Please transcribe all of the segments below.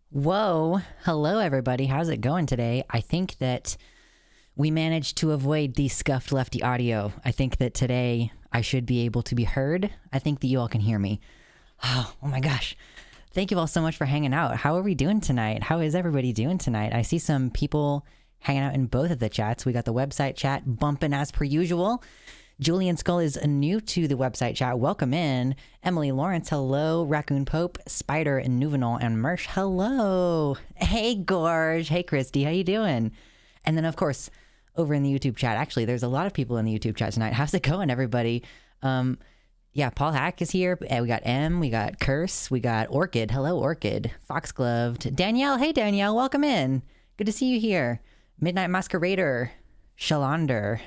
Whoa. Hello, everybody. How's it going today? I think that we managed to avoid the scuffed lefty audio. I think that today I should be able to be heard. I think that you all can hear me. Oh my gosh. Thank you all so much for hanging out. How are we doing tonight? How is everybody doing tonight? I see some people hanging out in both of the chats. We got the website chat bumping as per usual. Julian Skull is new to the website chat. Welcome in. Emily Lawrence, hello. Raccoon Pope, Spider, and Nuvenal, and Mersh, hello. Hey, Gorge. Hey, Christy. How you doing? And then, of course, over in the YouTube chat. Actually, there's a lot of people in the YouTube chat tonight. How's it going, everybody? Yeah, Paul Hack is here. We got M. We got Curse. We got Orchid. Hello, Orchid. Foxgloved. Danielle. Hey, Danielle. Welcome in. Good to see you here. Midnight Masquerader. Shalander.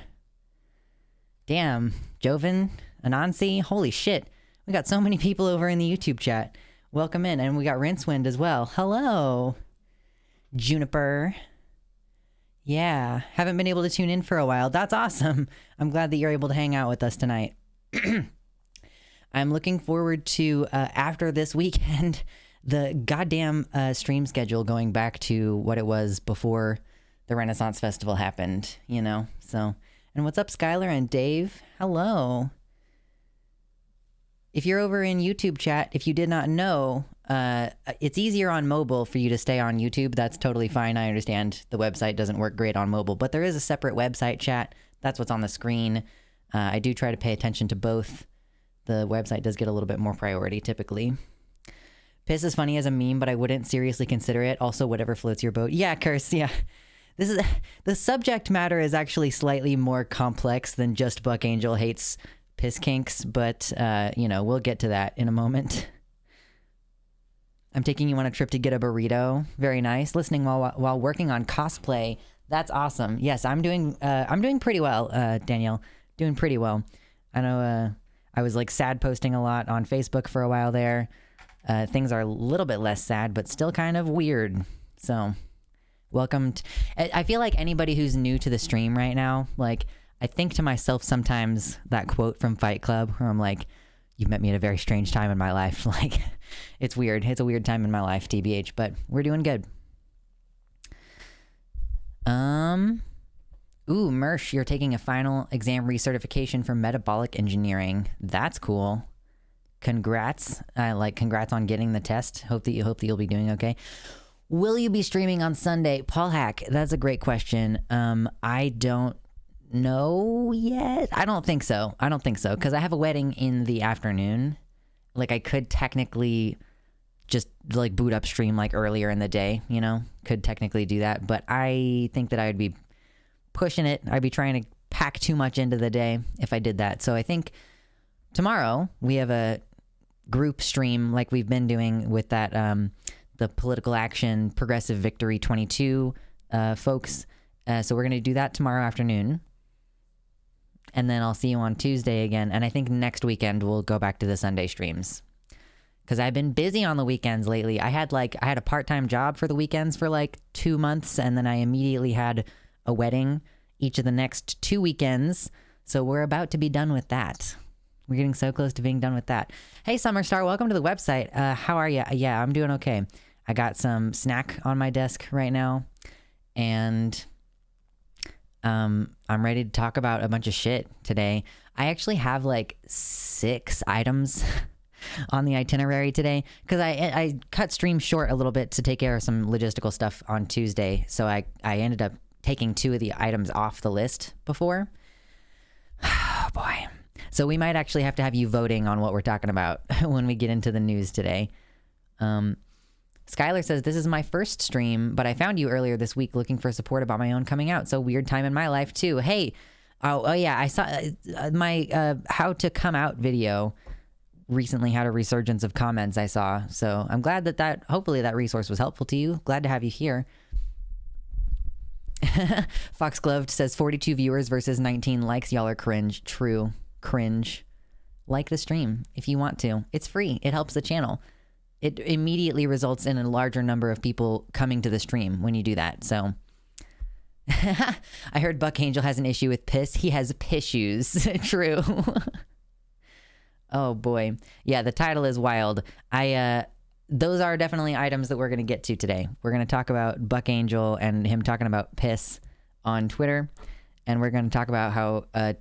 Damn, Joven, Anansi, holy shit. We got so many people over in the YouTube chat. Welcome in. And we got Rincewind as well. Hello. Juniper. Yeah, haven't been able to tune in for a while. That's awesome. I'm glad that you're able to hang out with us tonight. I'm looking forward to, after this weekend, the goddamn stream schedule going back to what it was before the Renaissance Festival happened, you know, so... And what's up, Skylar and Dave? Hello. If you're over in YouTube chat, if you did not know, it's easier on mobile for you to stay on YouTube. That's totally fine. I understand the website doesn't work great on mobile, but there is a separate website chat. That's what's on the screen. I do try to pay attention to both. The website does get a little bit more priority typically. Piss is funny as a meme, but I wouldn't seriously consider it. Also, whatever floats your boat. Yeah, Curse, yeah. The subject matter is actually slightly more complex than just Buck Angel hates piss kinks, but, you know, we'll get to that in a moment. I'm taking you on a trip to get a burrito. Very nice. Listening while working on cosplay. That's awesome. Yes, I'm doing pretty well, Danielle. Doing pretty well. I know, I was like sad posting a lot on Facebook for a while there. Things are a little bit less sad, but still kind of weird. So... Welcome. I feel like anybody who's new to the stream right now, like, I think to myself sometimes that quote from Fight Club where I'm like, you've met me at a very strange time in my life. Like, it's weird. It's a weird time in my life, TBH, but we're doing good. Ooh, Mersh, you're taking a final exam recertification for metabolic engineering. That's cool. Congrats. Congrats on getting the test. Hope that you'll be doing okay. Will you be streaming on Sunday? Paul Hack, that's a great question. I don't know yet. I don't think so, because I have a wedding in the afternoon. Like, I could technically just, like, boot up stream, like, earlier in the day, you know? Could technically do that, but I think that I would be pushing it. I'd be trying to pack too much into the day if I did that. So I think tomorrow we have a group stream like we've been doing with that, the Political Action Progressive Victory 22 folks. So we're going to do that tomorrow afternoon. And then I'll see you on Tuesday again. And I think next weekend we'll go back to the Sunday streams. Because I've been busy on the weekends lately. I had a part-time job for the weekends for like 2 months. And then I immediately had a wedding each of the next 2 weekends. So we're about to be done with that. We're getting so close to being done with that. Hey, Summerstar, welcome to the website. How are you? Yeah, I'm doing okay. I got some snack on my desk right now, and I'm ready to talk about a bunch of shit today. I actually have like 6 items on the itinerary today, because I cut stream short a little bit to take care of some logistical stuff on Tuesday, so I ended up taking 2 of the items off the list before. Oh, boy. So we might actually have to have you voting on what we're talking about when we get into the news today. Skylar says, this is my first stream, but I found you earlier this week looking for support about my own coming out. So weird time in my life too. Hey, oh yeah, I saw my how to come out video recently had a resurgence of comments I saw. So I'm glad that hopefully that resource was helpful to you. Glad to have you here. Foxgloved says 42 viewers versus 19 likes. Y'all are cringe. True. Cringe. Like the stream if you want to. It's free. It helps the channel. It immediately results in a larger number of people coming to the stream when you do that. So I heard Buck Angel has an issue with piss. He has pissues. True. Oh boy. Yeah, the title is wild. those are definitely items that we're going to get to today. We're going to talk about Buck Angel and him talking about piss on Twitter. And we're going to talk about how a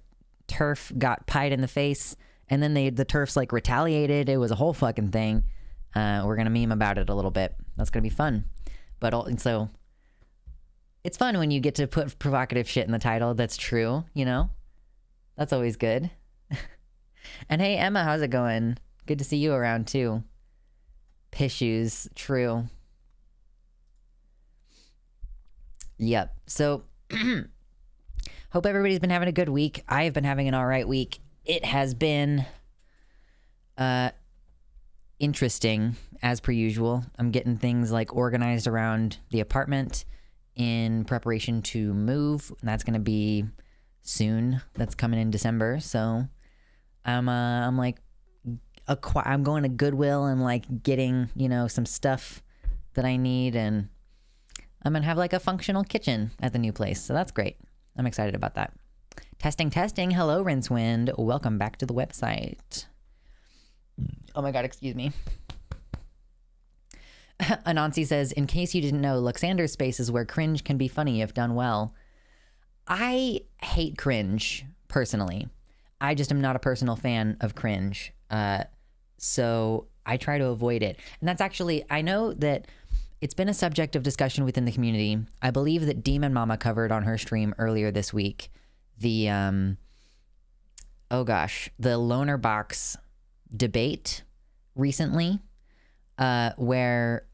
Terf got pied in the face. And then the Terfs like retaliated. It was a whole fucking thing. We're going to meme about it a little bit. That's going to be fun. But so it's fun when you get to put provocative shit in the title. That's true, you know? That's always good. And hey, Emma, how's it going? Good to see you around too. Pissues, true. Yep. So, hope everybody's been having a good week. I have been having an all right week. It has been interesting, as per usual. I'm getting things like organized around the apartment in preparation to move. And that's going to be soon. That's coming in December. So, I'm like, I'm going to Goodwill and like getting, you know, some stuff that I need, and I'm gonna have like a functional kitchen at the new place. So that's great. I'm excited about that. Testing. Hello, Rincewind. Welcome back to the website. Oh my God, excuse me. Anansi says, in case you didn't know, Luxander space is where cringe can be funny if done well. I hate cringe personally. I just am not a personal fan of cringe. So I try to avoid it. And that's actually, I know that it's been a subject of discussion within the community. I believe that Demon Mama covered on her stream earlier this week the, the loner box debate recently, where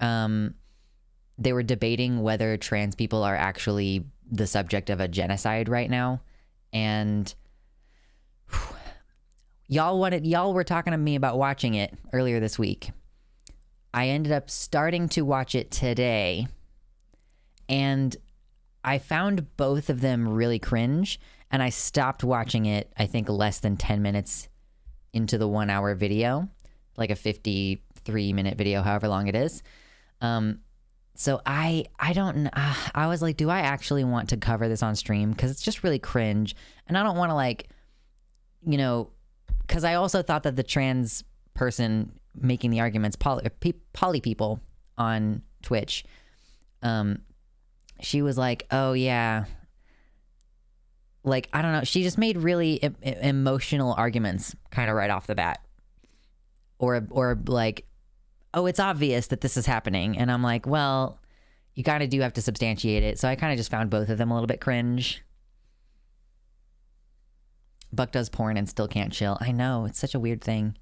they were debating whether trans people are actually the subject of a genocide right now. And y'all were talking to me about watching it earlier this week. I ended up starting to watch it today, and I found both of them really cringe, and I stopped watching it, I think, less than 10 minutes into the 1 hour video, like a 53-minute video, however long it is. So I don't, I was like, do I actually want to cover this on stream? Because it's just really cringe, and I don't want to, like, you know, because I also thought that the trans person making the arguments, poly people on Twitch, she was like, oh yeah, like, I don't know, she just made really emotional arguments kind of right off the bat, or like, oh, it's obvious that this is happening, and I'm like, well, you kind of do have to substantiate it. So I kind of just found both of them a little bit cringe. Buck does porn and still can't chill. I know, it's such a weird thing.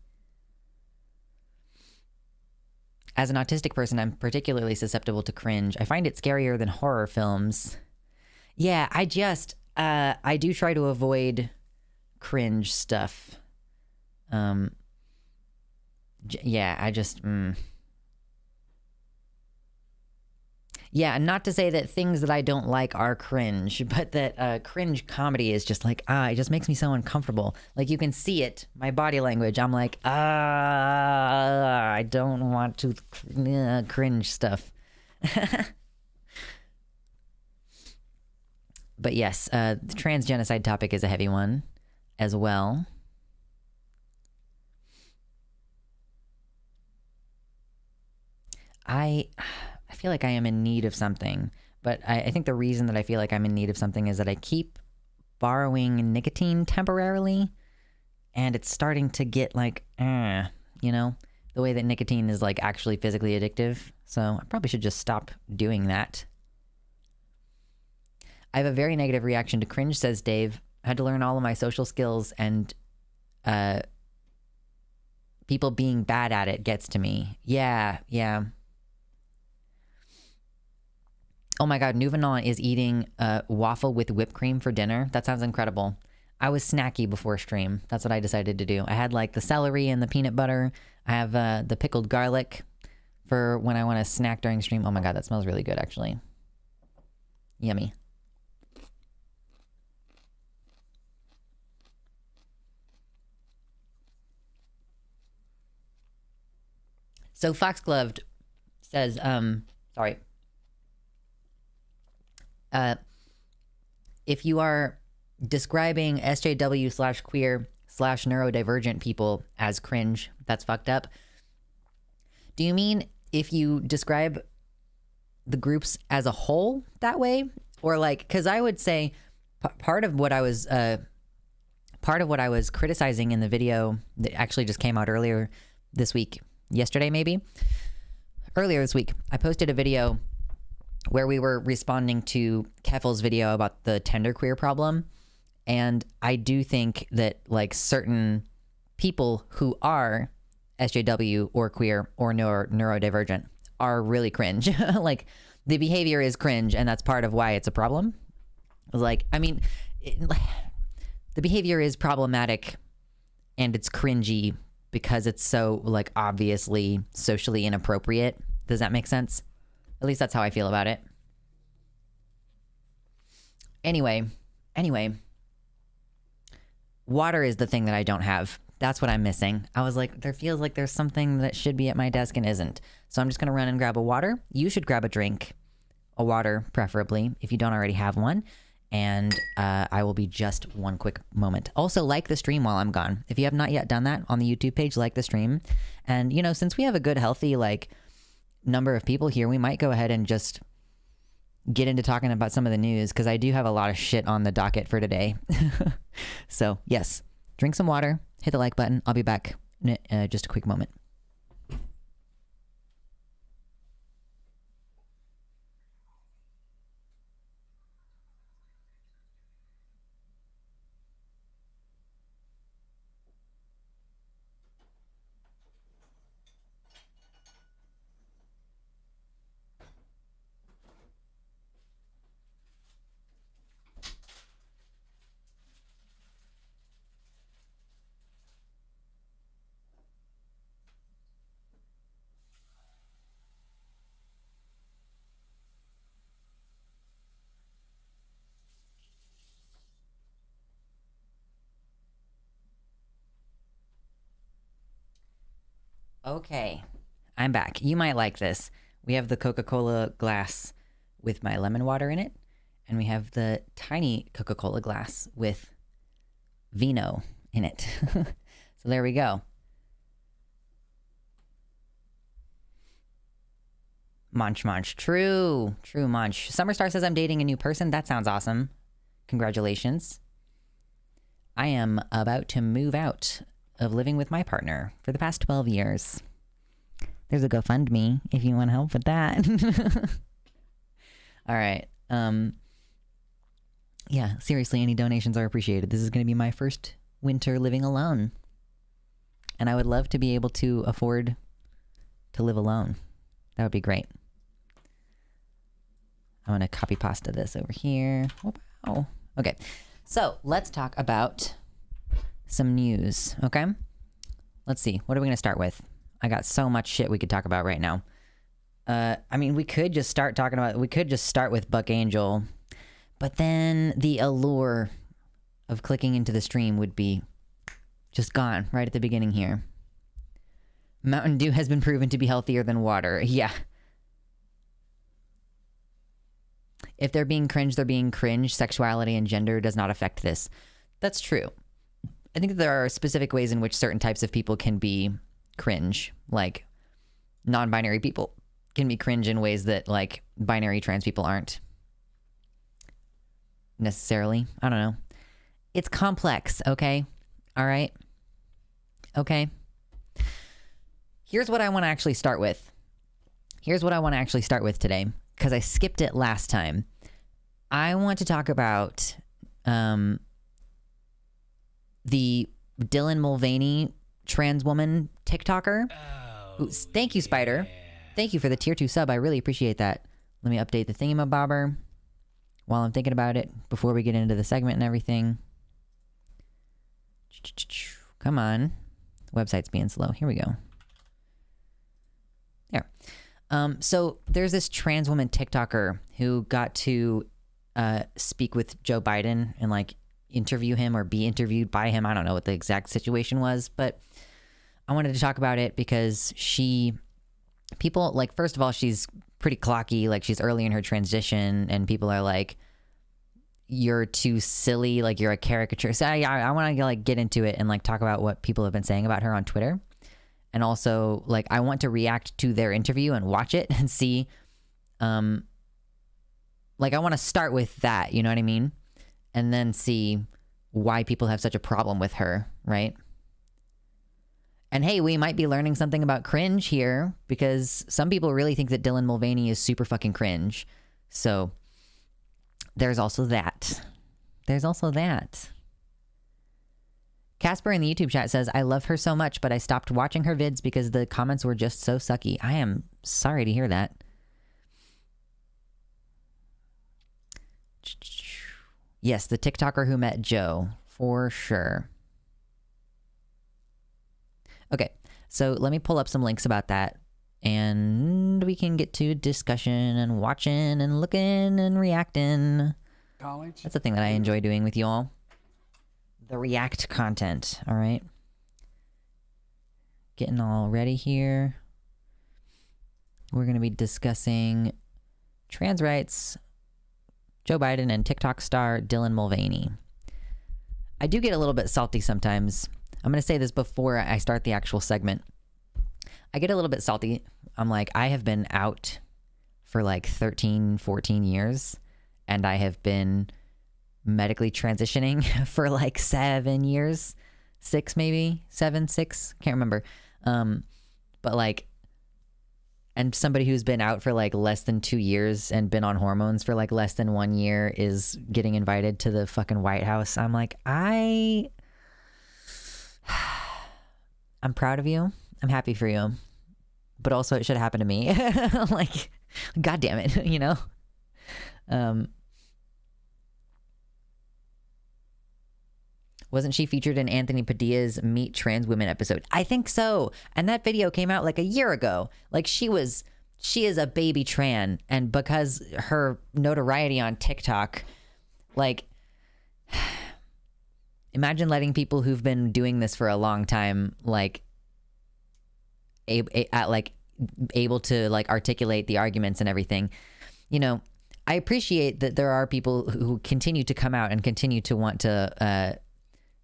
As an autistic person, I'm particularly susceptible to cringe. I find it scarier than horror films. Yeah, I do try to avoid cringe stuff. Yeah, Yeah, not to say that things that I don't like are cringe, but that cringe comedy is just like, it just makes me so uncomfortable. Like, you can see it, my body language. I'm like, I don't want to cringe stuff. But yes, the trans genocide topic is a heavy one as well. I feel like I am in need of something, but I think the reason that I feel like I'm in need of something is that I keep borrowing nicotine temporarily, and it's starting to get like, you know, the way that nicotine is like actually physically addictive. So I probably should just stop doing that. I have a very negative reaction to cringe, says Dave. I had to learn all of my social skills, and people being bad at it gets to me. Yeah. Oh my God, Nouvenon is eating waffle with whipped cream for dinner. That sounds incredible. I was snacky before stream. That's what I decided to do. I had like the celery and the peanut butter. I have the pickled garlic for when I want to snack during stream. Oh my God, that smells really good, actually. Yummy. So Foxgloved says, sorry. If you are describing SJW/queer/neurodivergent people as cringe, that's fucked up. Do you mean if you describe the groups as a whole that way, or like, because I would say part of what I was criticizing in the video that actually just came out earlier this week, yesterday maybe, earlier this week, I posted a video where we were responding to Keffel's video about the genderqueer problem. And I do think that like certain people who are SJW or queer or neurodivergent are really cringe. Like the behavior is cringe, and that's part of why it's a problem. Like, I mean, the behavior is problematic and it's cringy because it's so like obviously socially inappropriate. Does that make sense? At least that's how I feel about it. Anyway, water is the thing that I don't have. That's what I'm missing. I was like, there feels like there's something that should be at my desk and isn't. So I'm just going to run and grab a water. You should grab a drink, a water preferably, if you don't already have one. And I will be just one quick moment. Also, like the stream while I'm gone. If you have not yet done that on the YouTube page, like the stream. And, you know, since we have a good, healthy, like, number of people here, we might go ahead and just get into talking about some of the news, because I do have a lot of shit on the docket for today. So, yes, drink some water, hit the like button. I'll be back in just a quick moment. Okay, I'm back. You might like this. We have the Coca-Cola glass with my lemon water in it, and we have the tiny Coca-Cola glass with vino in it. So there we go. Munch. True Munch. Summerstar says I'm dating a new person. That sounds awesome. Congratulations. I am about to move out of living with my partner for the past 12 years. There's a GoFundMe if you want help with that. All right. Yeah, seriously, any donations are appreciated. This is going to be my first winter living alone. And I would love to be able to afford to live alone. That would be great. I'm going to copy pasta this over here. Wow. Okay. So let's talk about some news, okay? Let's see. What are we going to start with? I got so much shit we could talk about right now. I mean, we could just start with Buck Angel, but then the allure of clicking into the stream would be just gone right at the beginning here. Mountain Dew has been proven to be healthier than water. Yeah. If they're being cringe, they're being cringe. Sexuality and gender does not affect this. That's true. I think that there are specific ways in which certain types of people can be cringe. Like, non-binary people can be cringe in ways that, like, binary trans people aren't. Necessarily. I don't know. It's complex, okay? All right? Okay? Here's what I want to actually start with. Today, because I skipped it last time. I want to talk about the Dylan Mulvaney trans woman TikToker. Thank you, Spider. Thank you for the tier 2 sub. I really appreciate that. Let me update the thingamabobber while I'm thinking about it before we get into the segment and everything. Come on. The website's being slow. Here we go. There. So there's this trans woman TikToker who got to speak with Joe Biden and like interview him or be interviewed by him. I don't know what the exact situation was, but I wanted to talk about it because people like, first of all, she's pretty clocky. Like, she's early in her transition and people are like, you're too silly. Like, you're a caricature. So I want to like get into it and like talk about what people have been saying about her on Twitter. And also, like, I want to react to their interview and watch it and see, like, I want to start with that, you know what I mean? And then see why people have such a problem with her, right? And hey, we might be learning something about cringe here, because some people really think that Dylan Mulvaney is super fucking cringe. So there's also that. There's also that. Casper in the YouTube chat says, I love her so much, but I stopped watching her vids because the comments were just so sucky. I am sorry to hear that. Yes, the TikToker who met Joe, for sure. Okay, so let me pull up some links about that, and we can get to discussion and watching and looking and reacting. College. That's the thing that I enjoy doing with you all. The react content, all right? Getting all ready here. We're going to be discussing trans rights, Joe Biden, and TikTok star Dylan Mulvaney. I do get a little bit salty sometimes. I'm going to say this before I start the actual segment. I get a little bit salty. I'm like, I have been out for like 13, 14 years, and I have been medically transitioning for like 7 years, 6 maybe, 7, 6, can't remember. But like, and somebody who's been out for like less than 2 years and been on hormones for like less than 1 year is getting invited to the fucking White House. I'm like, I'm proud of you. I'm happy for you. But also it should happen to me. Like, God damn it, you know? Wasn't she featured in Anthony Padilla's Meet Trans Women episode? I think so. And that video came out like a year ago. Like, she is a baby tran. And because her notoriety on TikTok, like, imagine letting people who've been doing this for a long time, like, able to like articulate the arguments and everything. You know, I appreciate that there are people who continue to come out and continue to want to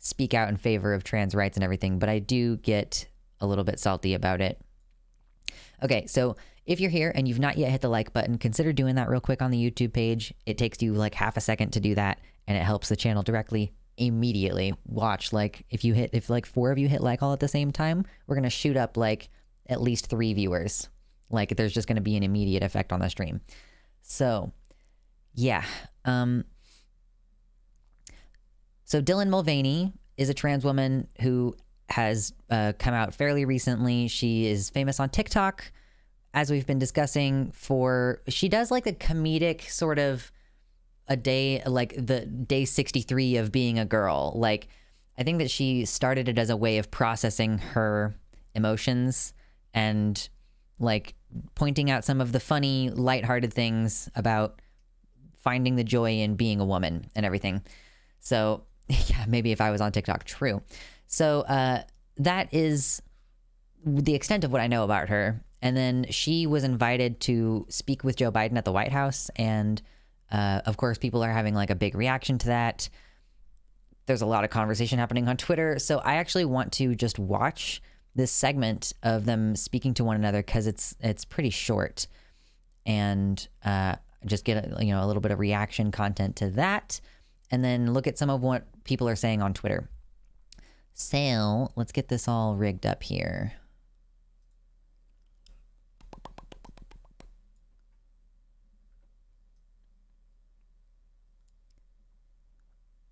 speak out in favor of trans rights and everything, but I do get a little bit salty about it. Okay, so if you're here and you've not yet hit the like button, consider doing that real quick on the YouTube page. It takes you like half a second to do that, and it helps the channel directly immediately. Watch, like, if like 4 of you hit like all at the same time, we're gonna shoot up like at least 3 viewers. Like, there's just gonna be an immediate effect on the stream. So yeah. So Dylan Mulvaney is a trans woman who has come out fairly recently. She is famous on TikTok, as we've been discussing, she does like a comedic sort of a day, like the day 63 of being a girl. Like, I think that she started it as a way of processing her emotions and like pointing out some of the funny, lighthearted things about finding the joy in being a woman and everything. So yeah, maybe if I was on TikTok, true. So that is the extent of what I know about her. And then she was invited to speak with Joe Biden at the White House. And of course, people are having like a big reaction to that. There's a lot of conversation happening on Twitter. So I actually want to just watch this segment of them speaking to one another because it's pretty short. And just get a little bit of reaction content to that. And then look at some of what people are saying on Twitter. So let's get this all rigged up here.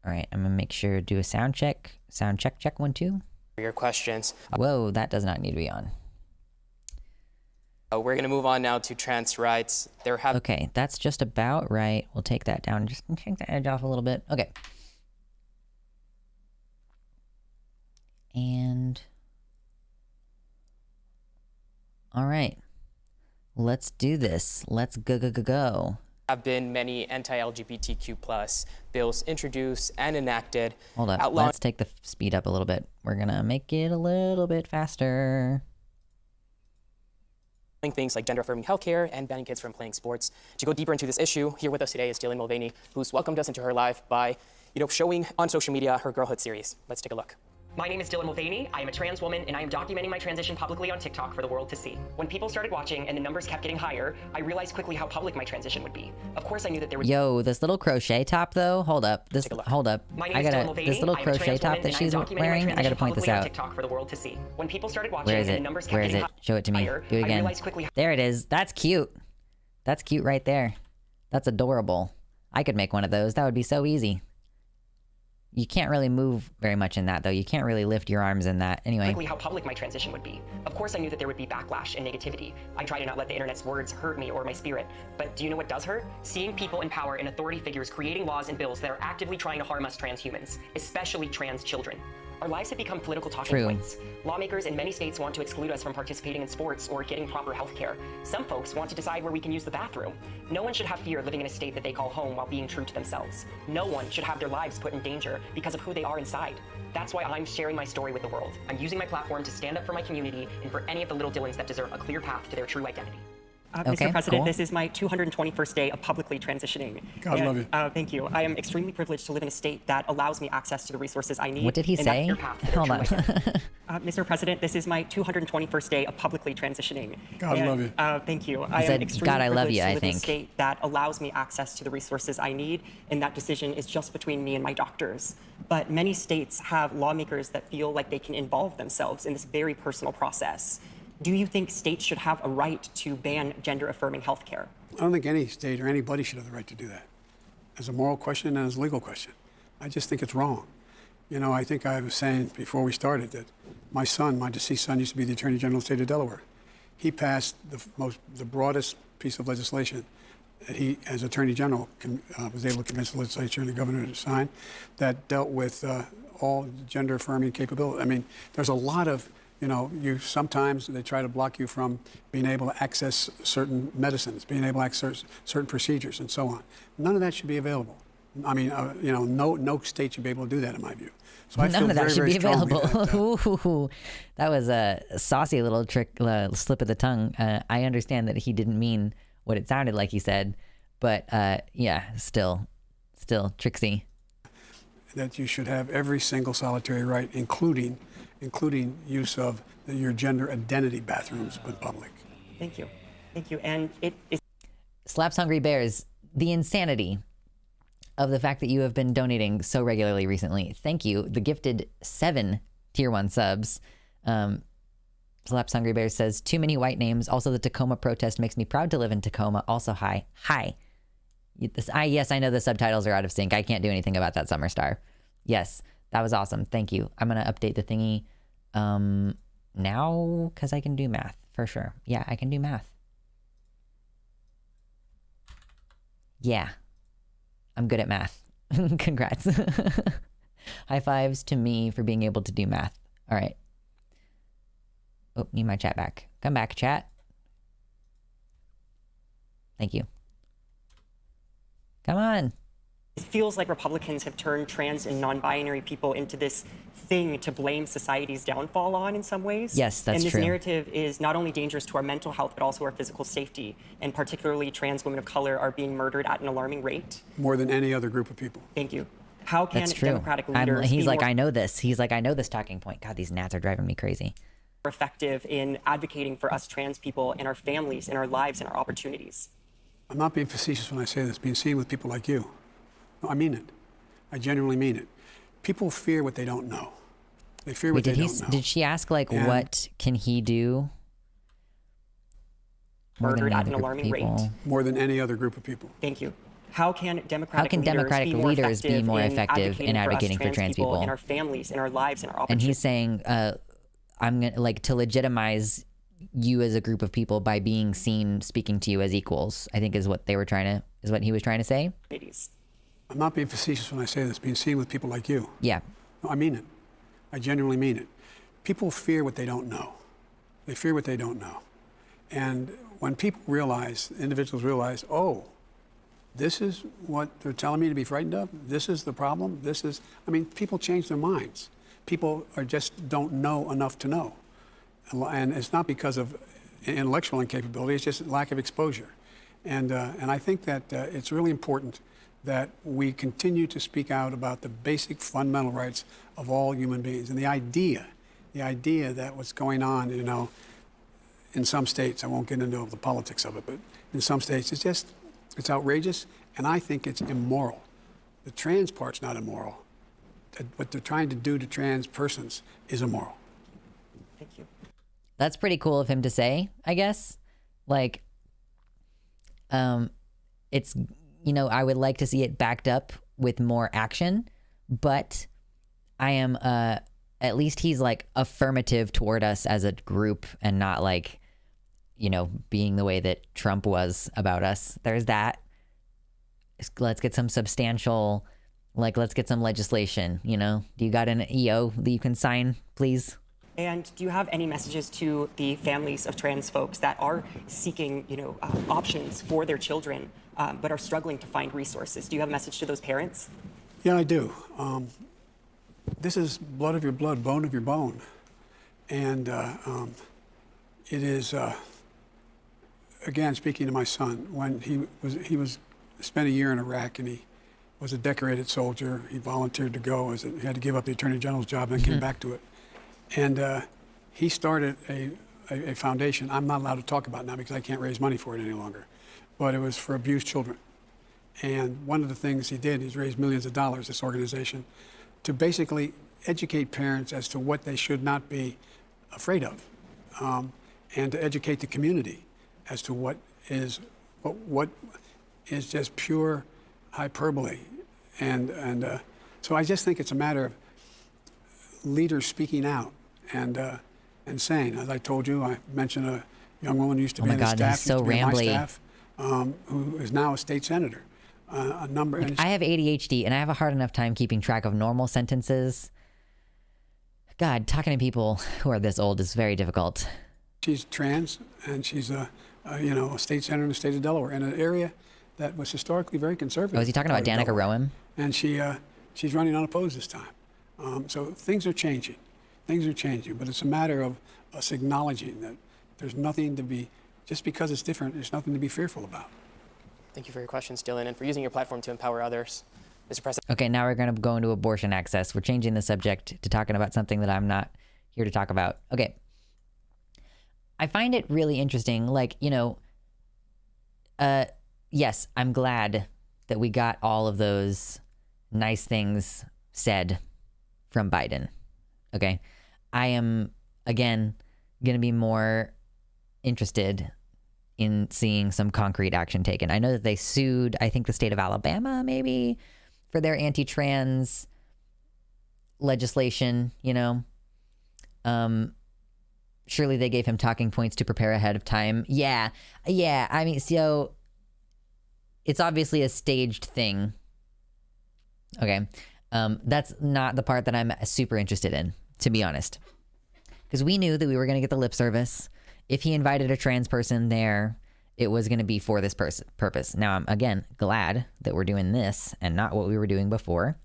All right, I'm gonna make sure to do a sound check. Sound check, check, 1, 2. Your questions. Whoa, that does not need to be on. We're going to move on now to trans rights. Okay, that's just about right. We'll take that down. Just take the edge off a little bit. Okay. And all right, let's do this. Let's go. Have been many anti-LGBTQ plus bills introduced and enacted. Hold up. Let's take the speed up a little bit. We're gonna make it a little bit faster. Things like gender-affirming healthcare and banning kids from playing sports. To go deeper into this issue, here with us today is Dylan Mulvaney, who's welcomed us into her life by, showing on social media her girlhood series. Let's take a look. My name is Dylan Mulvaney. I am a trans woman, and I am documenting my transition publicly on TikTok for the world to see. When people started watching and the numbers kept getting higher, I realized quickly how public my transition would be. Of course, I knew that there would Yo, this little crochet top though. Hold up. Hold up. My name I is Dylan gotta. Mulvaney. This little I am a crochet trans top woman, that and I am she's documenting my wearing. I gotta transition point this publicly on out. TikTok for the world to see. When people started watching Where is and it? the numbers kept Where is getting it? Show it to me. higher, Do it I again. realized quickly how There it is. That's cute. That's cute right there. That's adorable. I could make one of those. That would be so easy. You can't really move very much in that, though. You can't really lift your arms in that. Anyway. quickly how public my transition would be. Of course, I knew that there would be backlash and negativity. I try to not let the internet's words hurt me or my spirit. But do you know what does hurt? Seeing people in power and authority figures creating laws and bills that are actively trying to harm us transhumans, especially trans children. Our lives have become political talking points. Lawmakers in many states want to exclude us from participating in sports or getting proper health care. Some folks want to decide where we can use the bathroom. No one should have fear living in a state that they call home while being true to themselves. No one should have their lives put in danger because of who they are inside. That's why I'm sharing my story with the world. I'm using my platform to stand up for my community and for any of the little Dylans that deserve a clear path to their true identity. Mr. President, this is my 221st day of publicly transitioning. God love you. Thank you. I am extremely privileged to live in a state that allows me access to the resources I need. What did he say? Hold on. Mr. President, this is my 221st day of publicly transitioning. God love you. Thank you. I am extremely God, I love privileged you, to I live think. in a state that allows me access to the resources I need, and that decision is just between me and my doctors. But many states have lawmakers that feel like they can involve themselves in this very personal process. Do you think states should have a right to ban gender-affirming health care? I don't think any state or anybody should have the right to do that. As a moral question and as a legal question. I just think it's wrong. You know, I think I was saying before we started that my son, my deceased son, used to be the Attorney General of the state of Delaware. He passed the broadest piece of legislation that he, as Attorney General, was able to convince the legislature and the governor to sign that dealt with all gender-affirming capability. I mean, there's a lot of, you know, sometimes they try to block you from being able to access certain medicines, being able to access certain procedures, and so on. None of that should be available. I mean, you know, no state should be able to do that, in my view. So I None of that should be available. That, that was a saucy little trick, slip of the tongue. I understand that he didn't mean what it sounded like he said, but yeah, still tricksy. That you should have every single solitary right, including use of your gender identity bathrooms in public. Thank you. Thank you. And it is... Slaps Hungry Bears, the insanity of the fact that you have been donating so regularly recently. Thank you. The gifted 7 Tier 1 subs. Slaps Hungry Bears says, too many white names. Also, the Tacoma protest makes me proud to live in Tacoma. Also, hi. Yes, I know the subtitles are out of sync. I can't do anything about that, Summer Star. Yes. That was awesome. Thank you. I'm going to update the thingy now because I can do math for sure. Yeah, I can do math. Yeah. I'm good at math. Congrats. High fives to me for being able to do math. All right. Oh, need my chat back. Come back, chat. Thank you. Come on. It feels like Republicans have turned trans and non-binary people into this thing to blame society's downfall on in some ways. Yes, that's true. And this narrative is not only dangerous to our mental health, but also our physical safety. And particularly trans women of color are being murdered at an alarming rate. More than any other group of people. Thank you. How can that's true. Democratic leaders he's be like, more I know this. He's like, I know this talking point. God, these gnats are driving me crazy. effective in advocating for us trans people and our families and our lives and our opportunities? I'm not being facetious when I say this, being seen with people like you. No, I mean it. I genuinely mean it. People fear what they don't know. They fear what they don't know. Did she ask, like, what can he do? Murdered at an alarming rate. More than any other group of people. Thank you. How can Democratic leaders be more effective in advocating for trans people and our families and our lives and our opportunities? And he's saying, I'm gonna, like, to legitimize you as a group of people by being seen speaking to you as equals, I think is what he was trying to say. I'm not being facetious when I say this, being seen with people like you. Yeah. No, I mean it. I genuinely mean it. People fear what they don't know. They fear what they don't know. And when people realize, individuals realize, oh, this is what they're telling me to be frightened of, this is the problem, people change their minds. People just don't know enough to know. And it's not because of intellectual incapability, it's just lack of exposure. And I think that it's really important that we continue to speak out about the basic fundamental rights of all human beings. And the idea that what's going on, you know, in some states, I won't get into the politics of it, but in some states, it's outrageous, and I think it's immoral. The trans part's not immoral. What they're trying to do to trans persons is immoral. Thank you. That's pretty cool of him to say, I guess. Like, it's, you know, I would like to see it backed up with more action, but I am, at least he's like affirmative toward us as a group and not like, you know, being the way that Trump was about us. There's that. Let's get some substantial, like, let's get some legislation, you know? Do you got an EO that you can sign, please? And do you have any messages to the families of trans folks that are seeking, you know, options for their children, but are struggling to find resources? Do you have a message to those parents? Yeah, I do. This is blood of your blood, bone of your bone. And it is, again, speaking to my son, when he spent a year in Iraq, and he was a decorated soldier. He volunteered to go. He had to give up the Attorney General's job and came back to it. And he started a foundation I'm not allowed to talk about now because I can't raise money for it any longer. But it was for abused children. And one of the things he did is raise millions of dollars, this organization, to basically educate parents as to what they should not be afraid of, and to educate the community as to what is just pure hyperbole. And so I just think it's a matter of leaders speaking out and saying, as I told you, I mentioned a young woman who used to be on the staff, he's so used to be on my rambly. staff, who is now a state senator. I have ADHD and I have a hard enough time keeping track of normal sentences. God, talking to people who are this old is very difficult. She's trans, and she's a state senator in the state of Delaware, in an area that was historically very conservative. Oh, is he talking about Danica Rowan? And she's running unopposed this time. So things are changing. Things are changing, but it's a matter of us acknowledging that there's nothing to be, just because it's different, there's nothing to be fearful about. Thank you for your questions, Dylan, and for using your platform to empower others. Mr. President. Okay, now we're going to go into abortion access. We're changing the subject to talking about something that I'm not here to talk about. Okay. I find it really interesting. Like, you know, yes, I'm glad that we got all of those nice things said from Biden. Okay. I am, again, going to be more interested in seeing some concrete action taken. I know that they sued, I think, the state of Alabama, maybe, for their anti-trans legislation, you know. Surely they gave him talking points to prepare ahead of time. Yeah. I mean, so it's obviously a staged thing. Okay. That's not the part that I'm super interested in, to be honest. Because we knew that we were going to get the lip service. If he invited a trans person there, it was going to be for this purpose. Now, I'm, again, glad that we're doing this and not what we were doing before.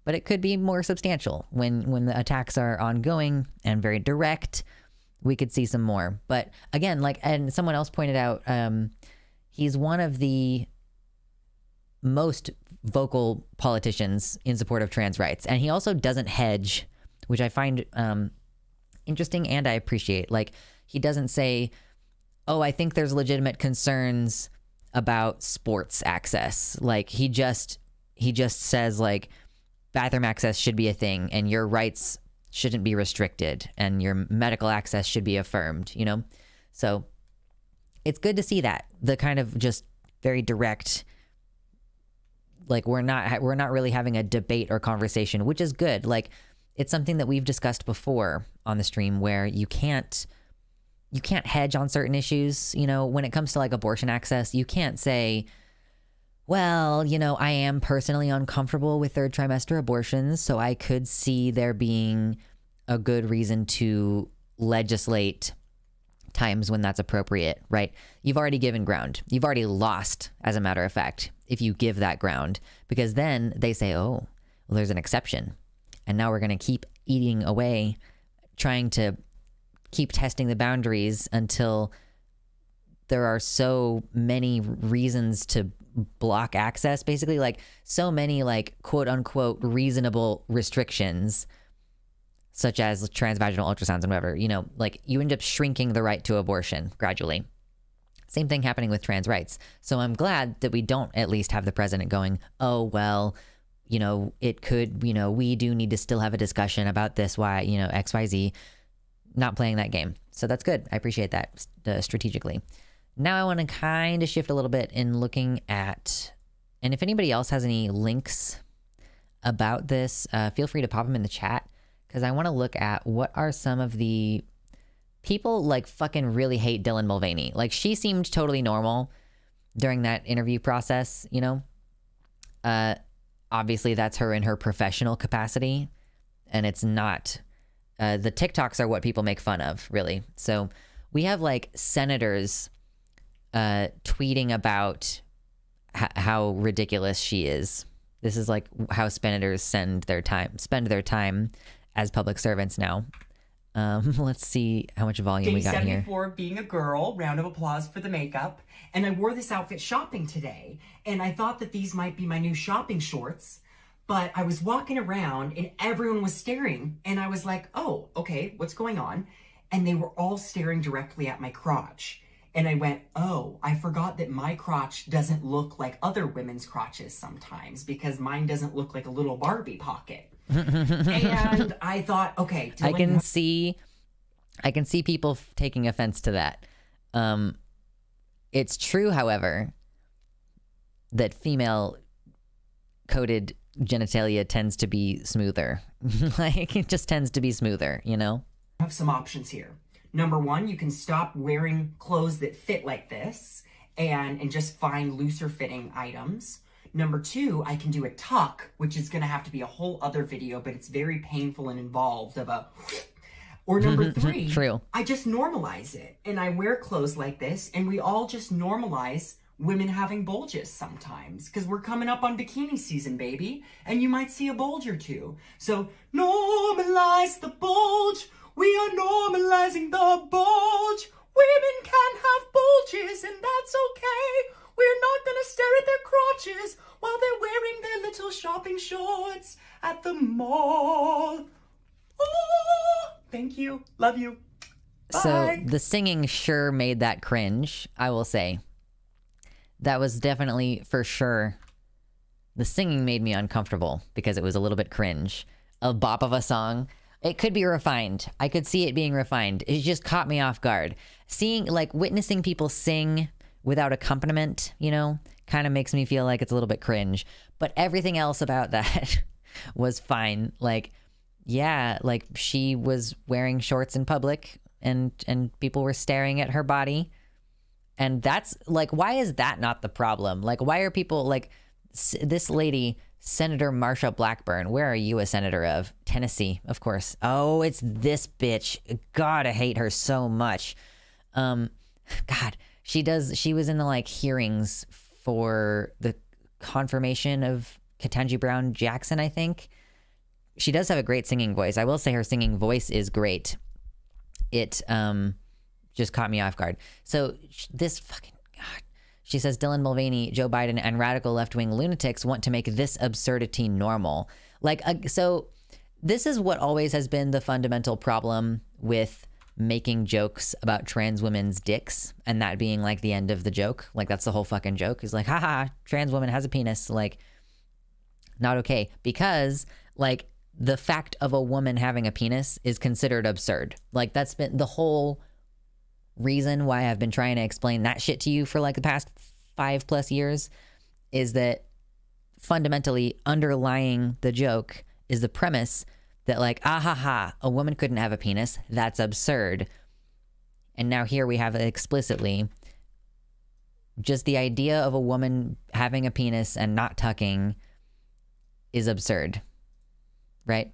But it could be more substantial. When the attacks are ongoing and very direct, we could see some more. But again, like, and someone else pointed out, he's one of the most vocal politicians in support of trans rights. And he also doesn't hedge, which I find interesting and I appreciate. Like, he doesn't say, oh, I think there's legitimate concerns about sports access. Like, he just says, like, bathroom access should be a thing and your rights shouldn't be restricted and your medical access should be affirmed, you know? So it's good to see that, the kind of just very direct, like, we're not really having a debate or conversation, which is good. Like, it's something that we've discussed before on the stream, where you can't hedge on certain issues. You know, when it comes to like abortion access, you can't say, well, you know, I am personally uncomfortable with third trimester abortions, so I could see there being a good reason to legislate times when that's appropriate, right? You've already given ground. You've already lost, as a matter of fact, if you give that ground, because then they say, oh, well, there's an exception. And now we're going to keep eating away, trying to keep testing the boundaries until there are so many reasons to block access, basically, like so many like quote unquote reasonable restrictions, such as transvaginal ultrasounds and whatever, you know, like you end up shrinking the right to abortion gradually. Same thing happening with trans rights. So I'm glad that we don't at least have the president going, oh, well, you know, it could, you know, we do need to still have a discussion about this, why, you know, XYZ, not playing that game. So that's good. I appreciate that strategically. Now I want to kind of shift a little bit in looking at, and if anybody else has any links about this, feel free to pop them in the chat, because I want to look at what are some of the people like fucking really hate Dylan Mulvaney. Like, she seemed totally normal during that interview process, you know? Obviously that's her in her professional capacity, and it's not, the TikToks are what people make fun of, really. So we have like senators tweeting about how ridiculous she is. This is like how senators spend their time as public servants now. Let's see how much volume we got here. 74, being a girl, round of applause for the makeup. And I wore this outfit shopping today, and I thought that these might be my new shopping shorts, but I was walking around and everyone was staring, and I was like, oh, okay, what's going on? And they were all staring directly at my crotch. And I went, oh, I forgot that my crotch doesn't look like other women's crotches sometimes, because mine doesn't look like a little Barbie pocket. And I thought, okay, I can see people taking offense to that. It's true, however, that female coded genitalia tends to be smoother. Like, it just tends to be smoother, you know? I have some options here. Number one, you can stop wearing clothes that fit like this and just find looser fitting items. Number two, I can do a tuck, which is going to have to be a whole other video, but it's very painful and involved of a... Or number three, True. I just normalize it, and I wear clothes like this, and we all just normalize women having bulges sometimes, because we're coming up on bikini season, baby, and you might see a bulge or two. So normalize the bulge. We are normalizing the bulge. Women can have bulges, and that's okay. We're not gonna stare at their crotches while they're wearing their little shopping shorts at the mall. Oh, thank you. Love you. Bye. So the singing sure made that cringe, I will say. That was definitely, for sure, the singing made me uncomfortable because it was a little bit cringe. A bop of a song. It could be refined. I could see it being refined. It just caught me off guard. Seeing, like, witnessing people sing without accompaniment, you know, kind of makes me feel like it's a little bit cringe. But everything else about that was fine. Like, yeah, like, she was wearing shorts in public and people were staring at her body. And that's, like, why is that not the problem? Like, why are people, like, this lady, Senator Marsha Blackburn, where are you a senator of? Tennessee, of course. Oh, it's this bitch. God, I hate her so much. God, she was in the, like, hearings for the confirmation of Ketanji Brown Jackson, I think. She does have a great singing voice. I will say her singing voice is great. It just caught me off guard. So this fucking God. She says Dylan Mulvaney, Joe Biden, and radical left-wing lunatics want to make this absurdity normal. Like, so this is what always has been the fundamental problem with making jokes about trans women's dicks, and that being like the end of the joke. Like, that's the whole fucking joke. Is like, haha, trans woman has a penis. Like, not okay. Because, like, the fact of a woman having a penis is considered absurd. Like, that's been the whole reason why I've been trying to explain that shit to you for like the past 5+ years, is that fundamentally underlying the joke is the premise that, like, a woman couldn't have a penis. That's absurd. And now here we have it explicitly. Just the idea of a woman having a penis and not tucking is absurd. Right?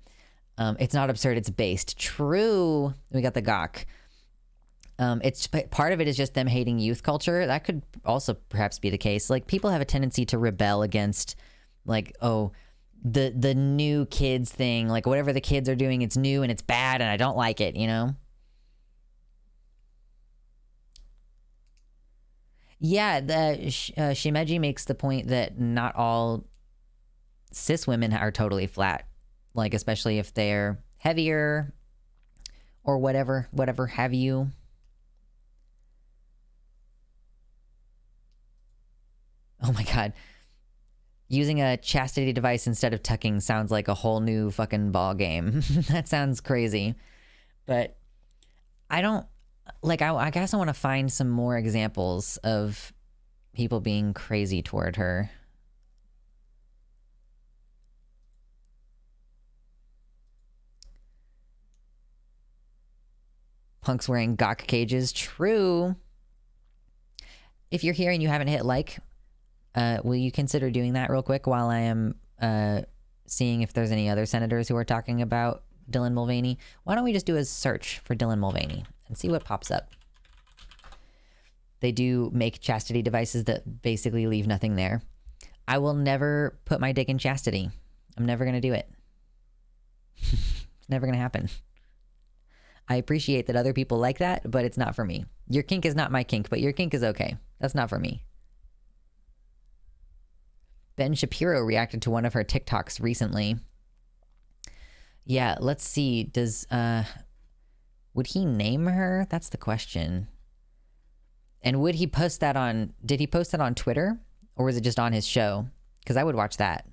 It's not absurd, it's based. True. We got the gawk. It's part of it is just them hating youth culture. That could also perhaps be the case. Like, people have a tendency to rebel against, like, oh, the new kids thing. Like, whatever the kids are doing, it's new and it's bad and I don't like it, you know? Yeah, Shimeji makes the point that not all cis women are totally flat, like especially if they're heavier or whatever have you. Oh my god. Using a chastity device instead of tucking sounds like a whole new fucking ball game. That sounds crazy. But I don't, like, I guess I want to find some more examples of people being crazy toward her. Punks wearing gawk cages. True. If you're here and you haven't hit like, will you consider doing that real quick while I am seeing if there's any other senators who are talking about Dylan Mulvaney? Why don't we just do a search for Dylan Mulvaney and see what pops up? They do make chastity devices that basically leave nothing there. I will never put my dick in chastity. I'm never going to do it. It's never going to happen. I appreciate that other people like that, but it's not for me. Your kink is not my kink, but your kink is okay. That's not for me. Ben Shapiro reacted to one of her TikToks recently. Yeah, let's see. Would he name her? That's the question. And would he post that on, did he post that on Twitter? Or was it just on his show? Because I would watch that.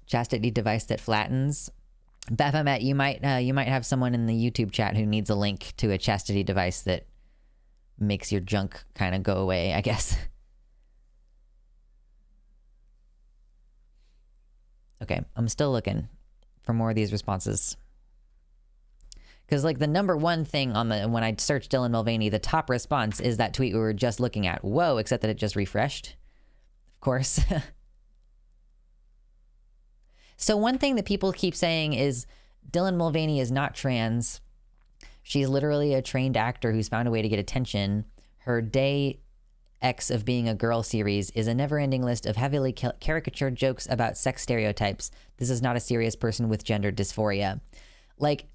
Chastity device that flattens. Baphomet, you might have someone in the YouTube chat who needs a link to a chastity device that makes your junk kind of go away, I guess. Okay, I'm still looking for more of these responses. Because, like, the number one thing on the, when I search Dylan Mulvaney, the top response is that tweet we were just looking at. Whoa, except that it just refreshed. Of course. So one thing that people keep saying is Dylan Mulvaney is not trans. She's literally a trained actor who's found a way to get attention. Her Day X of Being a Girl series is a never-ending list of heavily caricatured jokes about sex stereotypes. This is not a serious person with gender dysphoria. Like,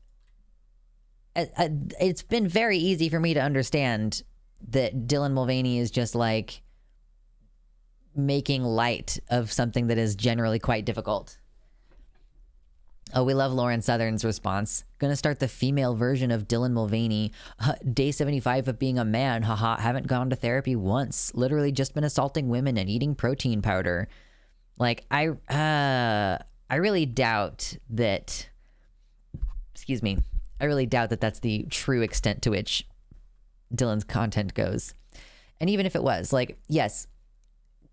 it's been very easy for me to understand that Dylan Mulvaney is just like making light of something that is generally quite difficult. Oh, we love Lauren Southern's response. Gonna start the female version of Dylan Mulvaney. Day 75 of being a man. Haha, haven't gone to therapy once. Literally just been assaulting women and eating protein powder. Like, I really doubt that, excuse me, I really doubt that that's the true extent to which Dylan's content goes. And even if it was, like, yes,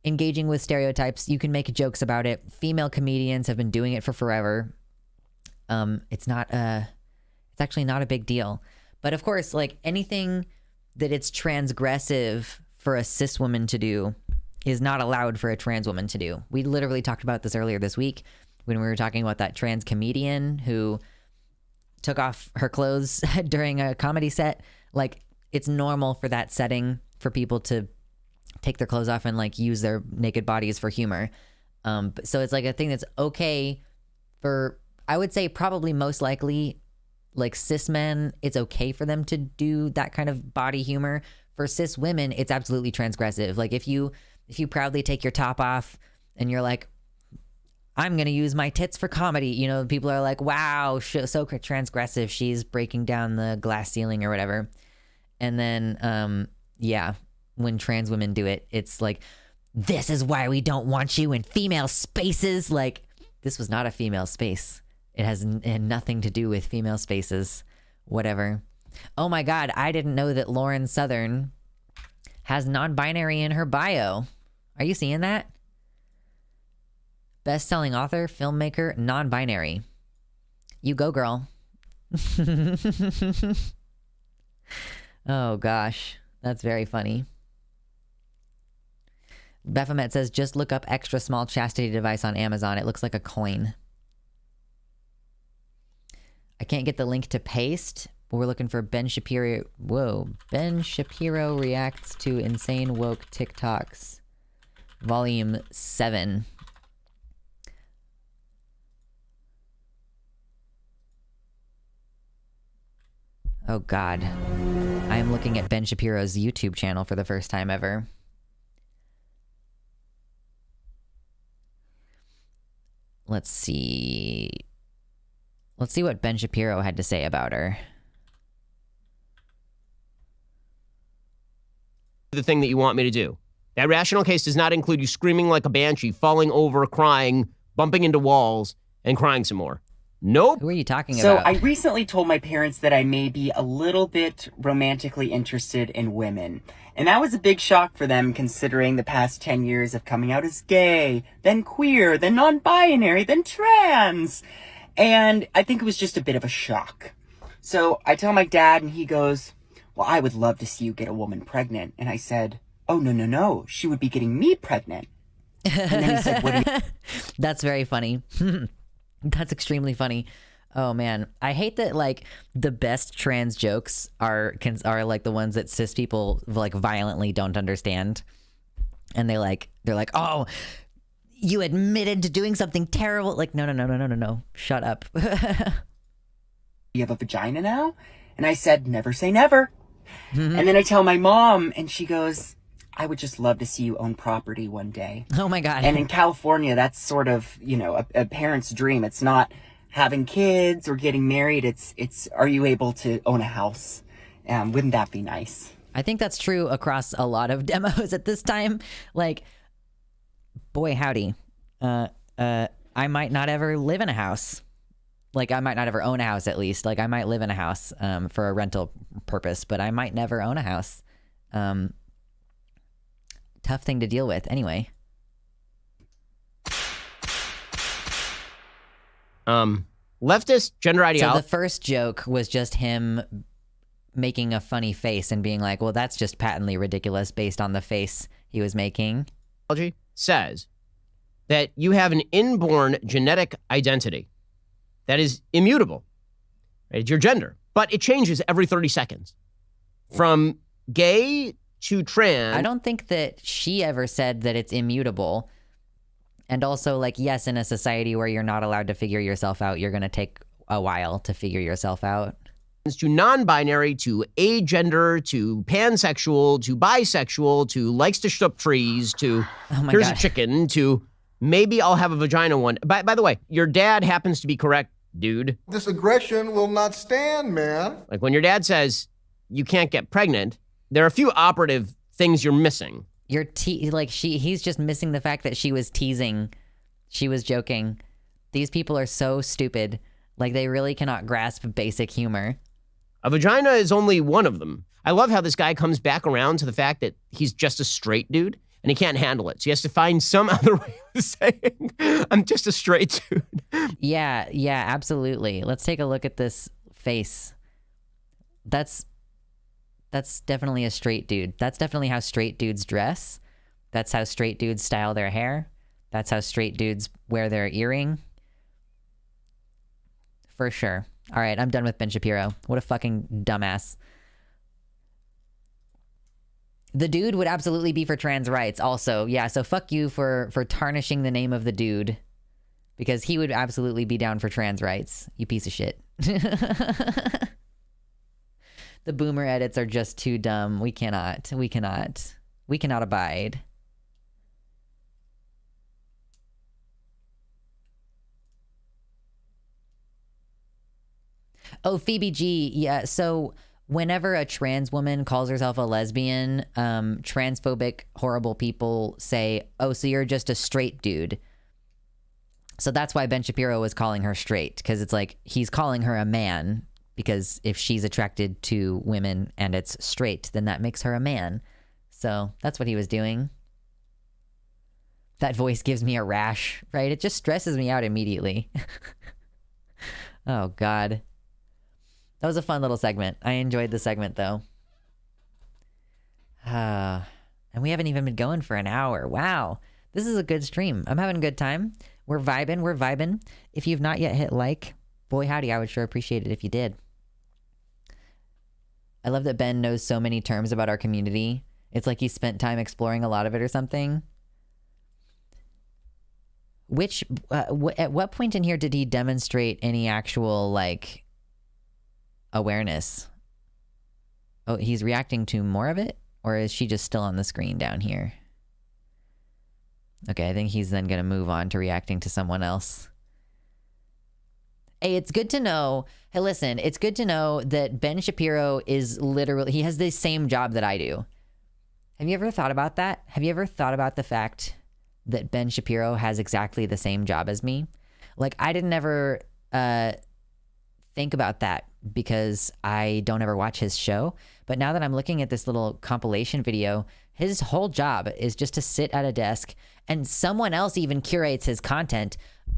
engaging with stereotypes, you can make jokes about it. Female comedians have been doing it for forever. It's actually not a big deal. But of course, like, anything that it's transgressive for a cis woman to do is not allowed for a trans woman to do. We literally talked about this earlier this week when we were talking about that trans comedian who took off her clothes during a comedy set. Like, it's normal for that setting for people to take their clothes off and, like, use their naked bodies for humor. So it's like a thing that's okay for, I would say probably most likely, like, cis men, it's okay for them to do that kind of body humor. For cis women, it's absolutely transgressive. Like, if you proudly take your top off and you're like, I'm going to use my tits for comedy, you know, people are like, wow, so transgressive. She's breaking down the glass ceiling or whatever. And then, yeah, when trans women do it, it's like, this is why we don't want you in female spaces. Like, this was not a female space. It has nothing to do with female spaces. Whatever. Oh my God, I didn't know that Lauren Southern has non-binary in her bio. Are you seeing that? Best-selling author, filmmaker, non-binary. You go, girl. Oh gosh, that's very funny. Baphomet says, just look up extra small chastity device on Amazon. It looks like a coin. I can't get the link to paste, but we're looking for Ben Shapiro. Whoa. Ben Shapiro reacts to insane woke TikToks. Volume 7. Oh God. I am looking at Ben Shapiro's YouTube channel for the first time ever. Let's see. Let's see what Ben Shapiro had to say about her. The thing that you want me to do. That rational case does not include you screaming like a banshee, falling over, crying, bumping into walls, and crying some more. Nope. Who are you talking So about? I recently told my parents that I may be a little bit romantically interested in women. And that was a big shock for them, considering the past 10 years of coming out as gay, then queer, then non-binary, then trans. And I think it was just a bit of a shock. So I tell my dad, and he goes, well, I would love to see you get a woman pregnant. And I said, oh, no. She would be getting me pregnant. And then he said, what do you... That's very funny. That's extremely funny. Oh man, I hate that like the best trans jokes are like the ones that cis people like violently don't understand, and they're like, oh, you admitted to doing something terrible. Like no, shut up. You have a vagina now? And I said, never say never. And then I tell my mom, and she goes, I would just love to see you own property one day. Oh my God. And in California, that's sort of, you know, a parent's dream. It's not having kids or getting married. It's are you able to own a house? Wouldn't that be nice? I think that's true across a lot of demos at this time. Like, boy, howdy. I might not ever live in a house. Like, I might not ever own a house, at least. Like, I might live in a house for a rental purpose, but I might never own a house. Tough thing to deal with. Anyway. Leftist gender So ideology. the first joke was just him making a funny face and being like, well, that's just patently ridiculous based on the face he was making. Says that you have an inborn genetic identity that is immutable. Right? It's your gender, but it changes every 30 seconds. From gay to trans. I don't think that she ever said that it's immutable. And also, like, yes, in a society where you're not allowed to figure yourself out, you're going to take a while to figure yourself out. To non-binary, to agender, to pansexual, to bisexual, to likes to shoot up trees, to here's God. a chicken, to maybe I'll have a vagina one. By the way, your dad happens to be correct, dude. This aggression will not stand, man. Like when your dad says you can't get pregnant, there are a few operative things you're missing. He's just missing the fact that she was teasing. She was joking. These people are so stupid. Like, they really cannot grasp basic humor. A vagina is only one of them. I love how this guy comes back around to the fact that he's just a straight dude and he can't handle it. So he has to find some other way of saying, I'm just a straight dude. Yeah, absolutely. Let's take a look at this face. That's definitely a straight dude. That's definitely how straight dudes dress. That's how straight dudes style their hair. That's how straight dudes wear their earring. For sure. All right, I'm done with Ben Shapiro. What a fucking dumbass. The dude would absolutely be for trans rights also. Yeah, so fuck you for tarnishing the name of the dude. Because he would absolutely be down for trans rights. You piece of shit. The boomer edits are just too dumb. We cannot abide. Oh, Phoebe G. Yeah, so whenever a trans woman calls herself a lesbian, transphobic, horrible people say, oh, so you're just a straight dude. So that's why Ben Shapiro was calling her straight, because it's like he's calling her a man. Because if she's attracted to women and it's straight, then that makes her a man. So that's what he was doing. That voice gives me a rash, right? It just stresses me out immediately. Oh, God. That was a fun little segment. I enjoyed the segment, though. And we haven't even been going for an hour. Wow. This is a good stream. I'm having a good time. We're vibing. If you've not yet hit like, boy howdy, I would sure appreciate it if you did. I love that Ben knows so many terms about our community. It's like he spent time exploring a lot of it or something. At what point in here did he demonstrate any actual, like, awareness? Oh, he's reacting to more of it? Or is she just still on the screen down here? Okay, I think he's then going to move on to reacting to someone else. Hey, it's good to know. Hey, listen, it's good to know that Ben Shapiro is literally, he has the same job that I do. Have you ever thought about that? Have you ever thought about the fact that Ben Shapiro has exactly the same job as me? Like, I didn't ever think about that because I don't ever watch his show. But now that I'm looking at this little compilation video, his whole job is just to sit at a desk and someone else even curates his content.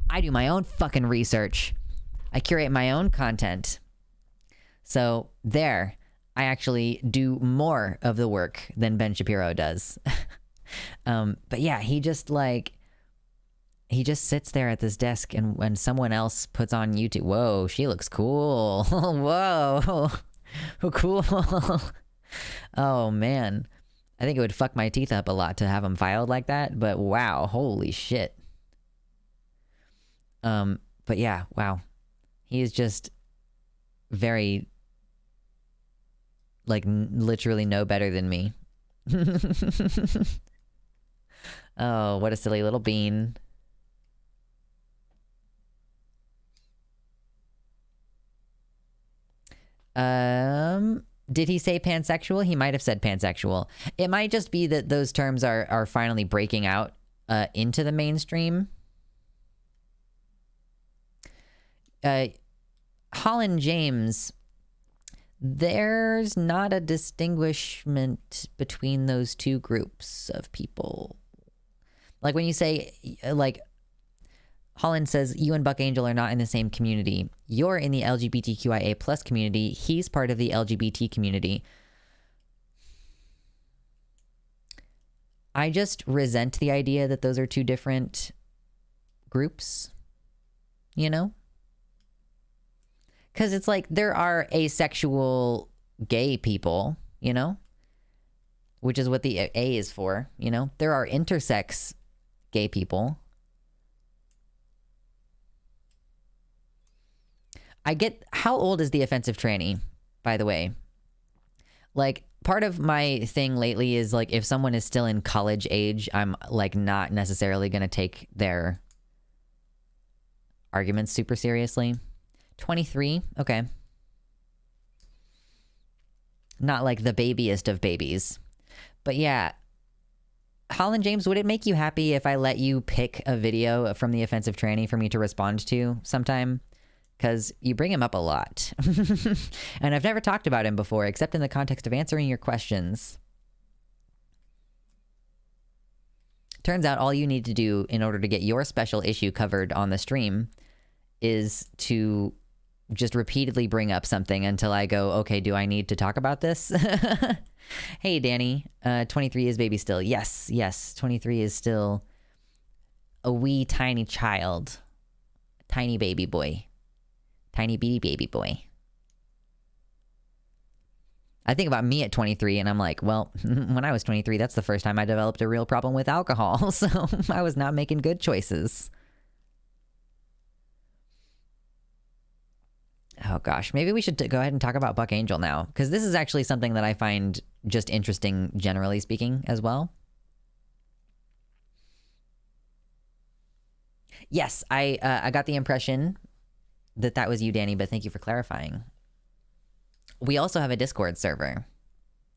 I do my own fucking research. I curate my own content. So there, I actually do more of the work than Ben Shapiro does. But yeah, he just sits there at this desk, and when someone else puts on YouTube, whoa, she looks cool. Whoa, cool. Oh man, I think it would fuck my teeth up a lot to have them filed like that, but wow, holy shit. But yeah, wow. He is just very, like, literally no better than me. Oh, what a silly little bean. Did he say pansexual? He might have said pansexual. It might just be that those terms are finally breaking out into the mainstream. Holland James, there's not a distinguishment between those two groups of people. Like when you say, like, Holland says, you and Buck Angel are not in the same community. You're in the LGBTQIA plus community. He's part of the LGBT community. I just resent the idea that those are two different groups, you know? Because it's like there are asexual gay people, you know? Which is what the A is for, you know? There are intersex gay people. I get, how old is the offensive tranny, by the way? Like, part of my thing lately is, like, if someone is still in college age, I'm, like, not necessarily going to take their arguments super seriously. 23? Okay. Not, like, the babiest of babies. But, yeah. Holland James, would it make you happy if I let you pick a video from the offensive tranny for me to respond to sometime? Because you bring him up a lot. And I've never talked about him before, except in the context of answering your questions. Turns out all you need to do in order to get your special issue covered on the stream is to just repeatedly bring up something until I go, okay, do I need to talk about this? Hey, Danny, 23 is baby still. Yes, 23 is still a wee tiny child. Tiny baby boy. Tiny bitty baby boy. I think about me at 23 and I'm like, well, when I was 23, that's the first time I developed a real problem with alcohol. So I was not making good choices. Oh gosh, maybe we should go ahead and talk about Buck Angel now, because this is actually something that I find just interesting, generally speaking, as well. Yes, I got the impression that was you, Danny, but thank you for clarifying. We also have a Discord server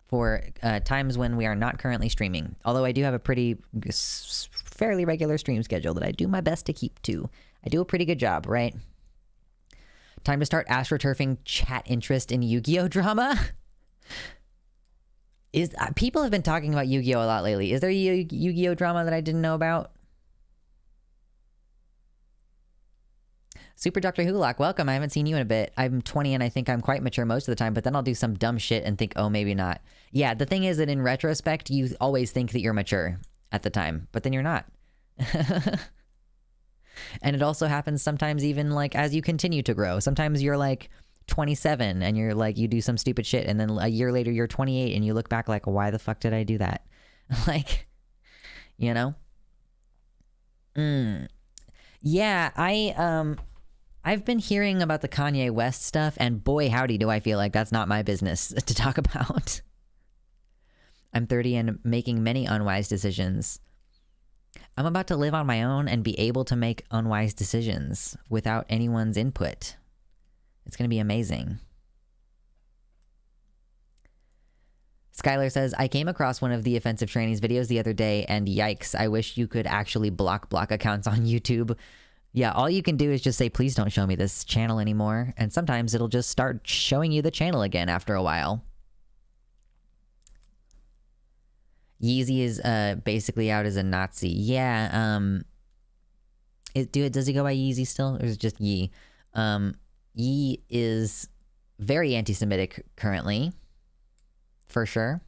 for times when we are not currently streaming, although I do have a fairly regular stream schedule that I do my best to keep to. I do a pretty good job, right? Time to start astroturfing chat interest in Yu-Gi-Oh drama. People have been talking about Yu-Gi-Oh a lot lately. Is there Yu-Gi-Oh drama that I didn't know about? Super Dr. Hulak, welcome. I haven't seen you in a bit. I'm 20 and I think I'm quite mature most of the time, but then I'll do some dumb shit and think, oh, maybe not. Yeah, the thing is that in retrospect, you always think that you're mature at the time, but then you're not. And it also happens sometimes even like as you continue to grow. Sometimes you're like 27 and you're like, you do some stupid shit, and then a year later you're 28 and you look back like, why the fuck did I do that? Like, you know? Yeah, I've been hearing about the Kanye West stuff, and boy, howdy, do I feel like that's not my business to talk about. I'm 30 and making many unwise decisions. I'm about to live on my own and be able to make unwise decisions without anyone's input. It's going to be amazing. Skylar says, I came across one of the offensive trannies videos the other day, and yikes, I wish you could actually block accounts on YouTube. Yeah, all you can do is just say, please don't show me this channel anymore. And sometimes it'll just start showing you the channel again after a while. Yeezy is basically out as a Nazi. Yeah, does he go by Yeezy still? Or is it just Yee? Yee is very anti-Semitic currently. For sure.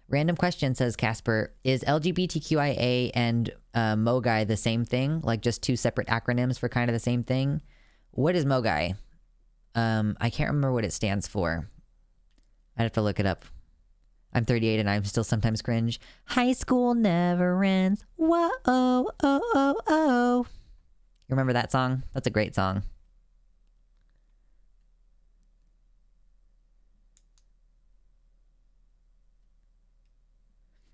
Random question, says Casper. Is LGBTQIA and MOGAI the same thing? Like just two separate acronyms for kind of the same thing? What is MOGAI? I can't remember what it stands for. I'd have to look it up. I'm 38 and I'm still sometimes cringe. High school never ends. Whoa, oh, oh, oh, oh. You remember that song? That's a great song.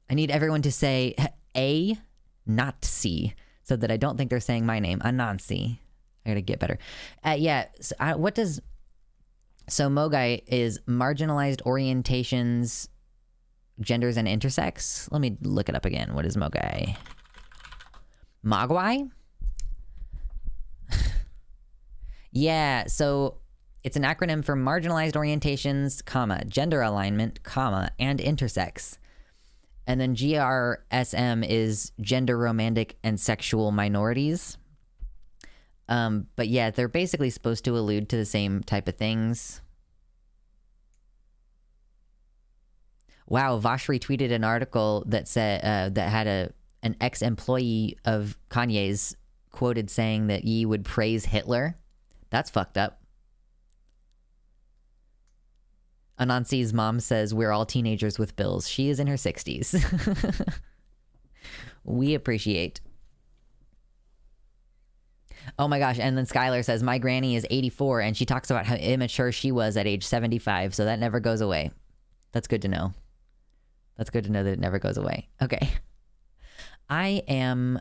I need everyone to say A, not C, so that I don't think they're saying my name. Anansi. I gotta get better. Yeah, so so MOGAI is marginalized orientations, genders, and intersex. Let me look it up again. What is MOGAI? Mogwai? Yeah, so it's an acronym for marginalized orientations, comma, gender alignment, comma, and intersex. And then GRSM is gender, romantic, and sexual minorities. But yeah, they're basically supposed to allude to the same type of things. Wow, Vosh retweeted an article that said that had an ex-employee of Kanye's quoted saying that Ye would praise Hitler. That's fucked up. Anansi's mom says, we're all teenagers with bills. She is in her 60s. We appreciate. Oh my gosh, and then Skylar says, my granny is 84, and she talks about how immature she was at age 75, so that never goes away. That's good to know. That's good to know that it never goes away. Okay. I am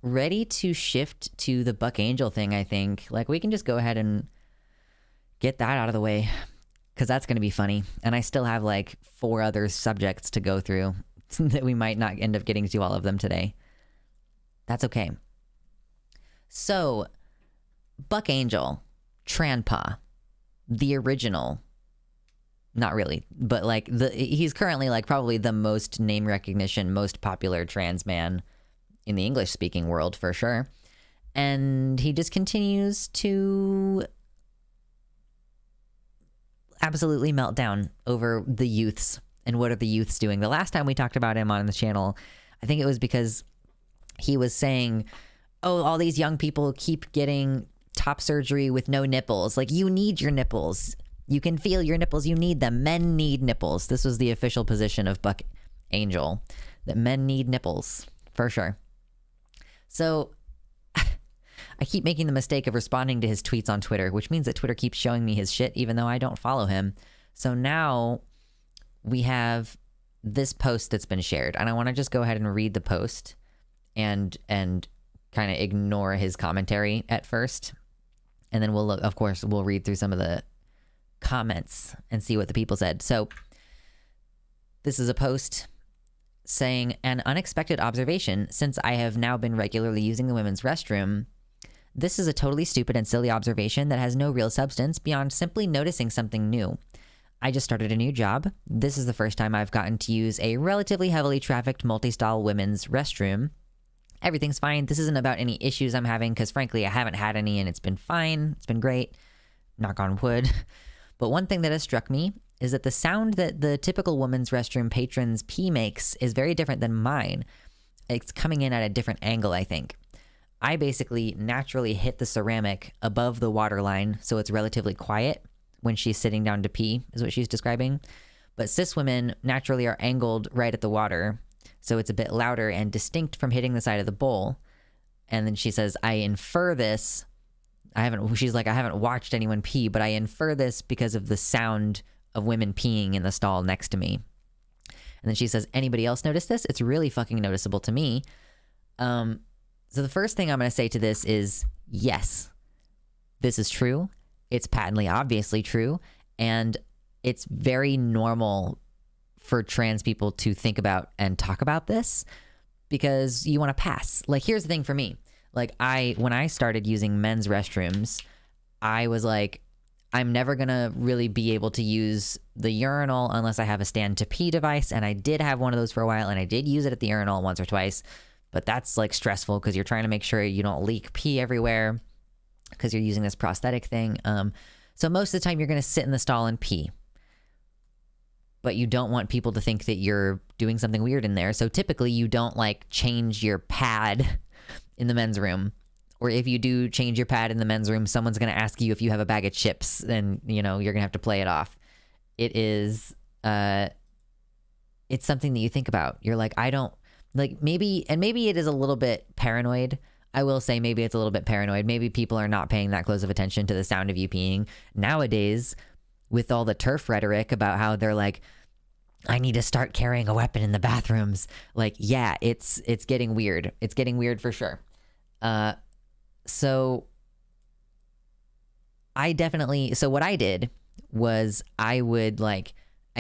ready to shift to the Buck Angel thing, I think. Like, we can just go ahead and get that out of the way, because that's going to be funny. And I still have like 4 other subjects to go through that we might not end up getting to all of them today. That's okay. So, Buck Angel, Tranpa, the original, not really, but like he's currently like probably the most name recognition, most popular trans man in the English speaking world for sure. And he just continues to absolutely melt down over the youths and what are the youths doing. The last time we talked about him on the channel, I think it was because he was saying, oh, all these young people keep getting top surgery with no nipples. Like, you need your nipples. You can feel your nipples. You need them. Men need nipples. This was the official position of Buck Angel, that men need nipples for sure. So I keep making the mistake of responding to his tweets on Twitter, which means that Twitter keeps showing me his shit even though I don't follow him. So now we have this post that's been shared, and I want to just go ahead and read the post and kind of ignore his commentary at first. And then we'll look, of course, we'll read through some of the comments and see what the people said. So this is a post saying, an unexpected observation since I have now been regularly using the women's restroom. This is a totally stupid and silly observation that has no real substance beyond simply noticing something new. I just started a new job. This is the first time I've gotten to use a relatively heavily trafficked multi-stall women's restroom. Everything's fine. This isn't about any issues I'm having because frankly I haven't had any and it's been fine. It's been great. Knock on wood. But one thing that has struck me is that the sound that the typical women's restroom patron's pee makes is very different than mine. It's coming in at a different angle, I think. I basically naturally hit the ceramic above the water line, so it's relatively quiet when she's sitting down to pee, is what she's describing. But cis women naturally are angled right at the water, so it's a bit louder and distinct from hitting the side of the bowl. And then she says, I infer this. She's like, I haven't watched anyone pee, but I infer this because of the sound of women peeing in the stall next to me. And then she says, anybody else notice this? It's really fucking noticeable to me. So the first thing I'm going to say to this is, yes, this is true. It's patently obviously true. And it's very normal for trans people to think about and talk about this because you want to pass. Like, here's the thing for me. Like, when I started using men's restrooms, I was like, I'm never going to really be able to use the urinal unless I have a stand to pee device. And I did have one of those for a while, and I did use it at the urinal once or twice. But that's like stressful because you're trying to make sure you don't leak pee everywhere because you're using this prosthetic thing. So most of the time you're going to sit in the stall and pee. But you don't want people to think that you're doing something weird in there. So typically you don't like change your pad in the men's room. Or if you do change your pad in the men's room, someone's going to ask you if you have a bag of chips, and you're going to have to play it off. It is, it's something that you think about. You're like, I don't, like, maybe it is a little bit paranoid. I will say maybe it's a little bit paranoid. Maybe people are not paying that close of attention to the sound of you peeing. Nowadays, with all the TERF rhetoric about how they're like, I need to start carrying a weapon in the bathrooms. Like, yeah, it's getting weird. It's getting weird for sure. So what I did was I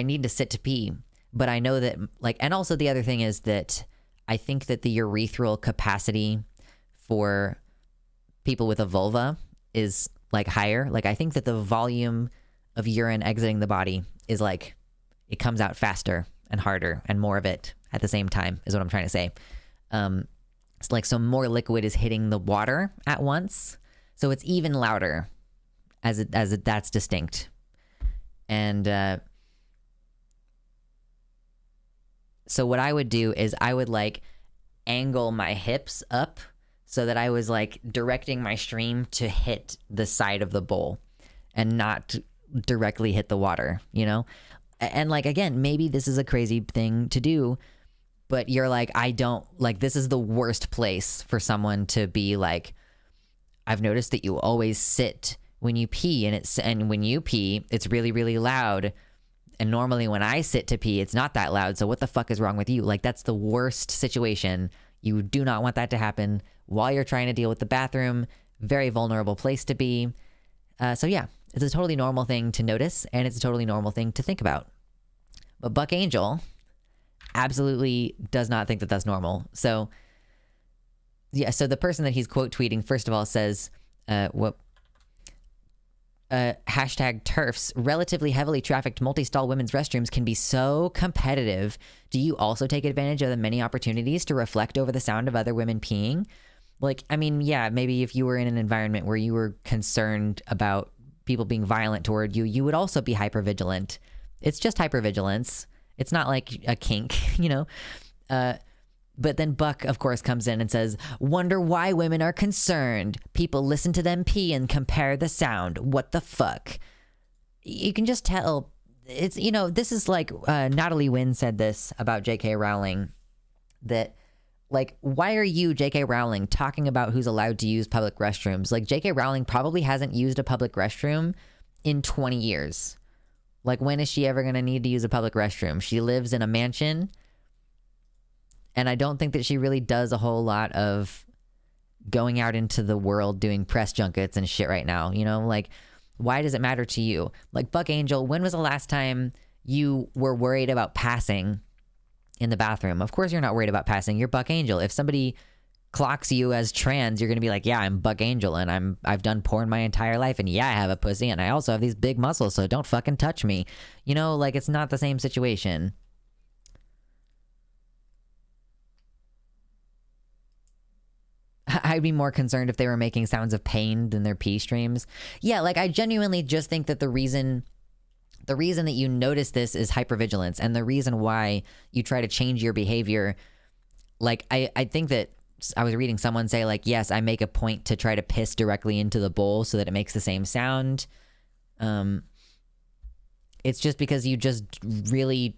need to sit to pee, but I know that, like, and also the other thing is that I think that the urethral capacity for people with a vulva is like higher. Like, I think that the volume of urine exiting the body is like, it comes out faster and harder and more of it at the same time is what I'm trying to say. It's like, so more liquid is hitting the water at once. So it's even louder that's distinct. And, so what I would do is I would like angle my hips up so that I was like directing my stream to hit the side of the bowl and not directly hit the water, And like, again, maybe this is a crazy thing to do, but you're like, I don't, like, this is the worst place for someone to be like, I've noticed that you always sit when you pee, and when you pee, it's really, really loud. And normally when I sit to pee, it's not that loud. So what the fuck is wrong with you? Like, that's the worst situation. You do not want that to happen while you're trying to deal with the bathroom. Very vulnerable place to be. So yeah, it's a totally normal thing to notice, and it's a totally normal thing to think about. But Buck Angel absolutely does not think that that's normal. So yeah, so the person that he's quote tweeting, first of all, says, hashtag Terfs, relatively heavily trafficked multi-stall women's restrooms can be so competitive. Do you also take advantage of the many opportunities to reflect over the sound of other women peeing? Like, I mean, yeah, maybe if you were in an environment where you were concerned about people being violent toward you, you would also be hypervigilant. It's just hypervigilance. It's not like a kink, But then Buck, of course, comes in and says, wonder why women are concerned. People listen to them pee and compare the sound. What the fuck? You can just tell. It's, this is like Natalie Wynn said this about J.K. Rowling, that, like, why are you, J.K. Rowling, talking about who's allowed to use public restrooms? Like, J.K. Rowling probably hasn't used a public restroom in 20 years. Like, when is she ever going to need to use a public restroom? She lives in a mansion. And I don't think that she really does a whole lot of going out into the world doing press junkets and shit right now. Like, why does it matter to you? Like, Buck Angel, when was the last time you were worried about passing in the bathroom? Of course you're not worried about passing. You're Buck Angel. If somebody clocks you as trans, you're going to be like, yeah, I'm Buck Angel, and I've done porn my entire life, and yeah, I have a pussy, and I also have these big muscles, so don't fucking touch me. Like, it's not the same situation. I'd be more concerned if they were making sounds of pain than their pee streams. Yeah, like, I genuinely just think that the reason that you notice this is hypervigilance, and the reason why you try to change your behavior, like, I think that I was reading someone say, like, yes, I make a point to try to piss directly into the bowl so that it makes the same sound. It's just because you just really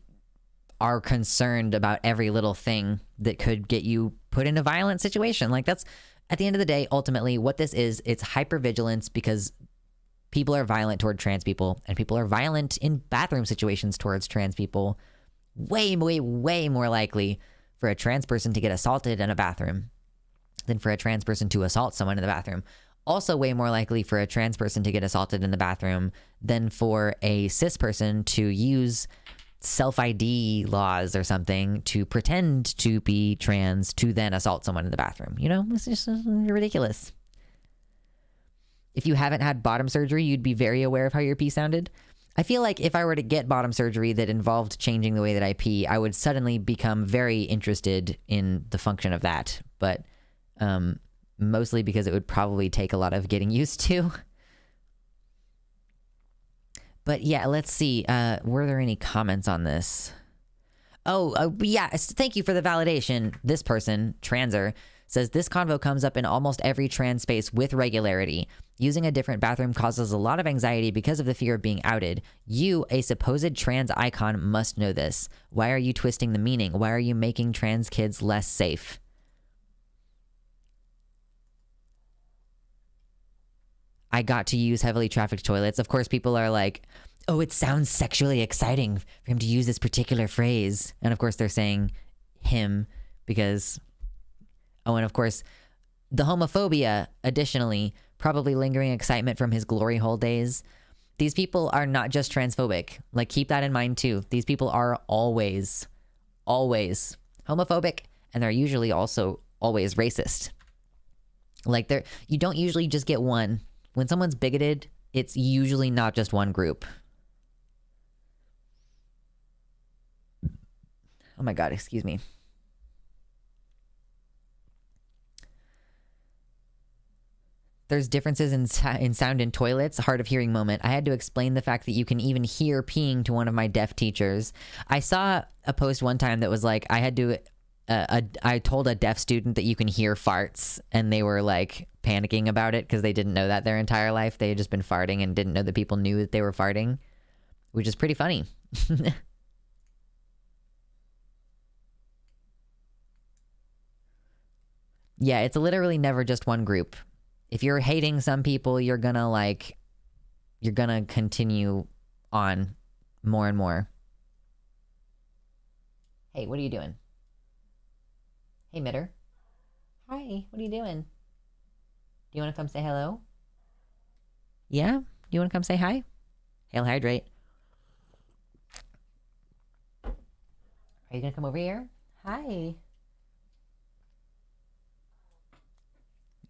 are concerned about every little thing that could get you put in a violent situation. Like, that's, at the end of the day, ultimately what this is, it's hypervigilance, because people are violent toward trans people, and people are violent in bathroom situations towards trans people. Way, way, way more likely for a trans person to get assaulted in a bathroom than for a trans person to assault someone in the bathroom. Also way more likely for a trans person to get assaulted in the bathroom than for a cis person to use self-ID laws or something to pretend to be trans to then assault someone in the bathroom. You know, it's just ridiculous. If you haven't had bottom surgery, you'd be very aware of how your pee sounded. I feel like if I were to get bottom surgery that involved changing the way that I pee, I would suddenly become very interested in the function of that. But mostly because it would probably take a lot of getting used to. But yeah, let's see. Were there any comments on this? Yeah, thank you for the validation. This person, Transer, says this convo comes up in almost every trans space with regularity. Using a different bathroom causes a lot of anxiety because of the fear of being outed. You, a supposed trans icon, must know this. Why are you twisting the meaning? Why are you making trans kids less safe? I got to use heavily trafficked toilets. Of course, people are like, oh, it sounds sexually exciting for him to use this particular phrase. And of course, they're saying him because... Oh, and of course, the homophobia, additionally, probably lingering excitement from his glory hole days. These people are not just transphobic. Like, keep that in mind, too. These people are always homophobic, and they're usually also always racist. Like, you don't usually just get one. When someone's bigoted, it's usually not just one group. Oh my God, excuse me. There's differences in sound in toilets. Hard of hearing moment. I had to explain the fact that you can even hear peeing to one of my deaf teachers. I saw a post one time that was like, I told a deaf student that you can hear farts, and they were like panicking about it because they didn't know that their entire life. They had just been farting and didn't know that people knew that they were farting, which is pretty funny. Yeah, it's literally never just one group. If you're hating some people, you're gonna continue on more and more. Hey, what are you doing? Hey, Mitter. Hi, what are you doing? Do you want to come say hello? Yeah? Do you want to come say hi? Hail hydrate. Are you gonna come over here? Hi.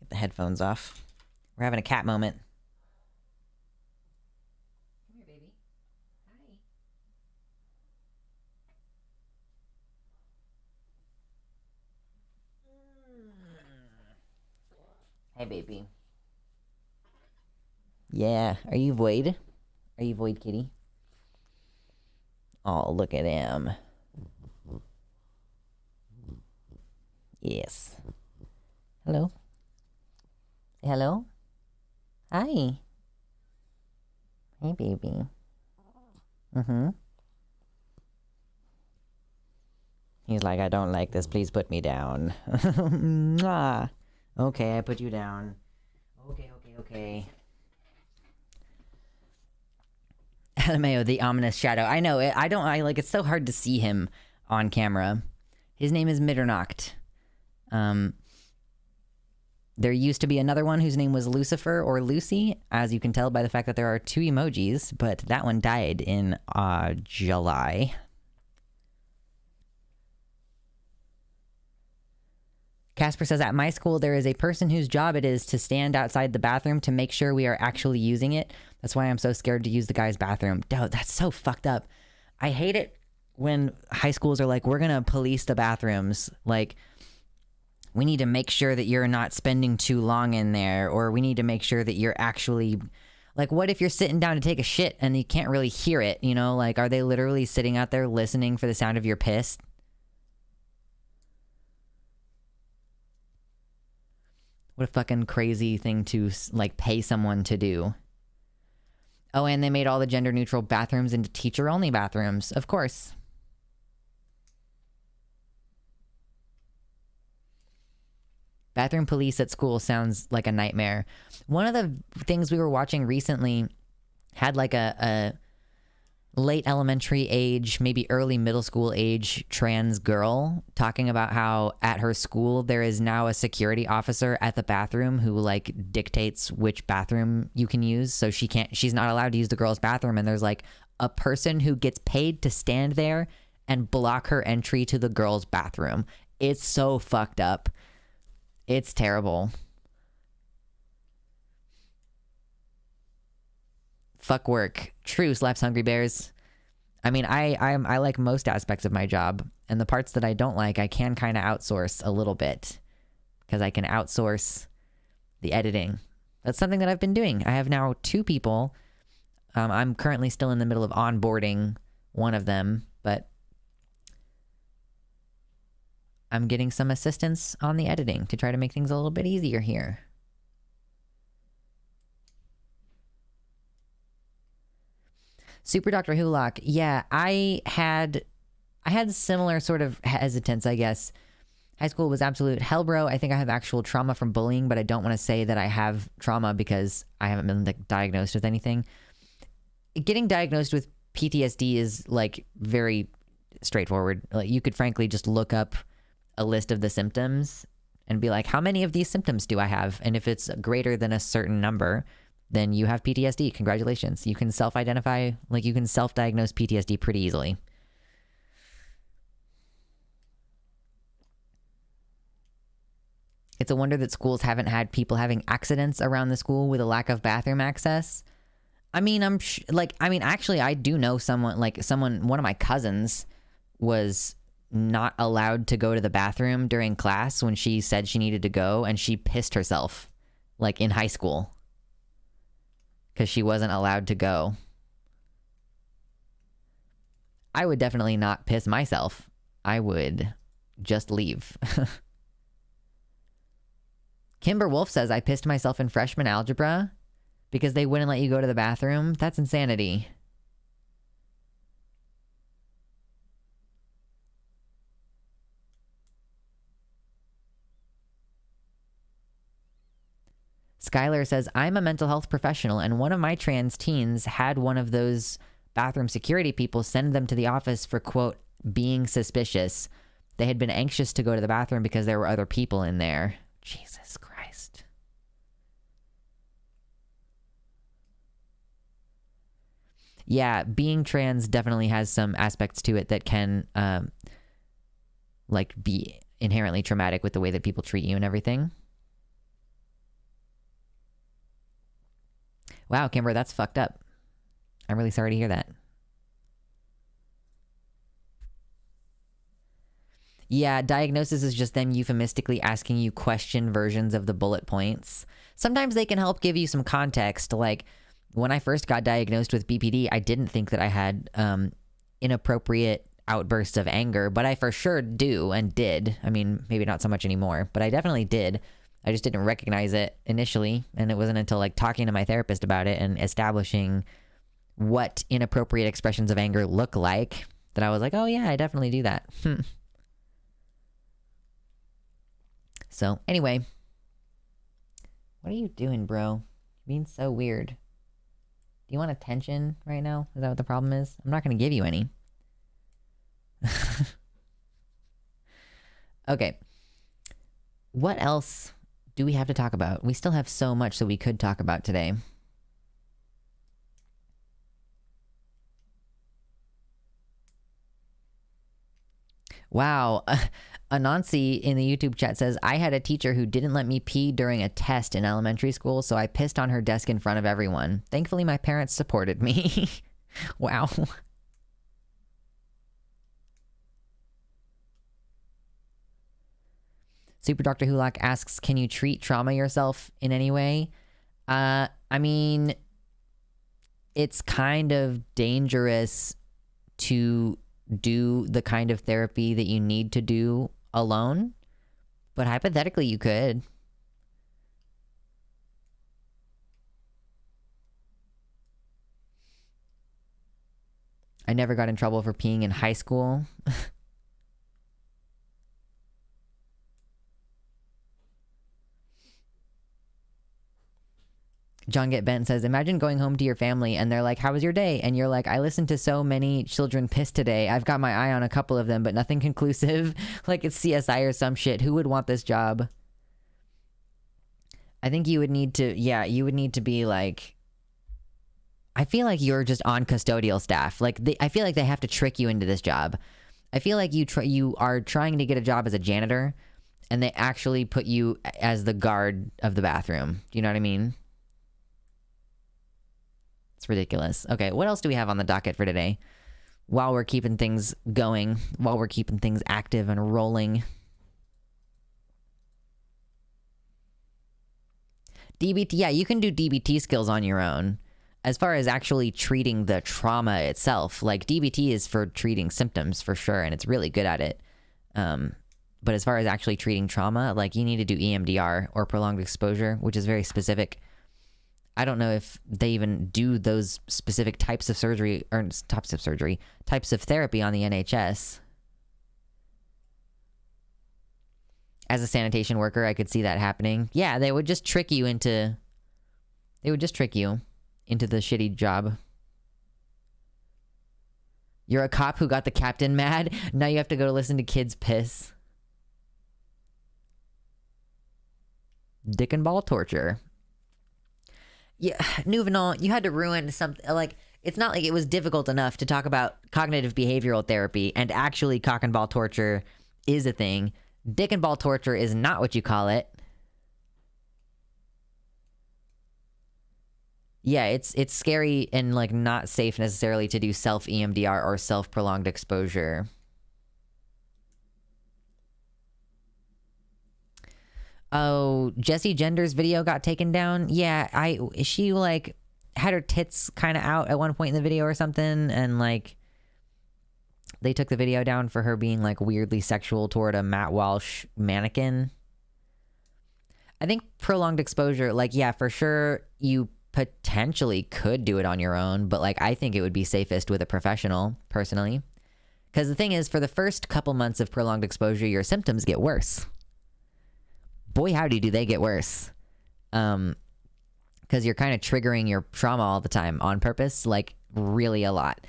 Get the headphones off. We're having a cat moment. Come here, baby. Hi. Hey, baby. Yeah. Are you Void? Are you Void Kitty? Oh, look at him. Yes. Hello. Say hello. Hi. Hey, baby. He's like, I don't like this. Please put me down. Mwah. Okay, I put you down. Okay. LMAO, the ominous shadow. I know it. I like, it's so hard to see him on camera. His name is Mitternacht. There used to be another one whose name was Lucifer or Lucy, as you can tell by the fact that there are 2 emojis, but that one died in July. Casper says, at my school, there is a person whose job it is to stand outside the bathroom to make sure we are actually using it. That's why I'm so scared to use the guy's bathroom. Dude, that's so fucked up. I hate it when high schools are like, we're going to police the bathrooms. Like, we need to make sure that you're not spending too long in there, or we need to make sure that you're actually... Like, what if you're sitting down to take a shit and you can't really hear it, you know? Like, are they literally sitting out there listening for the sound of your piss? What a fucking crazy thing to, like, pay someone to do. Oh, and they made all the gender-neutral bathrooms into teacher-only bathrooms. Of course. Bathroom police at school sounds like a nightmare. One of the things we were watching recently had like a late elementary age, maybe early middle school age trans girl talking about how at her school there is now a security officer at the bathroom who like dictates which bathroom you can use. So she's not allowed to use the girls' bathroom, and there's like a person who gets paid to stand there and block her entry to the girls' bathroom. It's so fucked up. It's terrible. Fuck work. True, slaps Hungry Bears. I mean, I like most aspects of my job, and the parts that I don't like, I can kind of outsource a little bit because I can outsource the editing. That's something that I've been doing. I have now 2 people. I'm currently still in the middle of onboarding one of them, but I'm getting some assistance on the editing to try to make things a little bit easier here. Super Dr. Hulock, yeah, I had similar sort of hesitance, I guess. High school was absolute hell, bro. I think I have actual trauma from bullying, but I don't want to say that I have trauma because I haven't been like, diagnosed with anything. Getting diagnosed with PTSD is like very straightforward. Like, you could frankly just look up a list of the symptoms and be like, how many of these symptoms do I have? And if it's greater than a certain number, then you have PTSD. Congratulations. You can self-identify, like you can self-diagnose PTSD pretty easily. It's a wonder that schools haven't had people having accidents around the school with a lack of bathroom access. I mean, actually, I do know someone, one of my cousins was not allowed to go to the bathroom during class when she said she needed to go, and she pissed herself, like in high school, because she wasn't allowed to go. I would definitely not piss myself. I would just leave. Kimber Wolf says, I pissed myself in freshman algebra because they wouldn't let you go to the bathroom. That's insanity. Skylar says, I'm a mental health professional, and one of my trans teens had one of those bathroom security people send them to the office for, quote, being suspicious. They had been anxious to go to the bathroom because there were other people in there. Jesus Christ. Yeah, being trans definitely has some aspects to it that can, be inherently traumatic with the way that people treat you and everything. Wow, Kimber, that's fucked up. I'm really sorry to hear that. Yeah, diagnosis is just them euphemistically asking you question versions of the bullet points. Sometimes they can help give you some context. Like, when I first got diagnosed with BPD, I didn't think that I had inappropriate outbursts of anger, but I for sure do and did. I mean, maybe not so much anymore, but I definitely did. I just didn't recognize it initially, and it wasn't until like talking to my therapist about it and establishing what inappropriate expressions of anger look like that I was like, oh yeah, I definitely do that. So anyway, what are you doing, bro? You're being so weird. Do you want attention right now? Is that what the problem is? I'm not going to give you any. Okay. What else do we have to talk about? We still have so much that we could talk about today. Wow. Anansi in the YouTube chat says, I had a teacher who didn't let me pee during a test in elementary school, so I pissed on her desk in front of everyone. Thankfully, my parents supported me. Wow. Super Dr. Hulock asks, can you treat trauma yourself in any way? I mean, it's kind of dangerous to do the kind of therapy that you need to do alone, but hypothetically you could. I never got in trouble for peeing in high school. John Get Bent says, imagine going home to your family and they're like, how was your day? And you're like, I listened to so many children piss today. I've got my eye on a couple of them, but nothing conclusive. Like it's CSI or some shit. Who would want this job? I think you would need to, you would need to be like, I feel like you're just on custodial staff. Like I feel like they have to trick you into this job. I feel like you are trying to get a job as a janitor and they actually put you as the guard of the bathroom. Do you know what I mean? It's ridiculous. Okay, what else do we have on the docket for today? While we're keeping things going, while we're keeping things active and rolling. DBT, yeah, you can do DBT skills on your own. As far as actually treating the trauma itself, like DBT is for treating symptoms for sure, and it's really good at it. But as far as actually treating trauma, like you need to do EMDR or prolonged exposure, which is very specific. I don't know if they even do those specific types of surgery or types of therapy on the NHS. As a sanitation worker, I could see that happening. Yeah, they would just trick you into the shitty job. You're a cop who got the captain mad. Now you have to go to listen to kids piss. Dick and ball torture. Yeah, Nouvenant, you had to ruin something. Like, it's not like it was difficult enough to talk about cognitive behavioral therapy, and actually cock and ball torture is a thing. Dick and ball torture is not what you call it. Yeah, it's scary and like not safe necessarily to do self EMDR or self prolonged exposure. Oh, Jessie Gender's video got taken down. Yeah, she like had her tits kind of out at one point in the video or something, and like they took the video down for her being like weirdly sexual toward a Matt Walsh mannequin. I think prolonged exposure, like, yeah, for sure you potentially could do it on your own, but like I think it would be safest with a professional, personally. Because the thing is, for the first couple months of prolonged exposure, your symptoms get worse. Boy, howdy, do they get worse. Because you're kind of triggering your trauma all the time on purpose, like really a lot.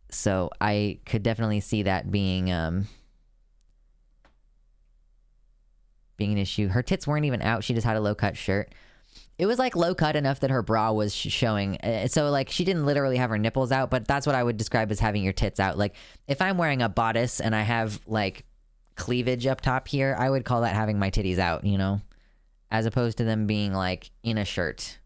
So I could definitely see that being an issue. Her tits weren't even out. She just had a low-cut shirt. It was like low-cut enough that her bra was showing. So like she didn't literally have her nipples out, but that's what I would describe as having your tits out. Like if I'm wearing a bodice and I have like cleavage up top here, I would call that having my titties out, you know, as opposed to them being like in a shirt.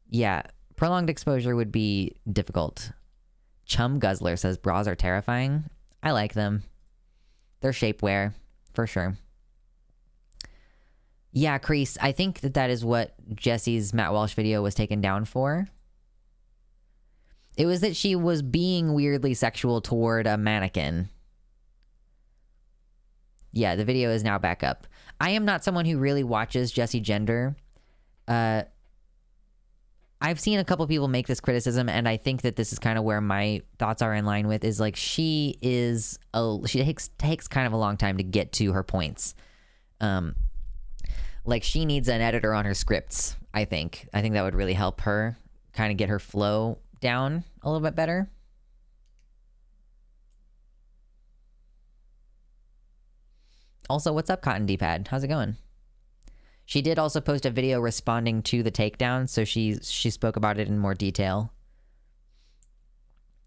Yeah, prolonged exposure would be difficult. Chum Guzzler says bras are terrifying. I like them. They're shapewear, for sure. Yeah, Crease, I think that is what Jessie's Matt Walsh video was taken down for. It was that she was being weirdly sexual toward a mannequin. Yeah, the video is now back up. I am not someone who really watches Jessie Gender. I've seen a couple people make this criticism, and I think that this is kind of where my thoughts are in line with, is like she takes kind of a long time to get to her points. Like she needs an editor on her scripts, I think. I think that would really help her kind of get her flow down a little bit better. Also, what's up, Cotton D-Pad? How's it going? She did also post a video responding to the takedown, so she spoke about it in more detail.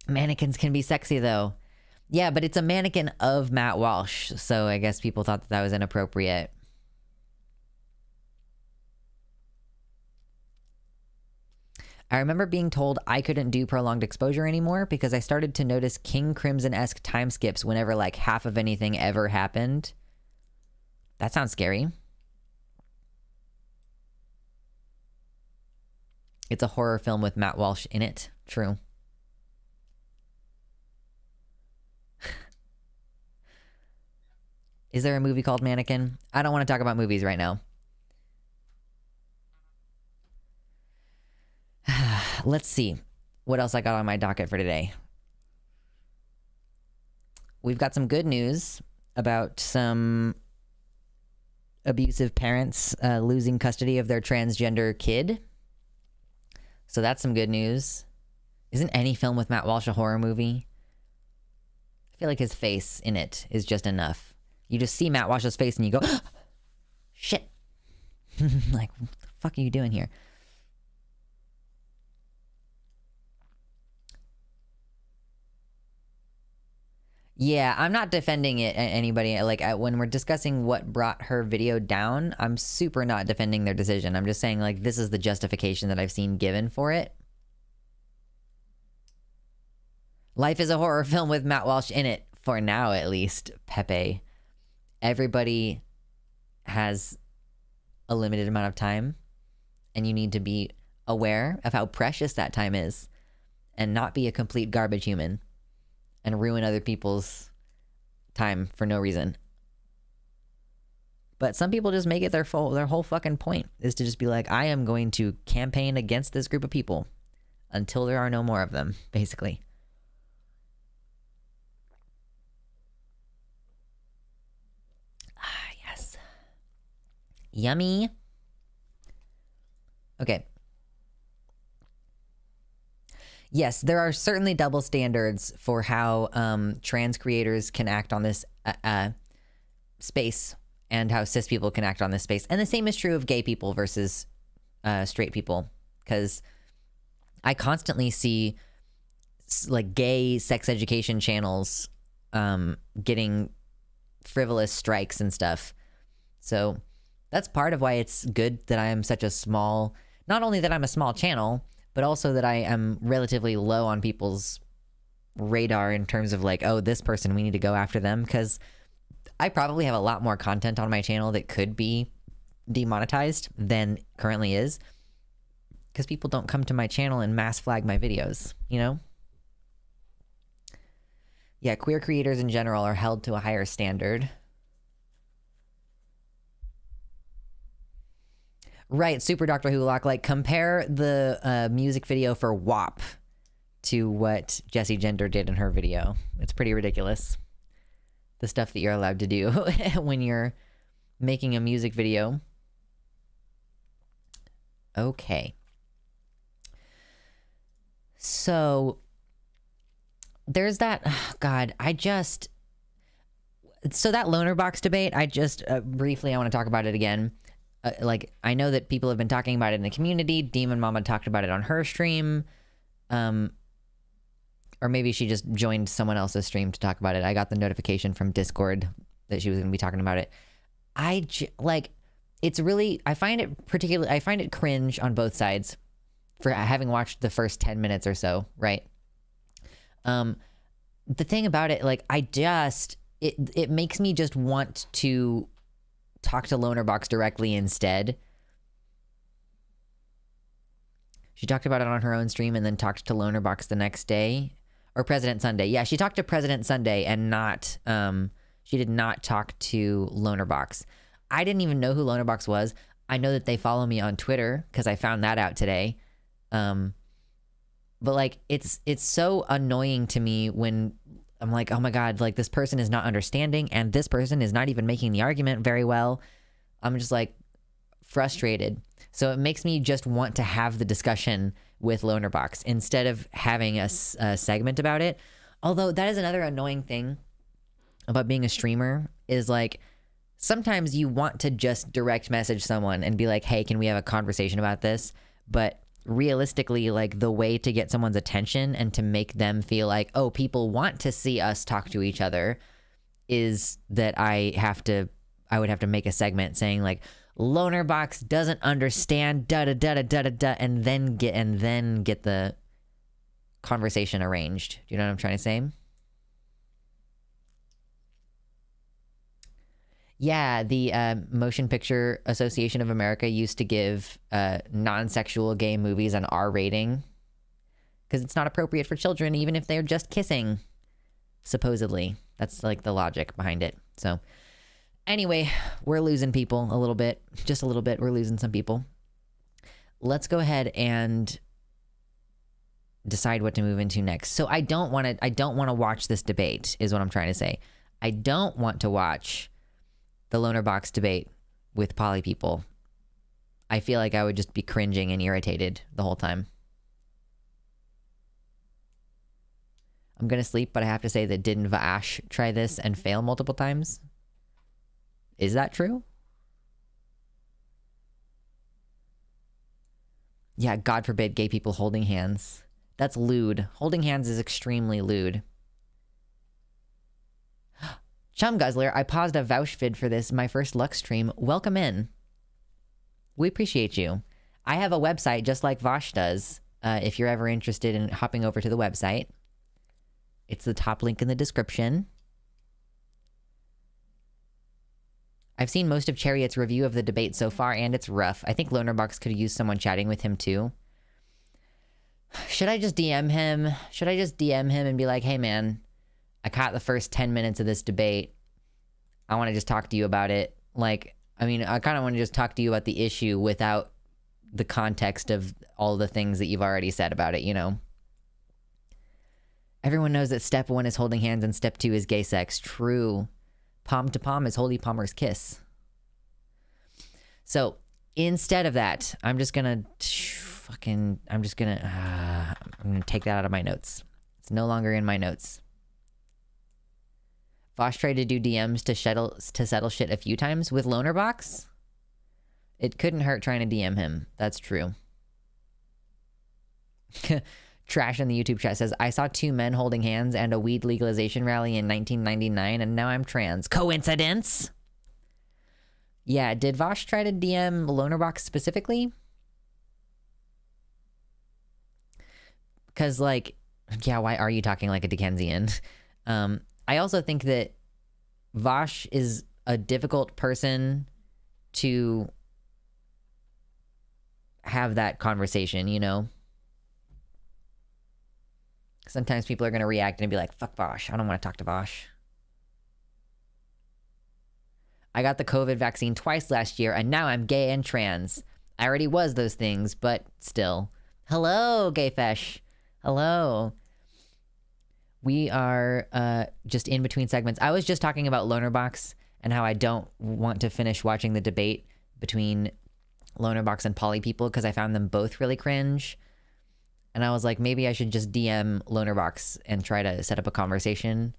Mannequins can be sexy, though. Yeah, but it's a mannequin of Matt Walsh, so I guess people thought that was inappropriate. I remember being told I couldn't do prolonged exposure anymore because I started to notice King Crimson-esque time skips whenever like half of anything ever happened. That sounds scary. It's a horror film with Matt Walsh in it. True. Is there a movie called Mannequin? I don't want to talk about movies right now. Let's see what else I got on my docket for today. We've got some good news about some abusive parents losing custody of their transgender kid. So that's some good news. Isn't any film with Matt Walsh a horror movie? I feel like his face in it is just enough. You just see Matt Walsh's face and you go, shit. Like, what the fuck are you doing here? Yeah, I'm not defending it anybody. Like, when we're discussing what brought her video down, I'm super not defending their decision. I'm just saying, like, this is the justification that I've seen given for it. Life is a horror film with Matt Walsh in it, for now at least, Pepe. Everybody has a limited amount of time, and you need to be aware of how precious that time is, and not be a complete garbage human. And ruin other people's time for no reason. But some people just make it their whole fucking point is to just be like, I am going to campaign against this group of people until there are no more of them, basically. Ah, yes. Yummy. Okay. Yes, there are certainly double standards for how trans creators can act on this space and how cis people can act on this space. And the same is true of gay people versus straight people. Because I constantly see like gay sex education channels getting frivolous strikes and stuff. So that's part of why it's good that I am such a small, not only that I'm a small channel, but also that I am relatively low on people's radar in terms of like, oh, this person, we need to go after them. Because I probably have a lot more content on my channel that could be demonetized than currently is. Because people don't come to my channel and mass flag my videos, you know? Yeah, queer creators in general are held to a higher standard. Right, Super Doctor Who Lock, like, compare the music video for WAP to what Jessie Gender did in her video. It's pretty ridiculous. The stuff that you're allowed to do when you're making a music video. Okay. So, there's that, oh God, so that loaner box debate, briefly, I want to talk about it again. Like, I know that people have been talking about it in the community. Demon Mama talked about it on her stream. Or maybe she just joined someone else's stream to talk about it. I got the notification from Discord that she was going to be talking about it. It's really, I find it cringe on both sides for having watched the first 10 minutes or so, right? The thing about it, like, it makes me just want to talk to Lonerbox directly instead. She talked about it on her own stream and then talked to Lonerbox the next day. Or President Sunday. Yeah, she talked to President Sunday and not, she did not talk to Lonerbox. I didn't even know who Lonerbox was. I know that they follow me on Twitter because I found that out today. But like, it's so annoying to me when I'm like, oh my God, like, this person is not understanding and this person is not even making the argument very well. I'm just like frustrated. So it makes me just want to have the discussion with Lonerbox instead of having a segment about it. Although that is another annoying thing about being a streamer is like, sometimes you want to just direct message someone and be like, hey, can we have a conversation about this? But realistically, like, the way to get someone's attention and to make them feel like, oh, people want to see us talk to each other is that I would have to make a segment saying like, Lonerbox doesn't understand da-da-da-da-da-da, and then get the conversation arranged. Do you know what I'm trying to say? Yeah, the Motion Picture Association of America used to give non-sexual gay movies an R rating because it's not appropriate for children, even if they're just kissing, supposedly. That's like the logic behind it. So anyway, we're losing people a little bit, just a little bit. We're losing some people. Let's go ahead and decide what to move into next. So I don't want to watch this debate is what I'm trying to say. I don't want to watch the Lonerbox debate with poly people. I feel like I would just be cringing and irritated the whole time. I'm gonna sleep, but I have to say that didn't Vash try this and fail multiple times? Is that true? Yeah, God forbid gay people holding hands. That's lewd. Holding hands is extremely lewd. Chum Guzzler, I paused a Vouch vid for this, my first Lux stream. Welcome in. We appreciate you. I have a website just like Vosh does, if you're ever interested in hopping over to the website. It's the top link in the description. I've seen most of Chariot's review of the debate so far, and it's rough. I think Lonerbox could use someone chatting with him too. Should I just DM him? Should I just DM him and be like, hey man, I caught the first 10 minutes of this debate. I want to just talk to you about it. Like, I mean, I kind of want to just talk to you about the issue without the context of all the things that you've already said about it, you know? Everyone knows that step 1 is holding hands and step 2 is gay sex. True. Palm to palm is Holy Palmer's kiss. So instead of that, I'm gonna take that out of my notes. It's no longer in my notes. Vosh tried to do DMs to settle shit a few times with Lonerbox. It couldn't hurt trying to DM him. That's true. Trash in the YouTube chat says, I saw 2 men holding hands and a weed legalization rally in 1999, and now I'm trans. Coincidence? Yeah, did Vosh try to DM Lonerbox specifically? Because, like, yeah, why are you talking like a Dickensian? I also think that Vosh is a difficult person to have that conversation, you know? Sometimes people are going to react and be like, fuck Vosh, I don't want to talk to Vosh. I got the COVID vaccine twice last year, and now I'm gay and trans. I already was those things, but still. Hello, Gayfesh. Hello. We are just in between segments. I was just talking about Lonerbox and how I don't want to finish watching the debate between Lonerbox and poly people because I found them both really cringe. And I was like, maybe I should just DM Lonerbox and try to set up a conversation.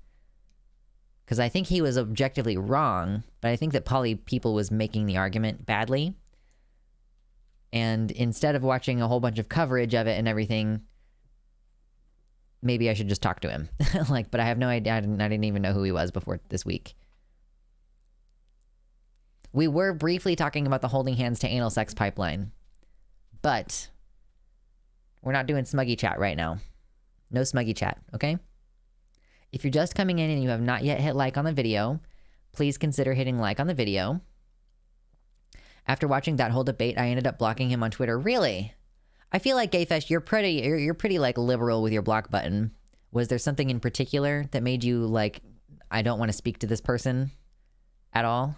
Because I think he was objectively wrong, but I think that poly people was making the argument badly. And instead of watching a whole bunch of coverage of it and everything, maybe I should just talk to him. Like, but I have no idea. I didn't even know who he was before this week. We were briefly talking about the holding hands to anal sex pipeline, but we're not doing smuggy chat right now. No smuggy chat, okay? If you're just coming in and you have not yet hit like on the video, please consider hitting like on the video. After watching that whole debate, I ended up blocking him on Twitter. Really? I feel like Gayfesh, you're pretty like liberal with your block button. Was there something in particular that made you like, I don't want to speak to this person at all?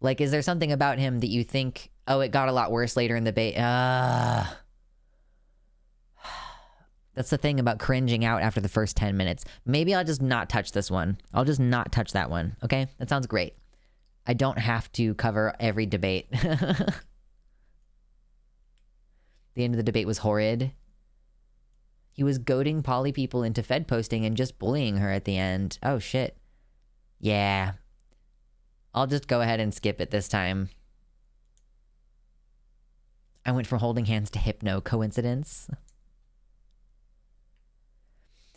Like, is there something about him that you think, oh, it got a lot worse later in the debate? That's the thing about cringing out after the first 10 minutes. Maybe I'll just not touch this one. I'll just not touch that one, okay? That sounds great. I don't have to cover every debate. The end of the debate was horrid. He was goading poly people into Fed posting and just bullying her at the end. Oh, shit. Yeah. I'll just go ahead and skip it this time. I went from holding hands to hypno. Coincidence?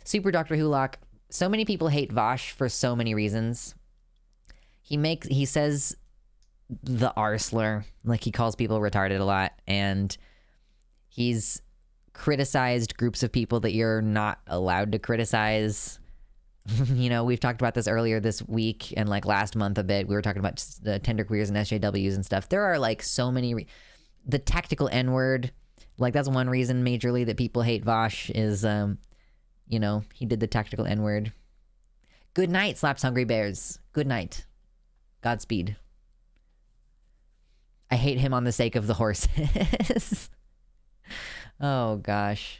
Super Dr. Hulock. So many people hate Vosh for so many reasons. He says the R slur. Like, he calls people retarded a lot. And he's criticized groups of people that you're not allowed to criticize. You know, we've talked about this earlier this week and like last month a bit. We were talking about the tender queers and SJWs and stuff. There are like so many... the tactical N-word, like that's one reason majorly that people hate Vosh is, you know, he did the tactical N-word. Good night, Slaps Hungry Bears. Good night. Godspeed. I hate him on the sake of the horses. Oh, gosh.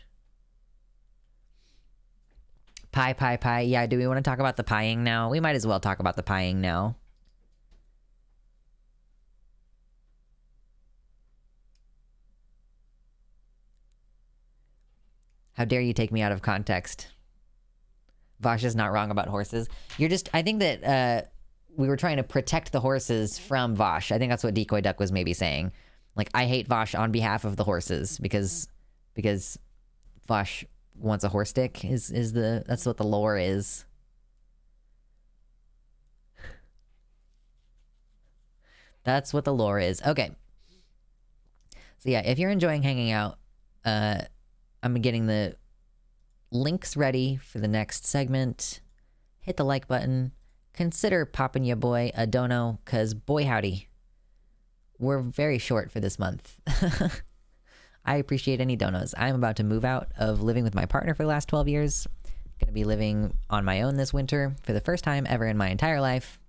Pie. Yeah, do we want to talk about the pieing now? We might as well talk about the pieing now. How dare you take me out of context? Vosh is not wrong about horses. I think that we were trying to protect the horses from Vosh. I think that's what Decoy Duck was maybe saying. Like, I hate Vosh on behalf of the horses because Vosh wants a horse dick that's what the lore is. That's what the lore is. Okay. So yeah, if you're enjoying hanging out, I'm getting the links ready for the next segment. Hit the like button. Consider popping your boy a dono, because boy howdy, we're very short for this month. I appreciate any donos. I'm about to move out of living with my partner for the last 12 years. Going to be living on my own this winter for the first time ever in my entire life.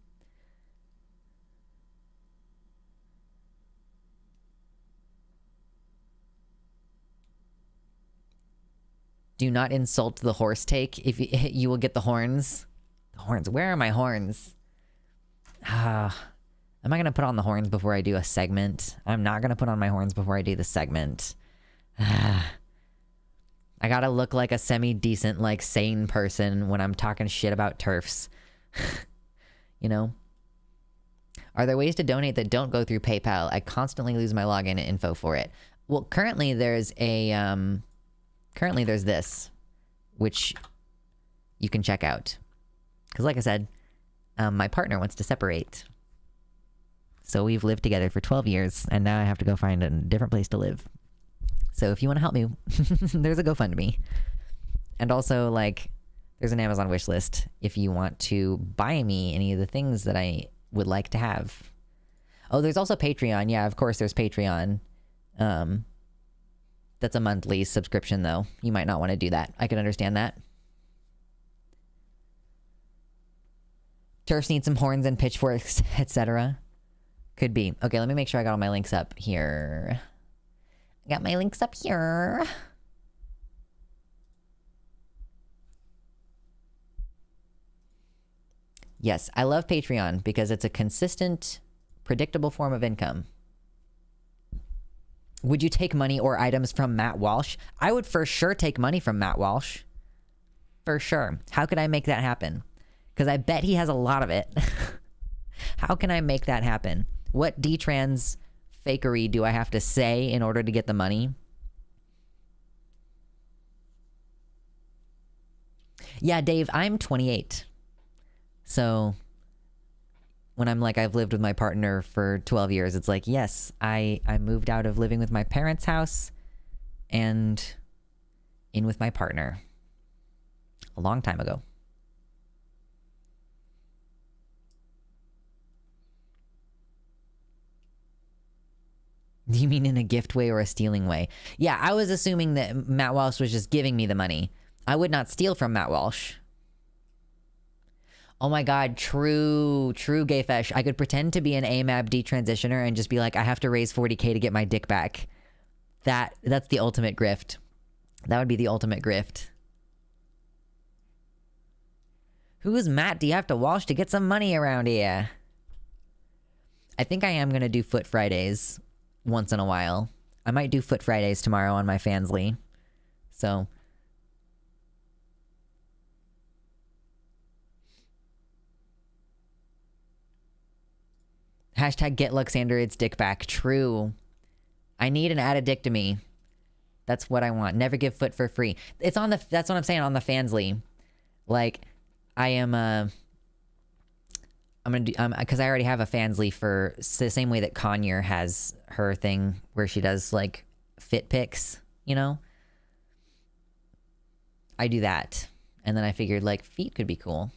Do not insult the horse take. If you will get the horns. The horns. Where are my horns? Am I going to put on the horns before I do a segment? I'm not going to put on my horns before I do the segment. I got to look like a semi-decent, like, sane person when I'm talking shit about Terfs. You know? Are there ways to donate that don't go through PayPal? I constantly lose my login info for it. Well, currently there's this, which you can check out. Because like I said, my partner wants to separate. So we've lived together for 12 years, and now I have to go find a different place to live. So if you want to help me, there's a GoFundMe. And also, like, there's an Amazon wish list if you want to buy me any of the things that I would like to have. Oh, there's also Patreon. Yeah, of course there's Patreon. That's a monthly subscription, though. You might not want to do that. I can understand that. Terfs need some horns and pitchforks, etc. Could be. Okay, let me make sure I got all my links up here. I got my links up here. Yes, I love Patreon because it's a consistent, predictable form of income. Would you take money or items from Matt Walsh? I would for sure take money from Matt Walsh. For sure. How could I make that happen? Because I bet he has a lot of it. How can I make that happen? What D-trans fakery do I have to say in order to get the money? Yeah, Dave, I'm 28. So when I'm like, I've lived with my partner for 12 years, it's like, yes, I moved out of living with my parents' house and in with my partner a long time ago. Do you mean in a gift way or a stealing way? Yeah, I was assuming that Matt Walsh was just giving me the money. I would not steal from Matt Walsh. Oh my god, true Gayfesh. I could pretend to be an AMAB detransitioner and just be like, I have to raise 40K to get my dick back. That's the ultimate grift. That would be the ultimate grift. Who is Matt? Do you have to Walsh to get some money around here? I think I am going to do Foot Fridays once in a while. I might do Foot Fridays tomorrow on my Fansly. So... Hashtag get Luxander its dick back. True. I need an addictomy. That's what I want. Never give foot for free. It's on the... That's what I'm saying, on the Fansly. Like, I am... I'm gonna do... Because I already have a Fansly for... the same way that Conyer has her thing where she does, like, fit pics, you know? I do that. And then I figured, like, feet could be cool.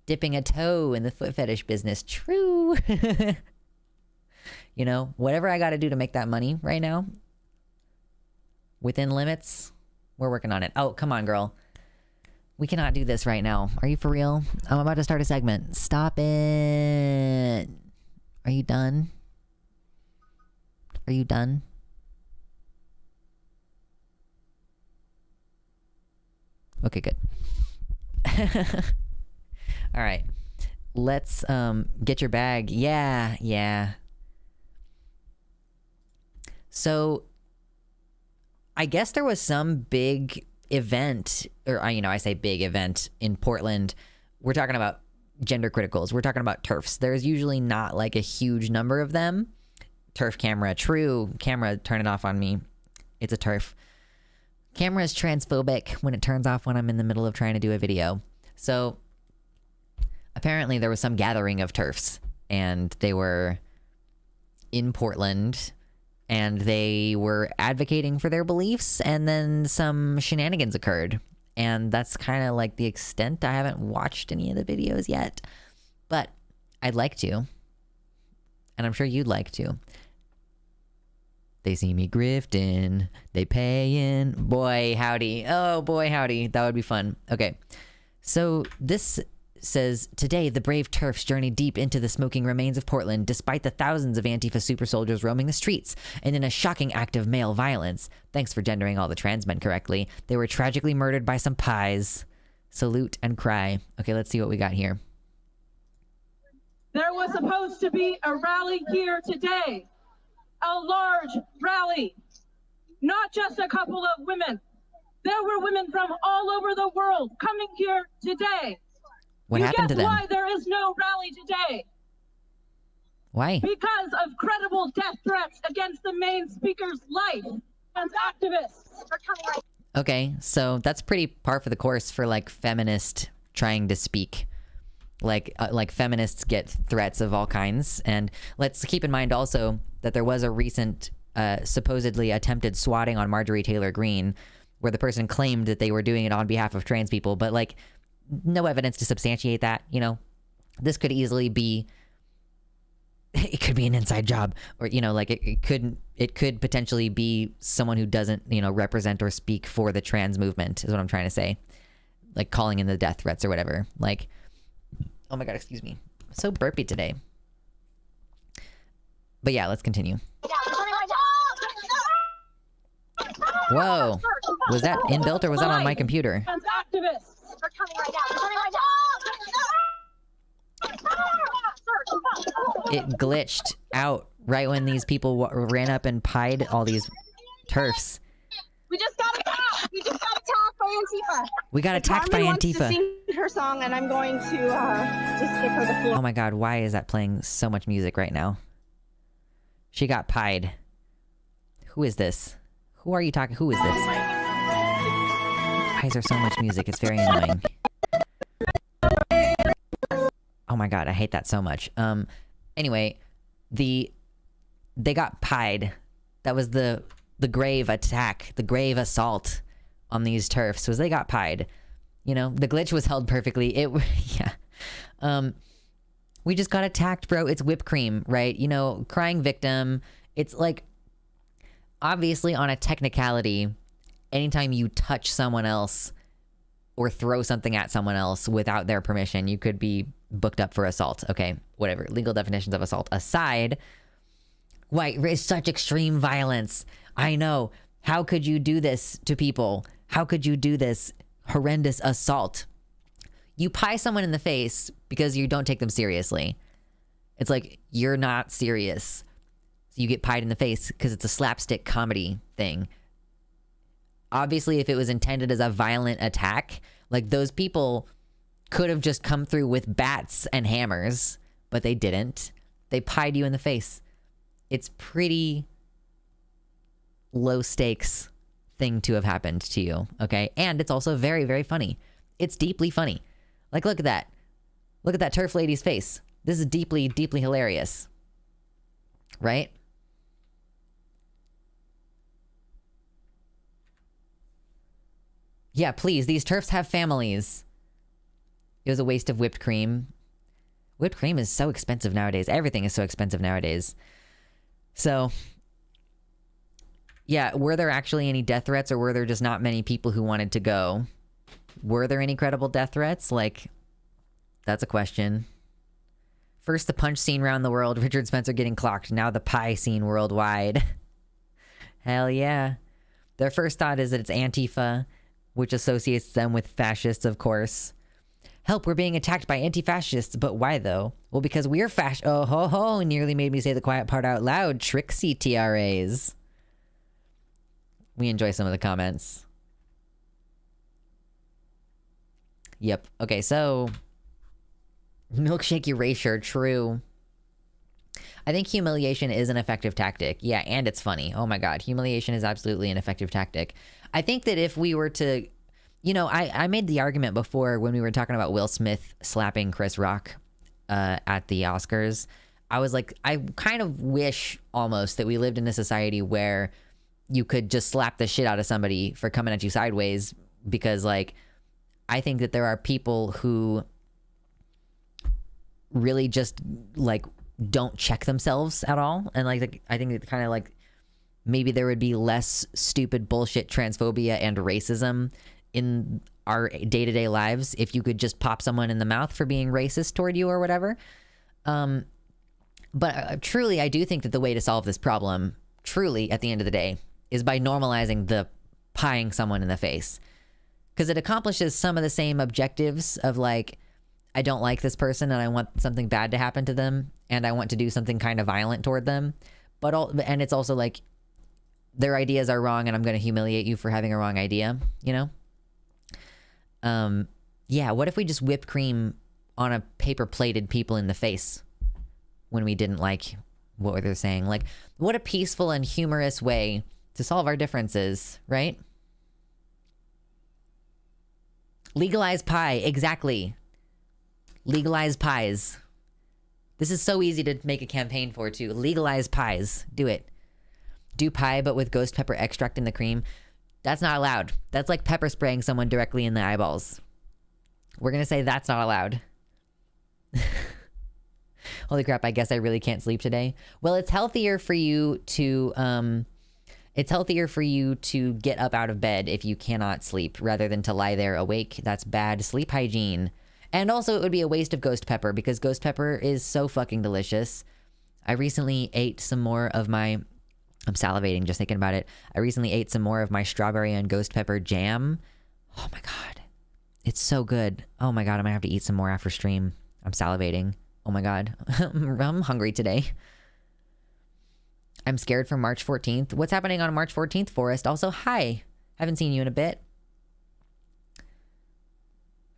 Dipping a toe in the foot fetish business. True. You know, whatever I got to do to make that money right now, within limits, we're working on it. Oh, come on, girl. We cannot do this right now. Are you for real? I'm about to start a segment. Stop it. Are you done? Are you done? Okay, good. All right, let's get your bag. Yeah. So I guess there was some big event, or I say big event in Portland, we're talking about gender criticals. We're talking about Terfs. There's usually not like a huge number of them. Terf camera, true. Camera, turn it off on me. It's a Terf. Camera is transphobic when it turns off when I'm in the middle of trying to do a video. So apparently there was some gathering of Terfs, and they were in Portland, and they were advocating for their beliefs, and then some shenanigans occurred. And that's kind of like the extent. I haven't watched any of the videos yet, but I'd like to. And I'm sure you'd like to. They see me grifting, they payin', boy howdy. Oh boy howdy, that would be fun. Okay, so this says, today the brave Terfs journey deep into the smoking remains of Portland despite the thousands of Antifa super soldiers roaming the streets, and in a shocking act of male violence. Thanks for gendering all the trans men correctly. They were tragically murdered by some pies. Salute and cry. Okay, let's see what we got here. There was supposed to be a rally here today. A large rally. Not just a couple of women. There were women from all over the world coming here today. What happened to them? Why there is no rally today? Why? Because of credible death threats against the main speaker's life. And activists are coming. Okay, so that's pretty par for the course for like feminist trying to speak. Like feminists get threats of all kinds, and let's keep in mind also that there was a recent supposedly attempted swatting on Marjorie Taylor Greene, where the person claimed that they were doing it on behalf of trans people, but like no evidence to substantiate that. This could easily be, it could be an inside job, or like it could potentially be someone who doesn't represent or speak for the trans movement, is what I'm trying to say, like calling in the death threats or whatever. Like, oh my god, excuse me, I'm so burpy today. But yeah, let's continue. Whoa, was that inbuilt or was that on my computer? Activists are coming right now. It glitched out right when these people ran up and pied all these Terfs. We just got attacked. We just got attacked by Antifa. We got attacked by Antifa. Wants to sing her song, and I'm going to just give her the floor. Oh my god, why is that playing so much music right now? She got pied. Who is this? Who are you talking? Who is this? Why is there so much music? It's very annoying. Oh my god, I hate that so much. Anyway, they got pied. That was the grave attack, the grave assault on these Terfs, was they got pied. The glitch was held perfectly. Yeah. We just got attacked, bro. It's whipped cream, right? Crying victim. It's like, obviously on a technicality, anytime you touch someone else or throw something at someone else without their permission, you could be booked up for assault. Okay, whatever. Legal definitions of assault aside, why, it's such extreme violence. I know. How could you do this to people? How could you do this horrendous assault? You pie someone in the face because you don't take them seriously. It's like, you're not serious. So you get pied in the face because it's a slapstick comedy thing. Obviously, if it was intended as a violent attack, like those people could have just come through with bats and hammers, but they didn't. They pied you in the face. It's pretty low stakes thing to have happened to you, okay? And it's also very, very funny. It's deeply funny. Like, look at that. Look at that Terf lady's face. This is deeply, deeply hilarious. Right? Yeah, please. These Terfs have families. It was a waste of whipped cream. Whipped cream is so expensive nowadays. Everything is so expensive nowadays. So, yeah, were there actually any death threats, or were there just not many people who wanted to go? Were there any credible death threats? Like, that's a question. First the punch scene around the world, Richard Spencer getting clocked. Now the pie scene worldwide. Hell yeah. Their first thought is that it's Antifa, which associates them with fascists, of course. Help, we're being attacked by anti-fascists. But why, though? Well, because we're oh ho ho, nearly made me say the quiet part out loud. Tricksy TRAs. We enjoy some of the comments. Yep. Okay, so milkshake erasure, true. I think humiliation is an effective tactic. Yeah, and it's funny. Oh my god, humiliation is absolutely an effective tactic. I think that if we were to, you know, I made the argument before when we were talking about Will Smith slapping Chris Rock at the Oscars. I was like, I kind of wish almost that we lived in a society where you could just slap the shit out of somebody for coming at you sideways, because like I think that there are people who really just like don't check themselves at all, and like I think it kind of like maybe there would be less stupid bullshit transphobia and racism in our day-to-day lives if you could just pop someone in the mouth for being racist toward you or whatever. But truly, I do think that the way to solve this problem, truly at the end of the day, is by normalizing the pieing someone in the face, because it accomplishes some of the same objectives of like, I don't like this person and I want something bad to happen to them and I want to do something kind of violent toward them. And it's also like their ideas are wrong and I'm going to humiliate you for having a wrong idea, you know? Yeah, what if we just whipped cream on a paper plated people in the face when we didn't like what they're saying? Like, what a peaceful and humorous way to solve our differences, right? Legalize pie, exactly. Legalize pies. This is so easy to make a campaign for, too. Legalize pies. Do it. Do pie, but with ghost pepper extract in the cream. That's not allowed. That's like pepper spraying someone directly in the eyeballs. We're going to say that's not allowed. Holy crap, I guess I really can't sleep today. Well, it's healthier for you to get up out of bed if you cannot sleep rather than to lie there awake. That's bad sleep hygiene. And also it would be a waste of ghost pepper because ghost pepper is so fucking delicious. I recently ate some more of my... I'm salivating just thinking about it. I recently ate some more of my strawberry and ghost pepper jam. Oh my god. It's so good. Oh my god, I might have to eat some more after stream. I'm salivating. Oh my god. I'm hungry today. I'm scared for March 14th. What's happening on March 14th, Forrest? Also, hi. Haven't seen you in a bit.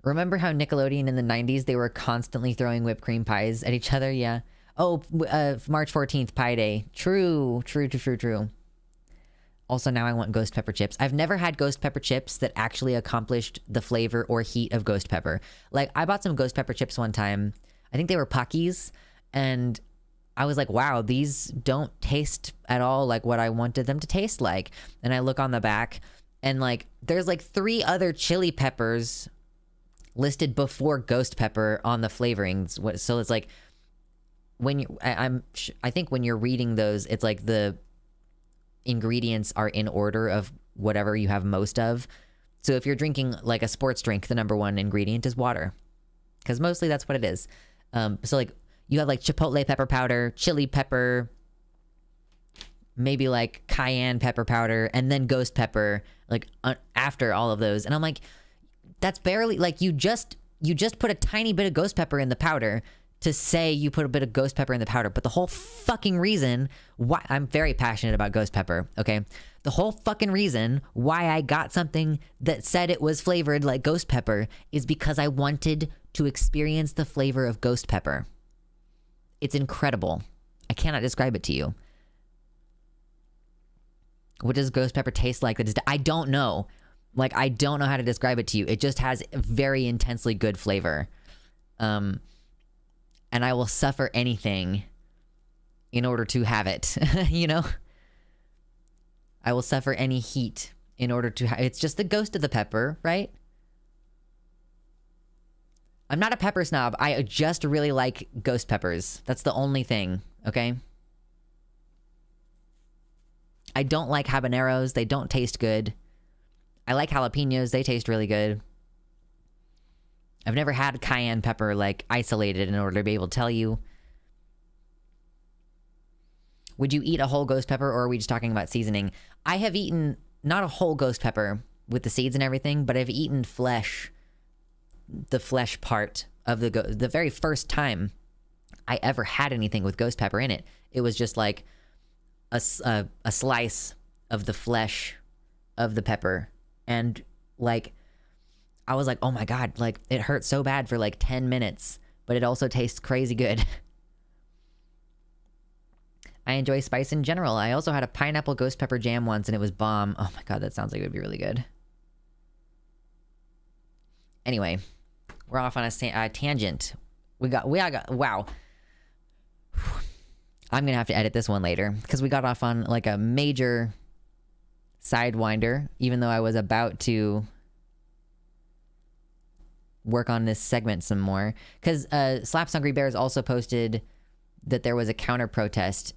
Remember how Nickelodeon in the 90s, they were constantly throwing whipped cream pies at each other? Yeah. Oh, March 14th, Pie Day. True. Also, now I want ghost pepper chips. I've never had ghost pepper chips that actually accomplished the flavor or heat of ghost pepper. Like, I bought some ghost pepper chips one time. I think they were Pockies. And I was like, wow, these don't taste at all like what I wanted them to taste like. And I look on the back, and, like, there's, like, 3 other chili peppers listed before ghost pepper on the flavorings. So it's like... when you, I think when you're reading those, it's like the ingredients are in order of whatever you have most of. So if you're drinking like a sports drink, the number 1 ingredient is water, because mostly that's what it is. So like you have like chipotle pepper powder, chili pepper, maybe like cayenne pepper powder, and then ghost pepper like after all of those. And I'm like, that's barely like you just put a tiny bit of ghost pepper in the powder to say you put a bit of ghost pepper in the powder. But the whole fucking reason why... I'm very passionate about ghost pepper, okay? The whole fucking reason why I got something that said it was flavored like ghost pepper is because I wanted to experience the flavor of ghost pepper. It's incredible. I cannot describe it to you. What does ghost pepper taste like? I don't know. Like, I don't know how to describe it to you. It just has very intensely good flavor. And I will suffer anything in order to have it, you know? I will suffer any heat in order to have... It's just the ghost of the pepper, right? I'm not a pepper snob. I just really like ghost peppers. That's the only thing, okay? I don't like habaneros. They don't taste good. I like jalapenos. They taste really good. I've never had cayenne pepper, like, isolated in order to be able to tell you. Would you eat a whole ghost pepper, or are we just talking about seasoning? I have eaten, not a whole ghost pepper with the seeds and everything, but I've eaten flesh. The flesh part of the very first time I ever had anything with ghost pepper in it. It was just like a slice of the flesh of the pepper. And, like... I was like, oh my God, like it hurt so bad for like 10 minutes, but it also tastes crazy good. I enjoy spice in general. I also had a pineapple ghost pepper jam once and it was bomb. Oh my God, that sounds like it would be really good. Anyway, we're off on a tangent. Wow. I'm gonna have to edit this one later because we got off on like a major sidewinder, even though I was about to work on this segment some more. Because Slaps Hungry Bears also posted that there was a counter protest.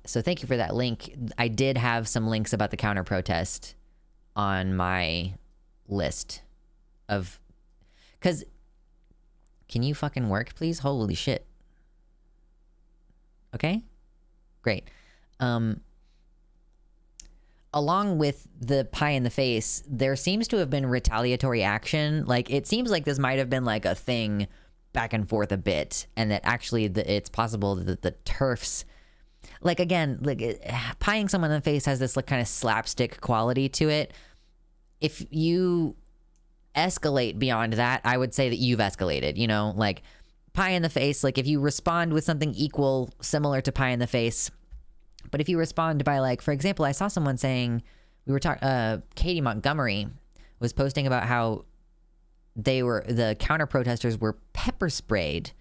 So thank you for that link. I did have some links about the counter protest on my list of... Because... Can you fucking work, please? Holy shit. Okay? Great. Along with the pie in the face, there seems to have been retaliatory action. Like, it seems like this might have been like a thing back and forth a bit, and that actually it's possible that the Terfs, like, again, like pieing someone in the face has this like kind of slapstick quality to it. If you escalate beyond that, I would say that you've escalated, you know, like pie in the face. Like if you respond with something equal, similar to pie in the face, but if you respond by like, for example, I saw someone saying, we were talking, Katie Montgomery was posting about how the counter protesters were pepper sprayed.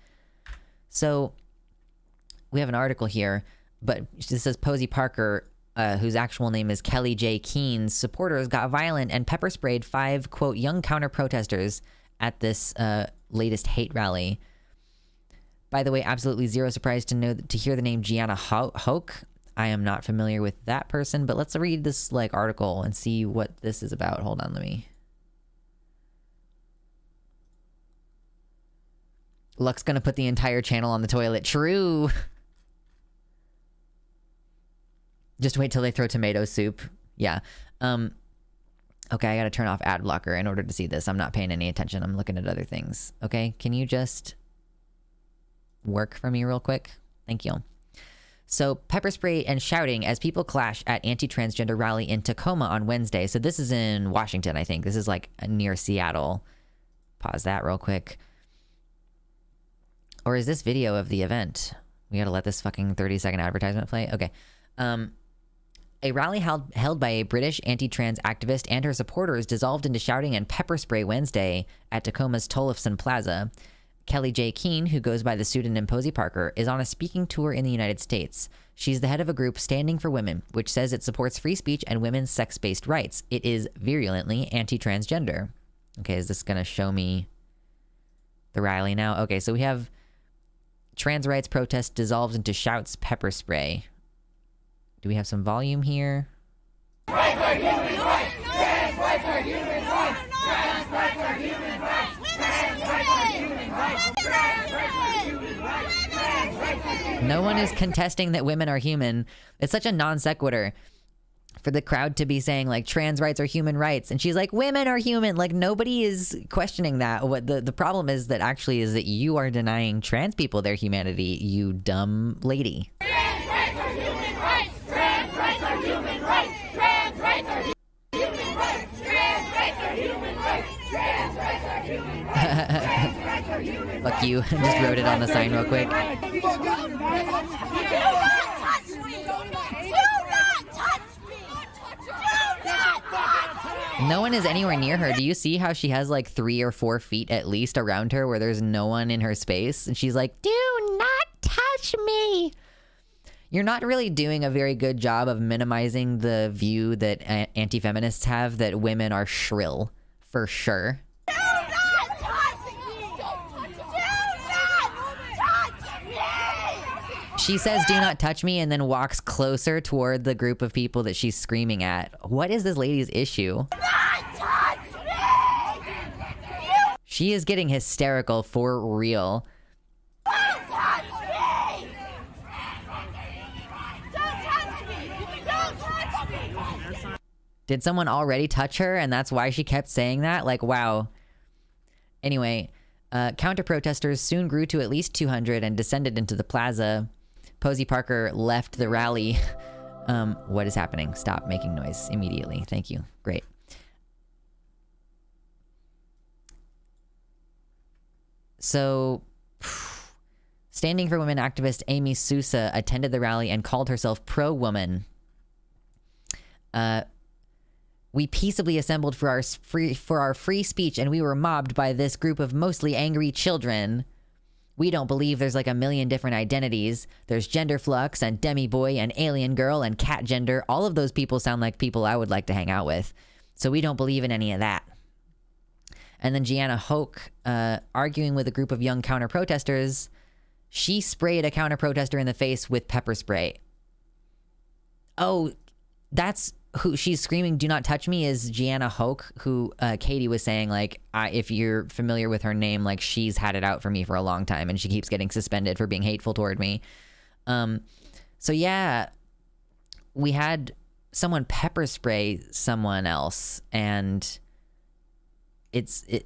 So we have an article here, but this says Posey Parker, whose actual name is Kelly J. Keen's supporters got violent and pepper sprayed 5, quote, young counter protesters at this latest hate rally. By the way, absolutely zero surprise to hear the name Gianna Hoke. I am not familiar with that person, but let's read this like article and see what this is about. Hold on, let me. Luck's gonna put the entire channel on the toilet. True. Just wait till they throw tomato soup. Yeah. Okay, I gotta turn off ad blocker in order to see this. I'm not paying any attention. I'm looking at other things. Okay, can you just work for me real quick? Thank you. So, pepper spray and shouting as people clash at anti-transgender rally in Tacoma on Wednesday. So this is in Washington, I think. This is like near Seattle. Pause that real quick. Or is this video of the event? We gotta let this fucking 30-second advertisement play? Okay. A rally held by a British anti-trans activist and her supporters dissolved into shouting and pepper spray Wednesday at Tacoma's Tollefson Plaza. Kelly J. Keen, who goes by the pseudonym Posey Parker, is on a speaking tour in the United States. She's the head of a group Standing for Women, which says it supports free speech and women's sex-based rights. It is virulently anti-transgender. Okay, is this gonna show me the rally now? Okay, so we have trans rights protest dissolves into shouts, pepper spray. Do we have some volume here? Rights are human rights! Trans rights are human rights! Trans rights are human rights! Trans rights are human rights! Trans rights are human rights! Trans rights are human rights! No one is contesting that women are human. It's such a non sequitur for the crowd to be saying like trans rights are human rights, and she's like, women are human. Like nobody is questioning that. What the problem is that actually is that you are denying trans people their humanity, you dumb lady. Trans rights are human rights! Trans rights are human rights! Trans rights are human rights! Trans rights are human rights! Trans rights are human rights! Trans rights are human rights! Fuck you. Just wrote it on the sign real quick. Do not touch me! Do not touch me! Do not touch me! No one is anywhere near her. Do you see how she has like 3 or 4 feet at least around her where there's no one in her space? And she's like, do not touch me! You're not really doing a very good job of minimizing the view that anti-feminists have that women are shrill, for sure. Do not touch me! Do not touch me! She says, do not touch me, and then walks closer toward the group of people that she's screaming at. What is this lady's issue? Do not touch me! She is getting hysterical for real. Don't touch me! Did someone already touch her and that's why she kept saying that? Like, wow. Anyway, counter-protesters soon grew to at least 200 and descended into the plaza. Posey Parker left the rally. What is happening? Stop making noise immediately. Thank you. Great. So, Standing for Women activist Amy Sousa attended the rally and called herself pro-woman. We peaceably assembled for our free speech, and we were mobbed by this group of mostly angry children. We don't believe there's like a million different identities. There's gender flux and demi-boy and alien girl and cat gender. All of those people sound like people I would like to hang out with. So we don't believe in any of that. And then Gianna Hoke, arguing with a group of young counter-protesters, she sprayed a counter-protester in the face with pepper spray. Oh, that's who she's screaming, "Do not touch me," is Gianna Hoke, who Katie was saying, like, if you're familiar with her name, like, she's had it out for me for a long time, and she keeps getting suspended for being hateful toward me. So yeah, we had someone pepper spray someone else, and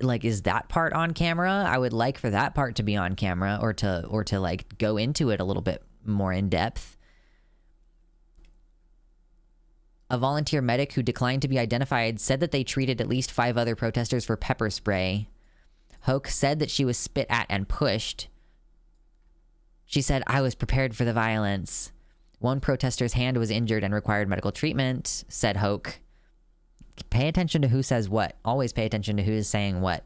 like, is that part on camera? I would like for that part to be on camera, or to like go into it a little bit more in depth. A volunteer medic who declined to be identified said that they treated at least 5 other protesters for pepper spray. Hoke said that she was spit at and pushed. She said, "I was prepared for the violence." One protester's hand was injured and required medical treatment, said Hoke. Pay attention to who says what. Always pay attention to who is saying what.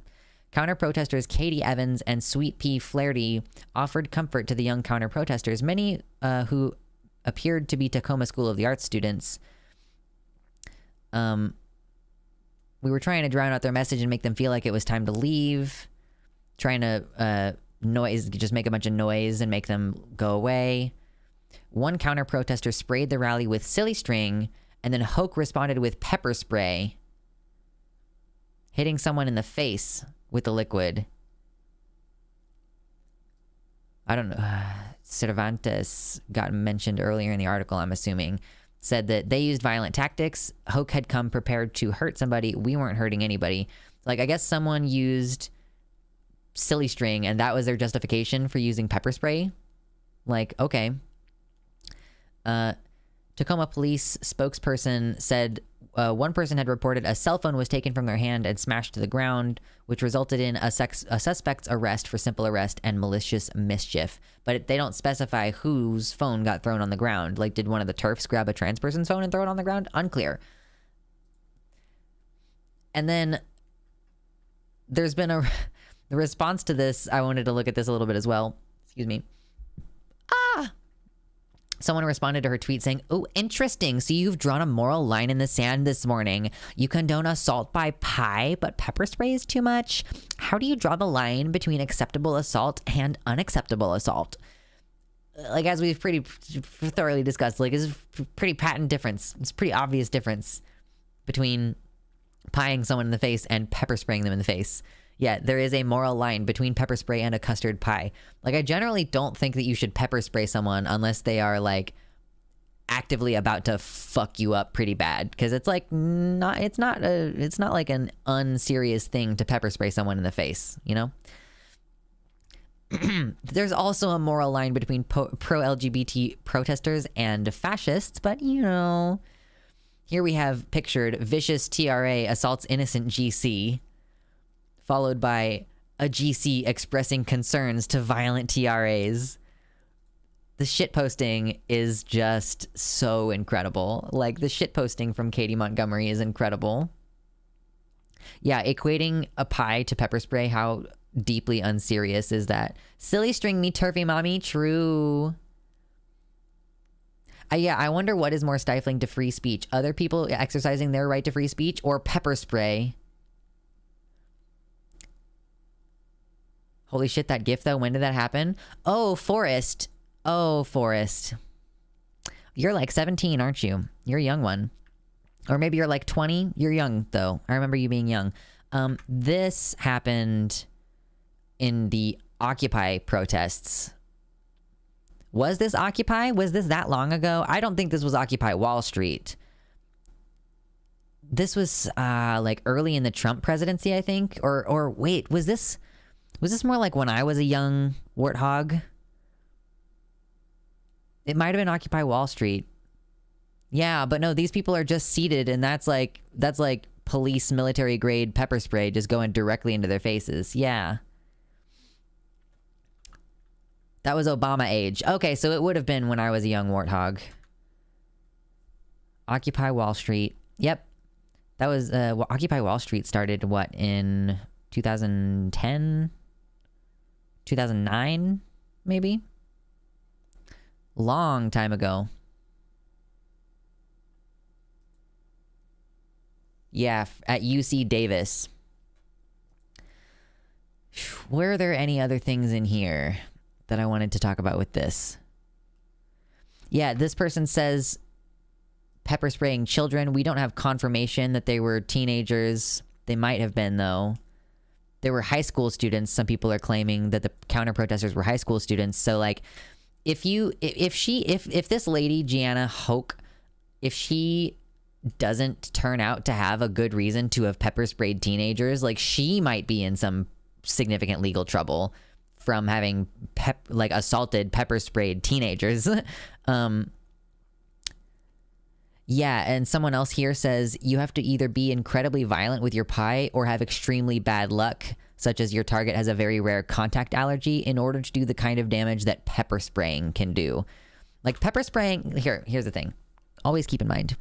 Counter-protesters Katie Evans and Sweet Pea Flaherty offered comfort to the young counter-protesters, many who appeared to be Tacoma School of the Arts students. We were trying to drown out their message and make them feel like it was time to leave. Trying to just make a bunch of noise and make them go away. One counter-protester sprayed the rally with silly string, and then Hoke responded with pepper spray, hitting someone in the face with the liquid. I don't know. Cervantes got mentioned earlier in the article, I'm assuming. Said that they used violent tactics. Hoke had come prepared to hurt somebody. We weren't hurting anybody. Like, I guess someone used silly string, and that was their justification for using pepper spray. Like, okay. Tacoma police spokesperson said one person had reported a cell phone was taken from their hand and smashed to the ground, which resulted in a suspect's arrest for simple arrest and malicious mischief. But they don't specify whose phone got thrown on the ground. Like, did one of the Terfs grab a trans person's phone and throw it on the ground? Unclear. And then there's been the response to this. I wanted to look at this a little bit as well. Excuse me. Someone responded to her tweet saying, "Oh, interesting. So you've drawn a moral line in the sand this morning. You condone assault by pie, but pepper spray is too much. How do you draw the line between acceptable assault and unacceptable assault?" Like, as we've pretty thoroughly discussed, like, it's a pretty patent difference. It's a pretty obvious difference between pieing someone in the face and pepper spraying them in the face. Yeah, there is a moral line between pepper spray and a custard pie. Like, I generally don't think that you should pepper spray someone unless they are, like, actively about to fuck you up pretty bad. Because it's, like, it's not like an unserious thing to pepper spray someone in the face, you know? There's also a moral line between pro-LGBT protesters and fascists, but, you know, here we have pictured vicious TRA assaults innocent GC, followed by a GC expressing concerns to violent TRAs. The shitposting is just so incredible. Like, the shitposting from Katie Montgomery is incredible. Yeah, equating a pie to pepper spray, how deeply unserious is that? Silly string me turfy mommy, true. Yeah, I wonder what is more stifling to free speech. Other people exercising their right to free speech, or pepper spray? Holy shit, that gif though, when did that happen? Oh, Forrest. Oh, Forrest. You're like 17, aren't you? You're a young one. Or maybe you're like 20. You're young though. I remember you being young. This happened in the Occupy protests. Was this Occupy? Was this that long ago? I don't think this was Occupy Wall Street. This was like early in the Trump presidency, I think. Or wait, was this more like when I was a young warthog? It might have been Occupy Wall Street. Yeah, but no, these people are just seated, and that's like police military grade pepper spray just going directly into their faces. Yeah. That was Obama age. Okay, so it would have been when I was a young warthog. Occupy Wall Street. Yep. That was, Occupy Wall Street started, what, in 2010? 2009, maybe? Long time ago. Yeah, at UC Davis. Were there any other things in here that I wanted to talk about with this? Yeah, this person says pepper spraying children. We don't have confirmation that they were teenagers. They might have been, though. They were high school students. Some people are claiming that the counter protesters were high school students. So, like, if this lady, Gianna Hoke, if she doesn't turn out to have a good reason to have pepper sprayed teenagers, like, she might be in some significant legal trouble from having assaulted, pepper sprayed teenagers. Yeah, and someone else here says you have to either be incredibly violent with your pie or have extremely bad luck, such as your target has a very rare contact allergy, in order to do the kind of damage that pepper spraying can do. Like, pepper spraying, here's the thing. Always keep in mind,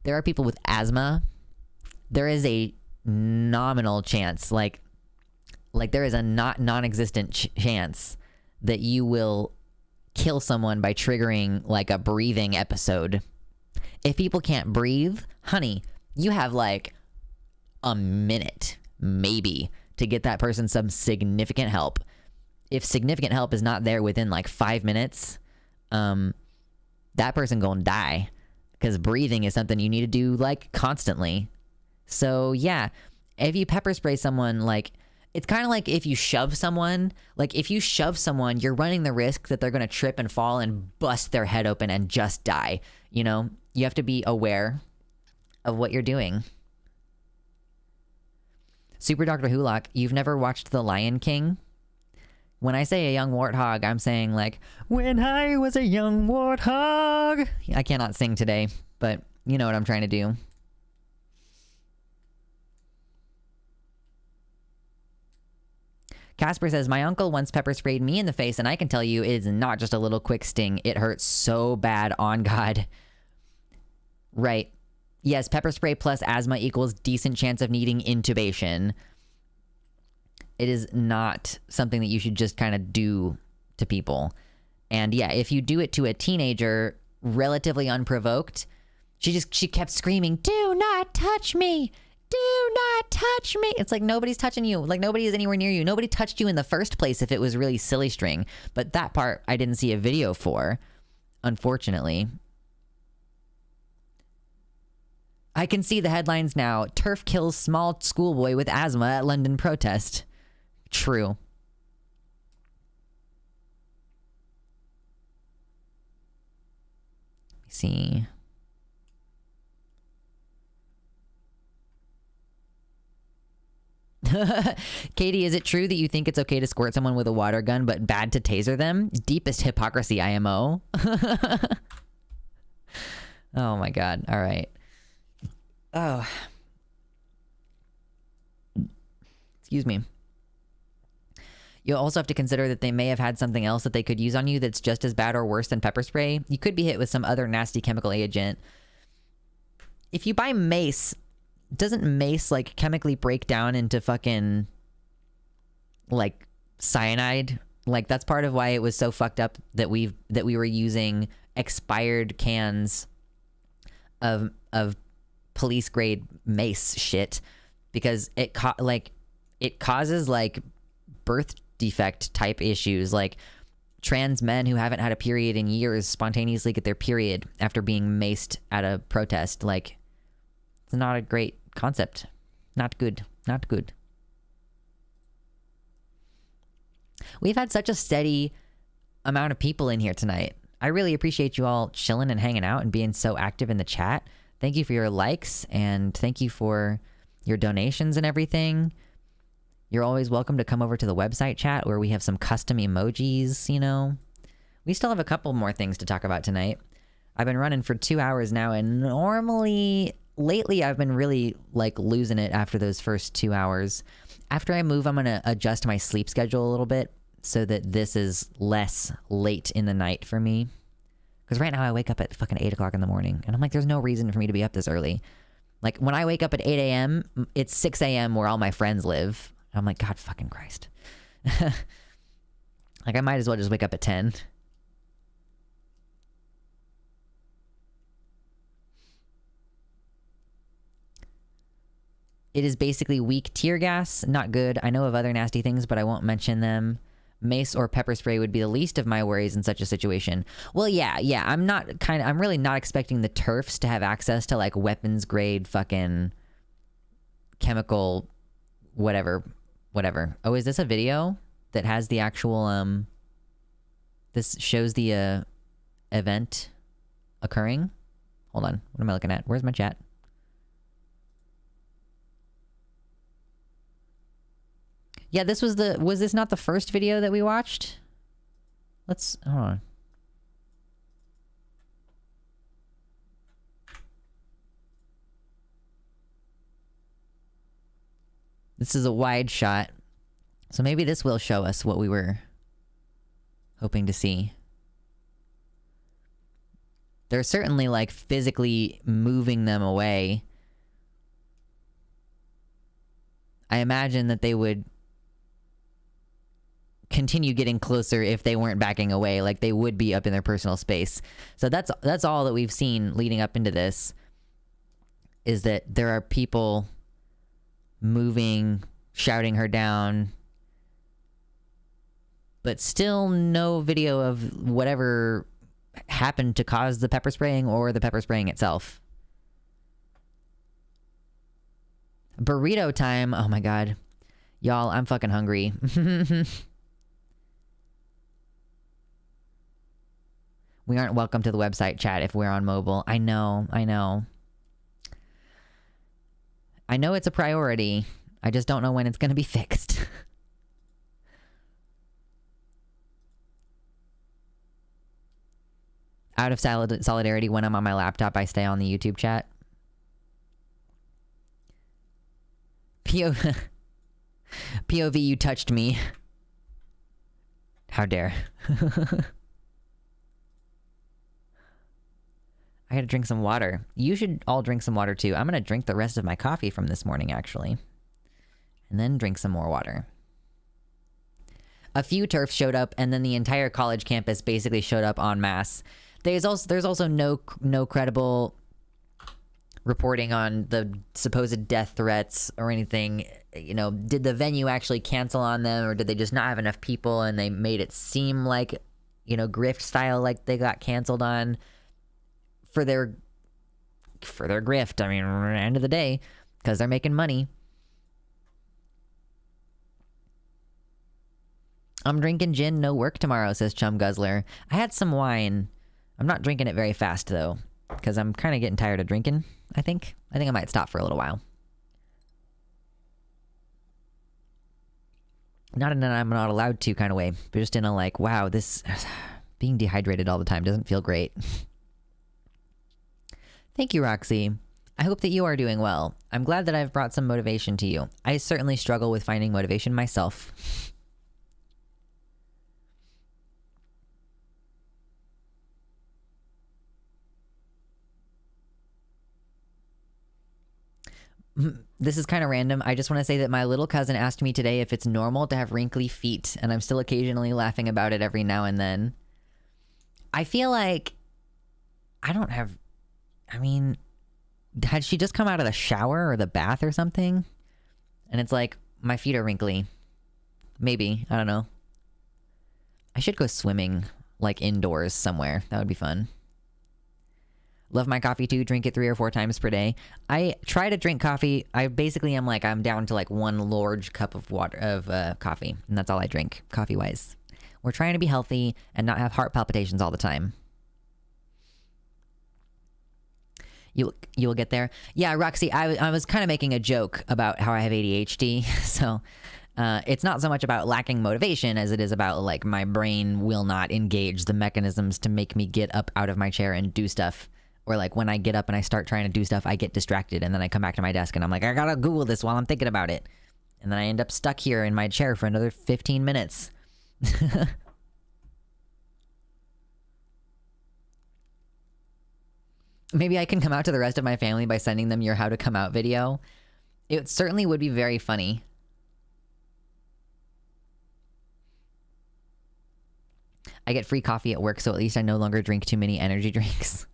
there are people with asthma. There is a nominal chance, like there is a non-existent chance that you will kill someone by triggering, like, a breathing episode. If people can't breathe, honey, you have like a minute, maybe, to get that person some significant help. If significant help is not there within like 5 minutes, that person gonna die, because breathing is something you need to do like constantly. So yeah, if you pepper spray someone, like, it's kind of like if you shove someone. Like, if you shove someone, you're running the risk that they're going to trip and fall and bust their head open and just die. You know, you have to be aware of what you're doing. Super Dr. Hulock, you've never watched The Lion King? When I say a young warthog, I'm saying, like, when I was a young warthog. I cannot sing today, but you know what I'm trying to do. Casper says, my uncle once pepper sprayed me in the face, and I can tell you it is not just a little quick sting. It hurts so bad, on God. Right. Yes, pepper spray plus asthma equals decent chance of needing intubation. It is not something that you should just kind of do to people. And yeah, if you do it to a teenager, relatively unprovoked, she kept screaming, do not touch me. Do not touch me. It's like, nobody's touching you. Like, nobody is anywhere near you. Nobody touched you in the first place if it was really silly string. But that part I didn't see a video for, unfortunately. I can see the headlines now. Terf kills small schoolboy with asthma at London protest. True. Let me see. Katie, is it true that you think it's okay to squirt someone with a water gun but bad to taser them? Deepest hypocrisy, IMO. Oh my God. All right. Oh. Excuse me. You'll also have to consider that they may have had something else that they could use on you that's just as bad or worse than pepper spray. You could be hit with some other nasty chemical agent. If you buy mace, doesn't mace like chemically break down into fucking like cyanide? Like, that's part of why it was so fucked up that we were using expired cans of police grade mace shit, because it causes like birth defect type issues. Like, trans men who haven't had a period in years spontaneously get their period after being maced at a protest. Like, it's not a great concept. Not good. Not good. We've had such a steady amount of people in here tonight. I really appreciate you all chilling and hanging out and being so active in the chat. Thank you for your likes, and thank you for your donations and everything. You're always welcome to come over to the website chat where we have some custom emojis, you know. We still have a couple more things to talk about tonight. I've been running for 2 hours now, and lately I've been really like losing it after those first 2 hours. After I move, I'm going to adjust my sleep schedule a little bit so that this is less late in the night for me. Because right now I wake up at fucking 8 o'clock in the morning, and I'm like, there's no reason for me to be up this early. Like, when I wake up at 8 a.m., it's 6 a.m. where all my friends live. I'm like, God fucking Christ. Like, I might as well just wake up at 10. It is basically weak tear gas. Not good. I know of other nasty things, but I won't mention them. Mace or pepper spray would be the least of my worries in such a situation. Well, yeah. I'm really not expecting the Terfs to have access to, like, weapons grade fucking chemical whatever. Oh, is this a video that has the actual, this shows the, event occurring? Hold on. What am I looking at? Where's my chat? Yeah, this was this not the first video that we watched? Hold on. This is a wide shot. So maybe this will show us what we were hoping to see. They're certainly, like, physically moving them away. I imagine that they would continue getting closer if they weren't backing away. Like, they would be up in their personal space. So that's all that we've seen leading up into this, is that there are people moving, shouting her down, but still no video of whatever happened to cause the pepper spraying or the pepper spraying itself. Burrito time. Oh my God. Y'all, I'm fucking hungry. We aren't welcome to the website chat if we're on mobile. I know. I know it's a priority. I just don't know when it's going to be fixed. Out of solidarity, when I'm on my laptop, I stay on the YouTube chat. POV, you touched me. How dare. I gotta drink some water. You should all drink some water too. I'm gonna drink the rest of my coffee from this morning, actually. And then drink some more water. A few Terfs showed up, and then the entire college campus basically showed up en masse. There's also no credible reporting on the supposed death threats or anything. You know, did the venue actually cancel on them, or did they just not have enough people and they made it seem like, you know, grift style, like they got canceled on for their grift? I mean, at the end of the day, because they're making money. I'm drinking gin, no work tomorrow, says Chum Guzzler. I had some wine. I'm not drinking it very fast, though, because I'm kind of getting tired of drinking, I think. I think I might stop for a little while. Not in an I'm not allowed to kind of way, but just in a like, wow, this being dehydrated all the time doesn't feel great. Thank you, Roxy. I hope that you are doing well. I'm glad that I've brought some motivation to you. I certainly struggle with finding motivation myself. This is kind of random. I just want to say that my little cousin asked me today if it's normal to have wrinkly feet, and I'm still occasionally laughing about it every now and then. I feel like I don't have... I mean, had she just come out of the shower or the bath or something? And it's like, my feet are wrinkly. Maybe. I don't know. I should go swimming, like, indoors somewhere. That would be fun. Love my coffee too. Drink it 3 or 4 times per day. I try to drink coffee. I basically am like, I'm down to like 1 large cup of water, of coffee. And that's all I drink, coffee-wise. We're trying to be healthy and not have heart palpitations all the time. You will get there. Yeah, Roxy, I was kind of making a joke about how I have ADHD. So it's not so much about lacking motivation as it is about like my brain will not engage the mechanisms to make me get up out of my chair and do stuff. Or like when I get up and I start trying to do stuff, I get distracted and then I come back to my desk and I'm like, I gotta Google this while I'm thinking about it. And then I end up stuck here in my chair for another 15 minutes Maybe I can come out to the rest of my family by sending them your how to come out video. It certainly would be very funny. I get free coffee at work, so at least I no longer drink too many energy drinks.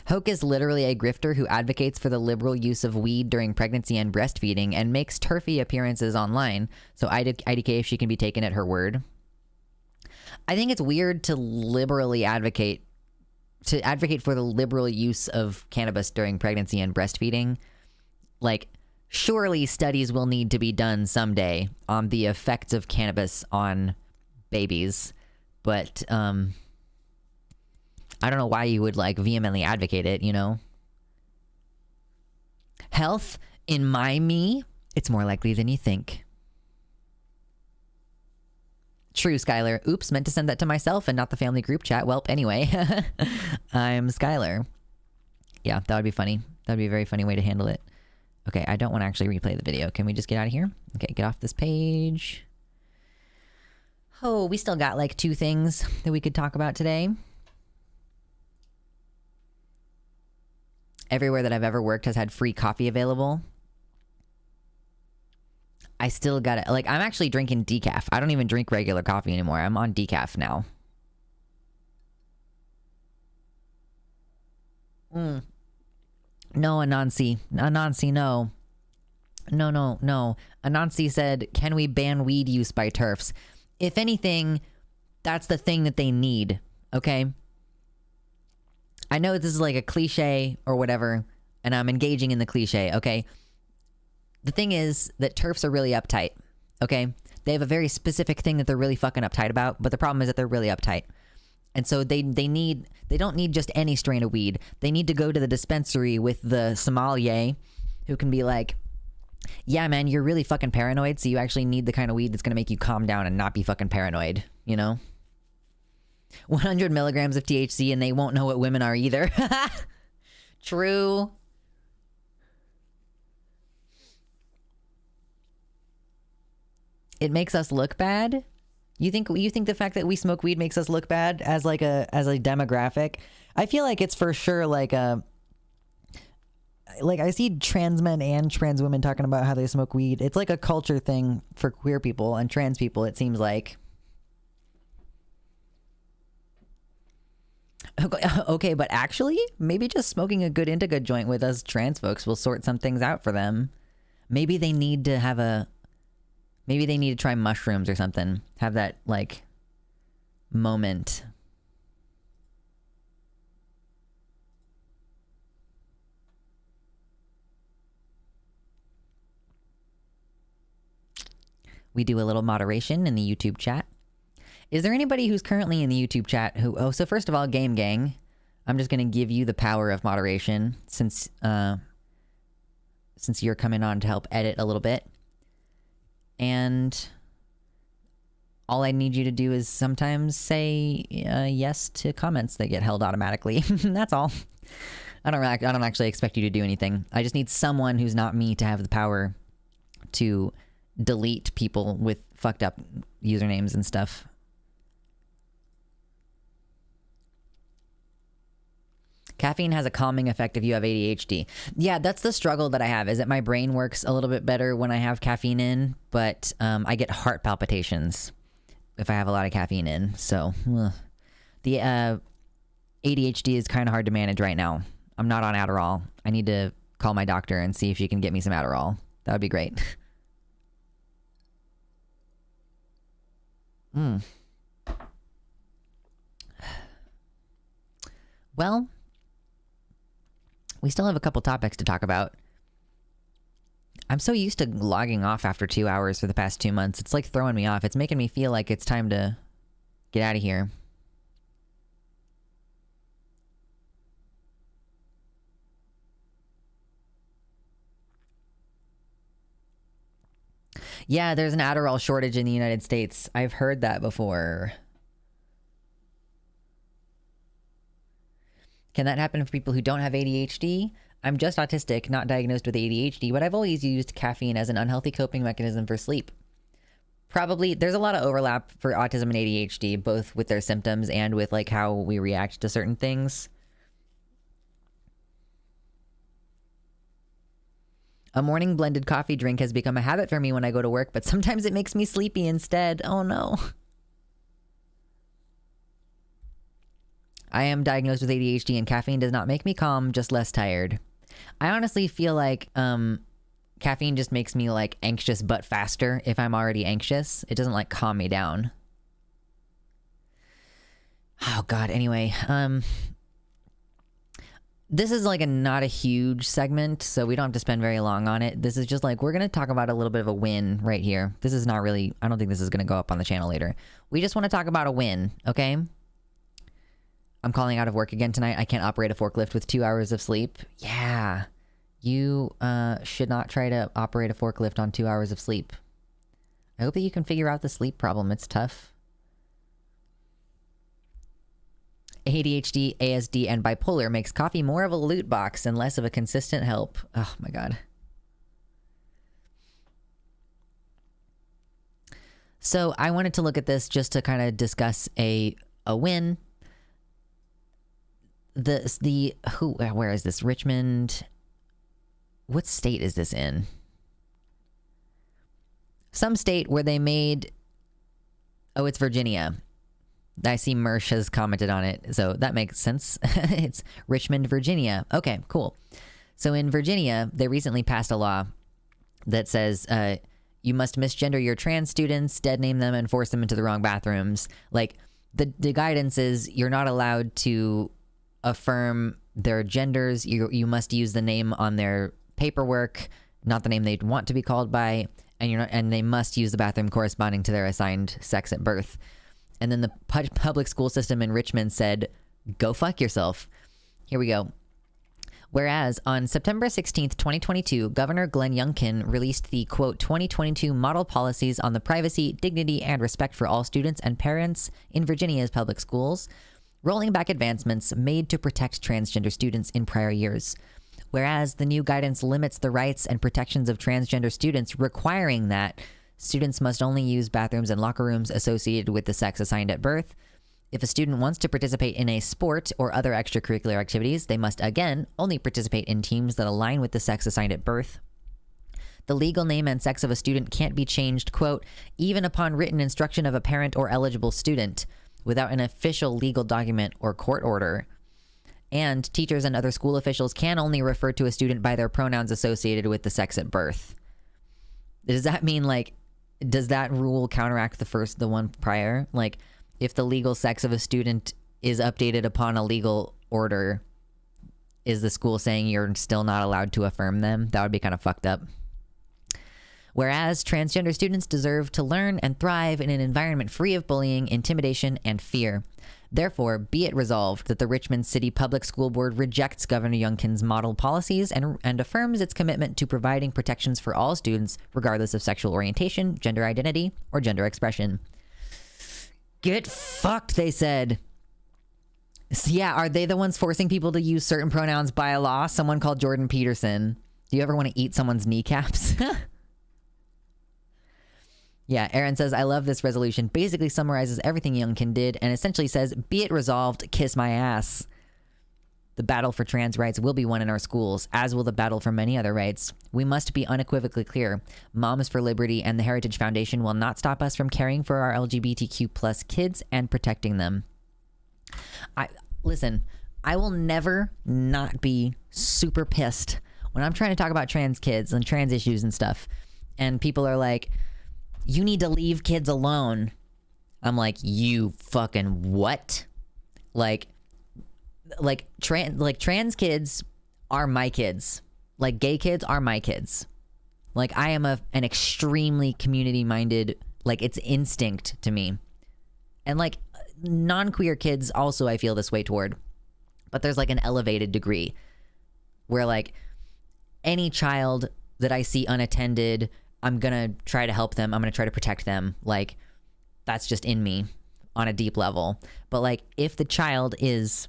Hoke is literally a grifter who advocates for the liberal use of weed during pregnancy and breastfeeding and makes turfy appearances online, so IDK if she can be taken at her word. I think it's weird to liberally advocate for the liberal use of cannabis during pregnancy and breastfeeding. Like, surely studies will need to be done someday on the effects of cannabis on babies, but I don't know why you would like vehemently advocate it, you know? Health in my me, it's more likely than you think. True, Skylar. Oops, meant to send that to myself and not the family group chat. Welp, anyway. I'm Skylar. Yeah, that would be funny. That would be a very funny way to handle it. Okay, I don't want to actually replay the video. Can we just get out of here? Okay, get off this page. Oh, we still got like 2 things that we could talk about today. Everywhere that I've ever worked has had free coffee available. I still got it. Like, I'm actually drinking decaf. I don't even drink regular coffee anymore. I'm on decaf now. No, Anansi. Anansi, no. No. Anansi said, can we ban weed use by Terfs? If anything, that's the thing that they need, okay? I know this is like a cliche or whatever, and I'm engaging in the cliche, okay? The thing is that Terfs are really uptight, okay? They have a very specific thing that they're really fucking uptight about, but the problem is that they're really uptight. And so they don't need just any strain of weed. They need to go to the dispensary with the sommelier who can be like, yeah, man, you're really fucking paranoid, so you actually need the kind of weed that's gonna make you calm down and not be fucking paranoid, you know? 100 milligrams of THC and they won't know what women are either. True. It makes us look bad? You think the fact that we smoke weed makes us look bad as like a demographic? I feel like it's for sure like I see trans men and trans women talking about how they smoke weed. It's like a culture thing for queer people and trans people, it seems like. Okay, but actually, maybe just smoking a good indica joint with us trans folks will sort some things out for them. Maybe they need to try mushrooms or something. Have that, like, moment. We do a little moderation in the YouTube chat. Is there anybody who's currently in the YouTube chat who... Oh, so first of all, Game Gang, I'm just going to give you the power of moderation since you're coming on to help edit a little bit. And all I need you to do is sometimes say yes to comments that get held automatically. That's all. I don't actually expect you to do anything. I just need someone who's not me to have the power to delete people with fucked up usernames and stuff. Caffeine has a calming effect if you have ADHD. Yeah, that's the struggle that I have, is that my brain works a little bit better when I have caffeine in, but I get heart palpitations if I have a lot of caffeine in. So the ADHD is kind of hard to manage right now. I'm not on Adderall. I need to call my doctor and see if she can get me some Adderall. That would be great. Well, we still have a couple topics to talk about. I'm so used to logging off after 2 hours for the past 2 months. It's like throwing me off. It's making me feel like it's time to get out of here. Yeah, there's an Adderall shortage in the United States. I've heard that before. Can that happen for people who don't have ADHD? I'm just autistic, not diagnosed with ADHD, but I've always used caffeine as an unhealthy coping mechanism for sleep. Probably there's a lot of overlap for autism and ADHD, both with their symptoms and with like how we react to certain things. A morning blended coffee drink has become a habit for me when I go to work, but sometimes it makes me sleepy instead. Oh no. I am diagnosed with ADHD and caffeine does not make me calm, just less tired. I honestly feel like caffeine just makes me like anxious but faster if I'm already anxious. It doesn't like calm me down. Oh god, anyway, this is like not a huge segment, so we don't have to spend very long on it. This is just like, we're going to talk about a little bit of a win right here. This is not really, I don't think this is going to go up on the channel later. We just want to talk about a win, okay? I'm calling out of work again tonight. I can't operate a forklift with 2 hours of sleep. Yeah. You should not try to operate a forklift on 2 hours of sleep. I hope that you can figure out the sleep problem. It's tough. ADHD, ASD, and bipolar makes coffee more of a loot box and less of a consistent help. Oh my god. So I wanted to look at this just to kind of discuss a win. Where is this? Richmond. What state is this in? Some state where they made, oh, it's Virginia. I see Mersh has commented on it, so that makes sense. It's Richmond, Virginia. Okay, cool. So in Virginia, they recently passed a law that says you must misgender your trans students, dead name them, and force them into the wrong bathrooms. Like, the guidance is you're not allowed to affirm their genders. You must use the name on their paperwork, not the name they'd want to be called by, and they must use the bathroom corresponding to their assigned sex at birth. And then the public school system in Richmond said, go fuck yourself. Here we go. Whereas on September 16th, 2022, Governor Glenn Youngkin released the, quote, 2022 model policies on the privacy, dignity, and respect for all students and parents in Virginia's public schools, rolling back advancements made to protect transgender students in prior years. Whereas the new guidance limits the rights and protections of transgender students, requiring that students must only use bathrooms and locker rooms associated with the sex assigned at birth. If a student wants to participate in a sport or other extracurricular activities, they must, again, only participate in teams that align with the sex assigned at birth. The legal name and sex of a student can't be changed, quote, even upon written instruction of a parent or eligible student, without an official legal document or court order. And teachers and other school officials can only refer to a student by their pronouns associated with the sex at birth. Does that mean, like, does that rule counteract the one prior? Like, if the legal sex of a student is updated upon a legal order, is the school saying you're still not allowed to affirm them? That would be kind of fucked up. Whereas transgender students deserve to learn and thrive in an environment free of bullying, intimidation, and fear. Therefore, be it resolved that the Richmond City Public School Board rejects Governor Youngkin's model policies and affirms its commitment to providing protections for all students, regardless of sexual orientation, gender identity, or gender expression. Get fucked, they said. So yeah, are they the ones forcing people to use certain pronouns by law? Someone called Jordan Peterson. Do you ever want to eat someone's kneecaps? Yeah, Aaron says, I love this resolution. Basically summarizes everything Youngkin did and essentially says, be it resolved, kiss my ass. The battle for trans rights will be won in our schools, as will the battle for many other rights. We must be unequivocally clear. Moms for Liberty and the Heritage Foundation will not stop us from caring for our LGBTQ plus kids and protecting them. Listen, I will never not be super pissed when I'm trying to talk about trans kids and trans issues and stuff. And people are like, you need to leave kids alone. I'm like, you fucking what? Like trans kids are my kids. Like gay kids are my kids. Like I am an extremely community minded, like it's instinct to me. And like non-queer kids also I feel this way toward. But there's like an elevated degree where like any child that I see unattended, I'm gonna try to help them. I'm gonna try to protect them. Like, that's just in me on a deep level. But like, if the child is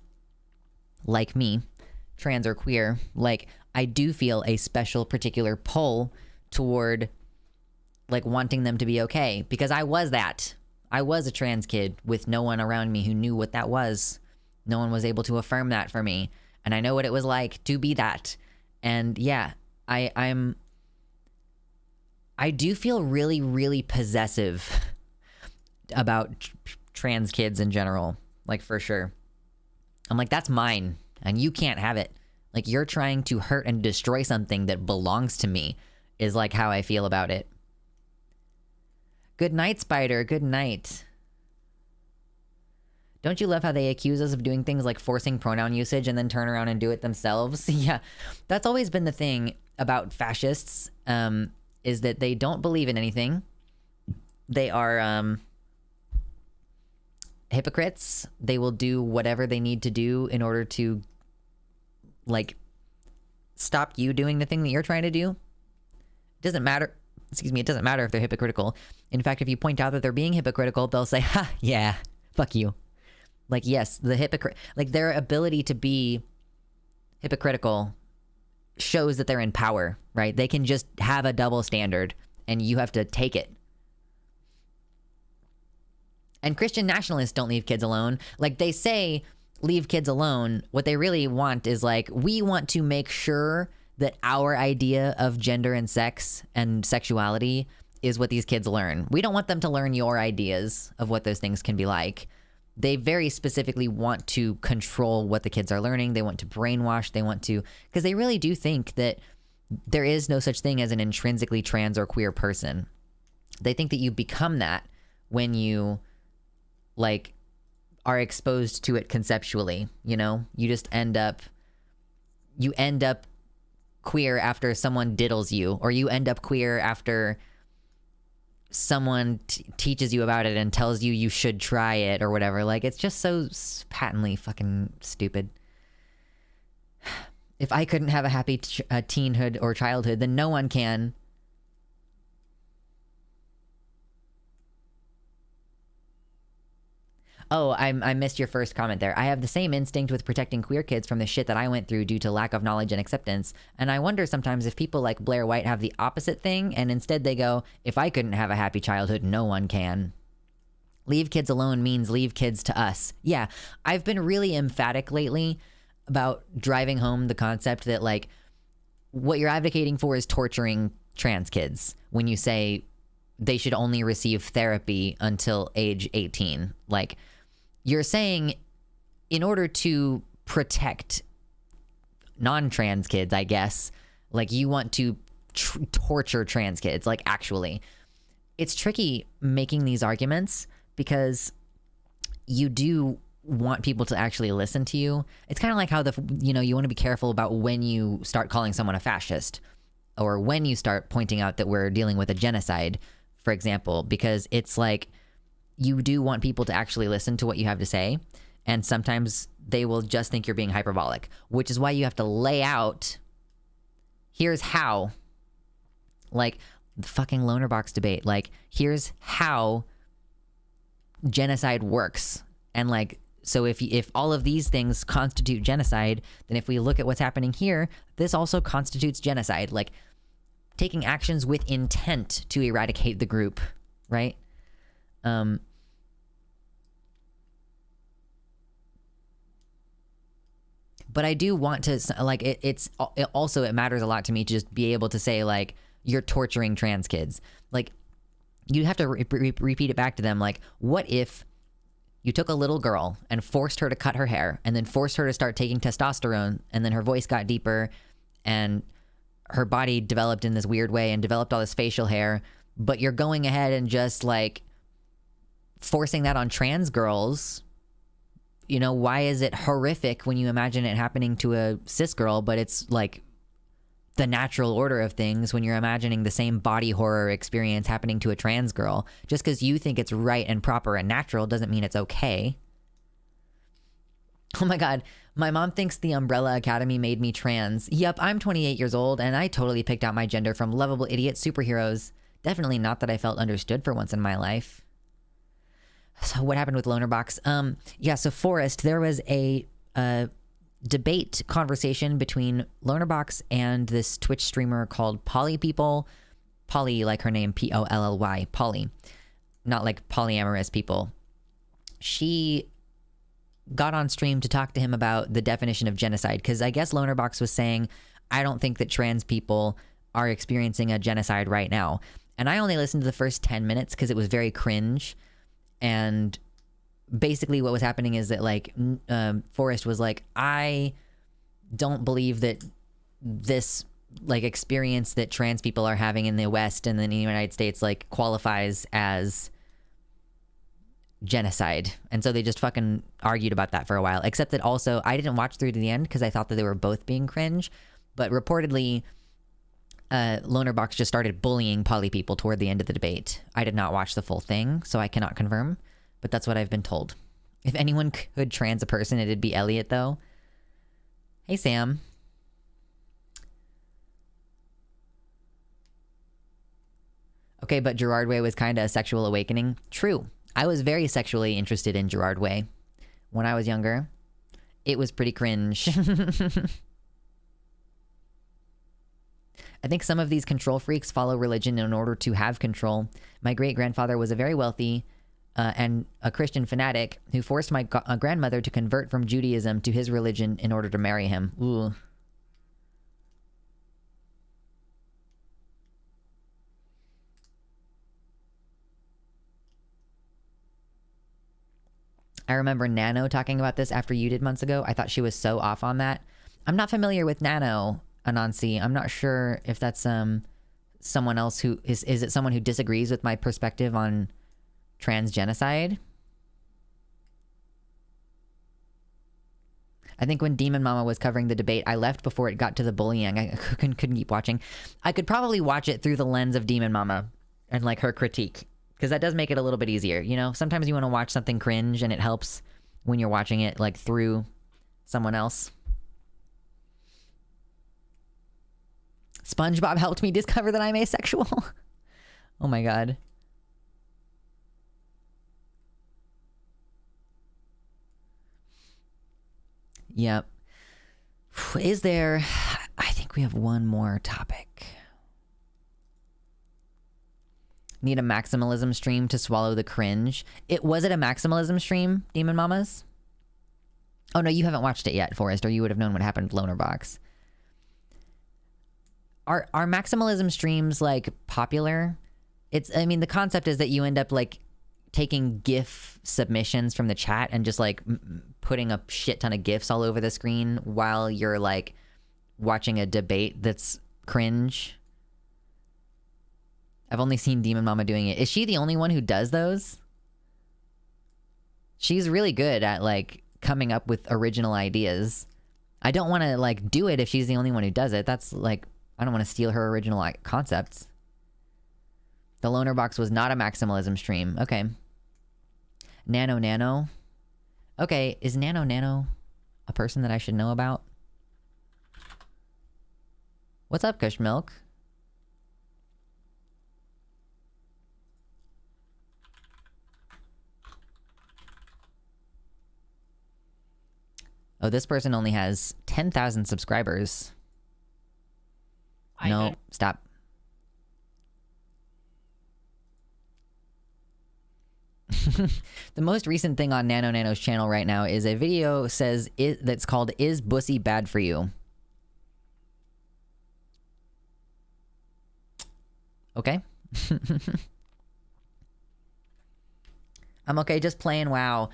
like me, trans or queer, like I do feel a special particular pull toward like wanting them to be okay, because I was that. I was a trans kid with no one around me who knew what that was. No one was able to affirm that for me, and I know what it was like to be that. And yeah, I do feel really, really possessive about trans kids in general, like for sure. I'm like, that's mine, and you can't have it. Like, you're trying to hurt and destroy something that belongs to me, is like how I feel about it. Good night, Spider. Good night. Don't you love how they accuse us of doing things like forcing pronoun usage and then turn around and do it themselves? Yeah, that's always been the thing about fascists, is that they don't believe in anything. They are hypocrites. They will do whatever they need to do in order to, like, stop you doing the thing that you're trying to do. It doesn't matter. Excuse me. It doesn't matter if they're hypocritical. In fact, if you point out that they're being hypocritical, they'll say, ha, yeah, fuck you. Like, yes, the hypocrite, like, their ability to be hypocritical shows that they're in power, right? They can just have a double standard and you have to take it. And Christian nationalists don't leave kids alone. Like, they say leave kids alone. What they really want is, like, we want to make sure that our idea of gender and sex and sexuality is what these kids learn. We don't want them to learn your ideas of what those things can be like. They very specifically want to control what the kids are learning. They want to brainwash. They want to, because they really do think that there is no such thing as an intrinsically trans or queer person. They think that you become that when you, like, are exposed to it conceptually, you know? You just end up queer after someone diddles you, or you end up queer after someone teaches you about it and tells you you should try it or whatever. Like, it's just so patently fucking stupid. If I couldn't have a happy teenhood or childhood, then no one can. Oh, I missed your first comment there. I have the same instinct with protecting queer kids from the shit that I went through due to lack of knowledge and acceptance. And I wonder sometimes if people like Blair White have the opposite thing, and instead they go, if I couldn't have a happy childhood, no one can. Leave kids alone means leave kids to us. Yeah, I've been really emphatic lately about driving home the concept that, like, what you're advocating for is torturing trans kids when you say they should only receive therapy until age 18. Like, you're saying in order to protect non-trans kids, I guess, like, you want to torture trans kids. Like, actually, it's tricky making these arguments because you do want people to actually listen to you. It's kind of like how you want to be careful about when you start calling someone a fascist, or when you start pointing out that we're dealing with a genocide, for example, because it's like, you do want people to actually listen to what you have to say, and sometimes they will just think you're being hyperbolic, which is why you have to lay out, here's how, like the fucking loner box debate, like, here's how genocide works. And, like, so if all of these things constitute genocide, then if we look at what's happening here, this also constitutes genocide. Like, taking actions with intent to eradicate the group, right? But I do want to, like, it also, it matters a lot to me to just be able to say, like, you're torturing trans kids. Like, you have to repeat it back to them. Like, what if you took a little girl and forced her to cut her hair, and then forced her to start taking testosterone, and then her voice got deeper, and her body developed in this weird way and developed all this facial hair, but you're going ahead and just, like, forcing that on trans girls? You know, why is it horrific when you imagine it happening to a cis girl, but it's, like, the natural order of things when you're imagining the same body horror experience happening to a trans girl? Just because you think it's right and proper and natural doesn't mean it's okay. Oh my god, my mom thinks the Umbrella Academy made me trans. Yep, I'm 28 years old, and I totally picked out my gender from lovable idiot superheroes. Definitely not that I felt understood for once in my life. So what happened with Lonerbox? Yeah, so Forrest, there was a debate conversation between Lonerbox and this Twitch streamer called Poly People. Polly, like her name, Polly, Polly, not like polyamorous people. She got on stream to talk to him about the definition of genocide, because I guess Lonerbox was saying, I don't think that trans people are experiencing a genocide right now. And I only listened to the first 10 minutes because it was very cringe. And basically what was happening is that, like, Forrest was like, I don't believe that this, like, experience that trans people are having in the West and then in the United States, like, qualifies as genocide. And so they just fucking argued about that for a while, except that also I didn't watch through to the end because I thought that they were both being cringe. But reportedly, Lonerbox just started bullying poly people toward the end of the debate. I did not watch the full thing, so I cannot confirm, but that's what I've been told. If anyone could trans a person, it'd be Elliot, though. Hey, Sam. Okay, but Gerard Way was kind of a sexual awakening. True. I was very sexually interested in Gerard Way when I was younger. It was pretty cringe. I think some of these control freaks follow religion in order to have control. My great-grandfather was a very wealthy and a Christian fanatic who forced my grandmother to convert from Judaism to his religion in order to marry him. Ooh. I remember Nano talking about this after you did months ago. I thought she was so off on that. I'm not familiar with Nano, Anansi. I'm not sure if that's someone else who is it someone who disagrees with my perspective on trans genocide? I think when Demon Mama was covering the debate, I left before it got to the bullying. I couldn't keep watching. I could probably watch it through the lens of Demon Mama and, like, her critique, because that does make it a little bit easier. You know, sometimes you want to watch something cringe and it helps when you're watching it, like, through someone else. SpongeBob helped me discover that I'm asexual. Oh my god. Yep. Is there... I think we have one more topic. Need a maximalism stream to swallow the cringe. Was it a maximalism stream, Demon Mamas? Oh no, you haven't watched it yet, Forrest, or you would have known what happened to Lonerbox. Are maximalism streams, like, popular? I mean, the concept is that you end up, like, taking GIF submissions from the chat and just, like, putting a shit ton of GIFs all over the screen while you're, like, watching a debate that's cringe. I've only seen Demon Mama doing it. Is she the only one who does those? She's really good at, like, coming up with original ideas. I don't want to, like, do it if she's the only one who does it. That's, like, I don't want to steal her original, like, concepts. The Lonerbox was not a maximalism stream. Okay. Nano. Okay, is Nano a person that I should know about? What's up, Kush Milk? Oh, this person only has 10,000 subscribers. No, stop. The most recent thing on Nano's channel right now is a video that's called "Is Bussy Bad for You?" Okay. I'm okay just playing WoW.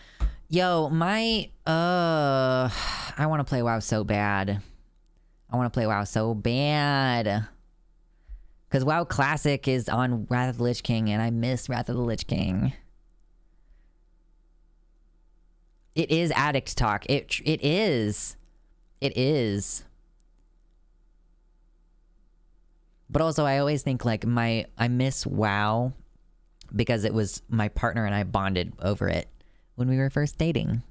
Yo, I want to play WoW so bad. Because WoW Classic is on Wrath of the Lich King, and I miss Wrath of the Lich King. It is addict talk. It is. It is. But also, I always think, like, I miss WoW because it was my partner and I bonded over it when we were first dating.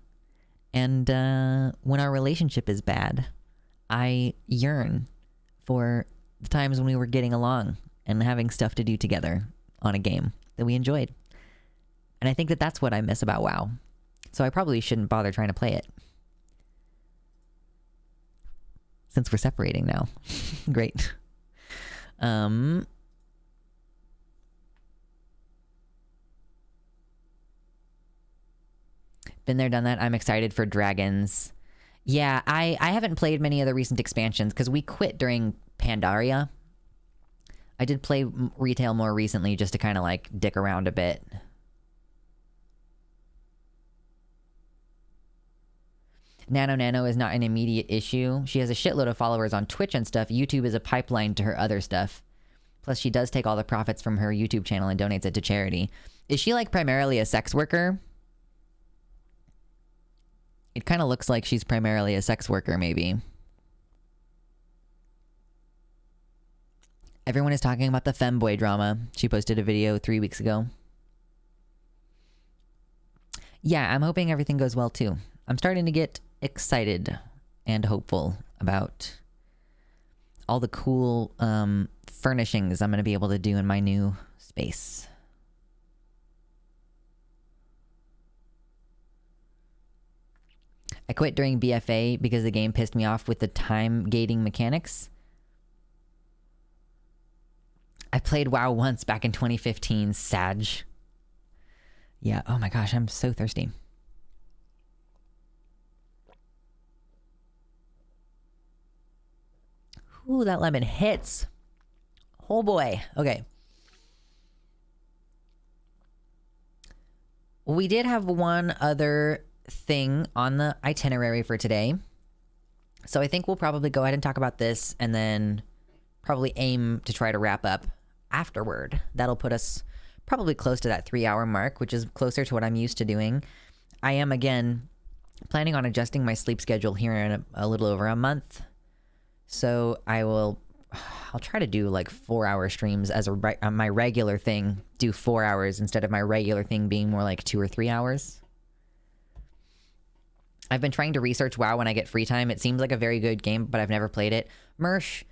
And when our relationship is bad, I yearn for the times when we were getting along and having stuff to do together on a game that we enjoyed. And I think that that's what I miss about WoW. So I probably shouldn't bother trying to play it. Since we're separating now. Great. Been there, done that. I'm excited for Dragons. Yeah, I haven't played many of the recent expansions because we quit during Pandaria. I did play retail more recently just to kind of like dick around a bit. Nano is not an immediate issue. She has a shitload of followers on Twitch and stuff. YouTube is a pipeline to her other stuff. Plus, she does take all the profits from her YouTube channel and donates it to charity. Is she, like, primarily a sex worker? It kind of looks like she's primarily a sex worker, maybe. Everyone is talking about the femboy drama. She posted a video 3 weeks ago. Yeah, I'm hoping everything goes well, too. I'm starting to get excited and hopeful about all the cool furnishings I'm going to be able to do in my new space. I quit during BFA because the game pissed me off with the time gating mechanics. I played WoW once back in 2015, Sag. Yeah, oh my gosh, I'm so thirsty. Ooh, that lemon hits. Oh boy. Okay. We did have one other thing on the itinerary for today. So I think we'll probably go ahead and talk about this and then probably aim to try to wrap up afterward. That'll put us probably close to that 3-hour mark, which is closer to what I'm used to doing. I am, again, planning on adjusting my sleep schedule here in a little over a month. So I'll try to do like 4-hour streams as my regular thing, do 4 hours instead of my regular thing being more like 2 or 3 hours. I've been trying to research WoW when I get free time. It seems like a very good game, but I've never played it. Mersh,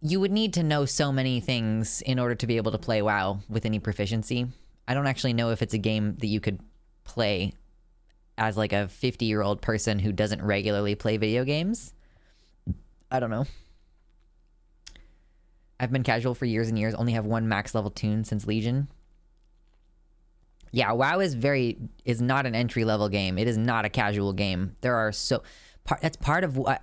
you would need to know so many things in order to be able to play WoW with any proficiency. I don't actually know if it's a game that you could play as like a 50-year-old person who doesn't regularly play video games. I don't know. I've been casual for years and years, only have one max level tune since Legion. Yeah, WoW is not an entry level game. It is not a casual game. That's part of what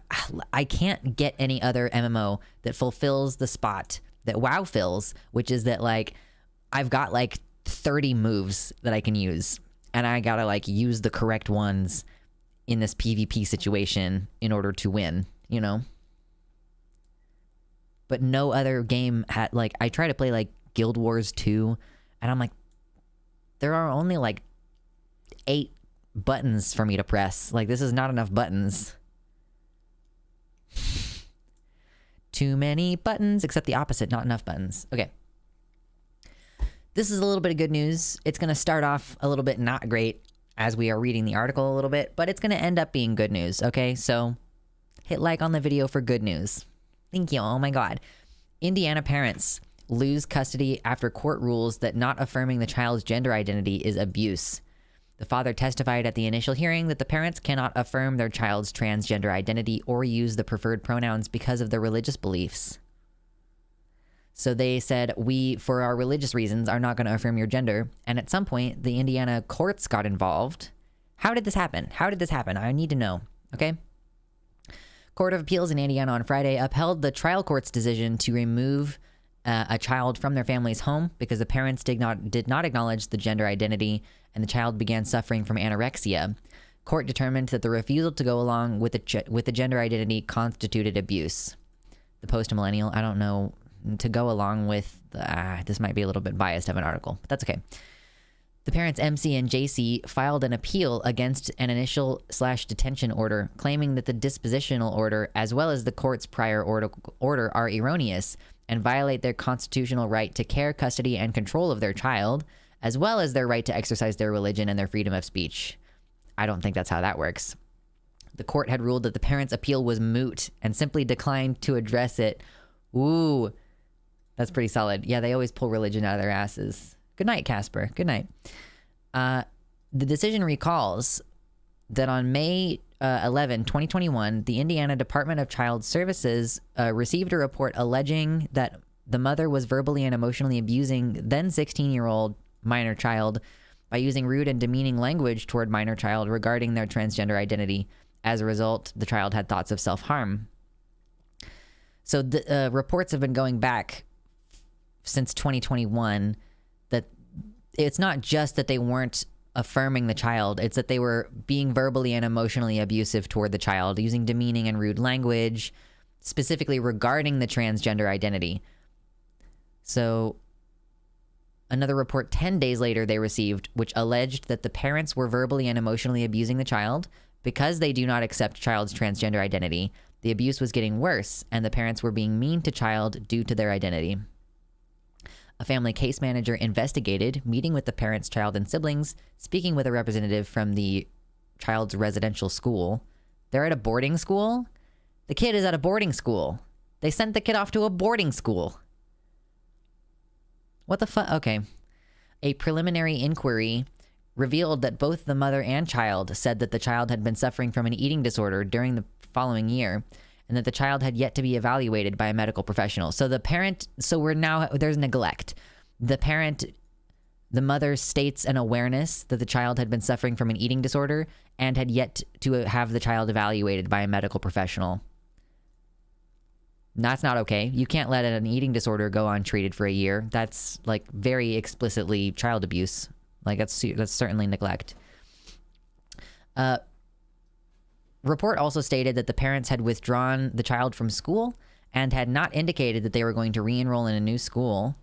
I can't get any other MMO that fulfills the spot that WoW fills, which is that like I've got like 30 moves that I can use and I gotta like use the correct ones in this PvP situation in order to win, you know? But no other game had, like, I try to play, like, Guild Wars 2, and I'm like, there are only, like, 8 buttons for me to press. Like, this is not enough buttons. Too many buttons, except the opposite, not enough buttons. Okay. This is a little bit of good news. It's going to start off a little bit not great as we are reading the article a little bit, but it's going to end up being good news, okay? So, hit like on the video for good news. Thank you. Oh my God. Indiana parents lose custody after court rules that not affirming the child's gender identity is abuse. The father testified at the initial hearing that the parents cannot affirm their child's transgender identity or use the preferred pronouns because of their religious beliefs. So they said, we, for our religious reasons, are not going to affirm your gender. And at some point, the Indiana courts got involved. How did this happen? I need to know. Okay. Court of Appeals in Indiana on Friday upheld the trial court's decision to remove a child from their family's home because the parents did not acknowledge the gender identity and the child began suffering from anorexia. Court determined that the refusal to go along with the gender identity constituted abuse. The post-millennial, I don't know, to go along with, this might be a little bit biased of an article, but that's okay. The parents MC and JC filed an appeal against an initial/detention order, claiming that the dispositional order, as well as the court's prior order, are erroneous and violate their constitutional right to care, custody, and control of their child, as well as their right to exercise their religion and their freedom of speech. I don't think that's how that works. The court had ruled that the parents' appeal was moot and simply declined to address it. Ooh, that's pretty solid. Yeah, they always pull religion out of their asses. Good night, Casper. Good night. The decision recalls that on May 11, 2021, the Indiana Department of Child Services received a report alleging that the mother was verbally and emotionally abusing then 16-year-old minor child by using rude and demeaning language toward minor child regarding their transgender identity. As a result, the child had thoughts of self-harm. So the reports have been going back since 2021 that it's not just that they weren't affirming the child, it's that they were being verbally and emotionally abusive toward the child, using demeaning and rude language, specifically regarding the transgender identity. So another report 10 days later they received, which alleged that the parents were verbally and emotionally abusing the child because they do not accept child's transgender identity. The abuse was getting worse, and the parents were being mean to child due to their identity. A family case manager investigated, meeting with the parents, child, and siblings, speaking with a representative from the child's residential school. They're at a boarding school? The kid is at a boarding school. They sent the kid off to a boarding school. What the fuck? Okay. A preliminary inquiry revealed that both the mother and child said that the child had been suffering from an eating disorder during the following year, and that the child had yet to be evaluated by a medical professional. So there's neglect. The mother states an awareness that the child had been suffering from an eating disorder and had yet to have the child evaluated by a medical professional. That's not okay. You can't let an eating disorder go untreated for a year. That's like very explicitly child abuse. Like that's certainly neglect. Report also stated that the parents had withdrawn the child from school and had not indicated that they were going to re-enroll in a new school.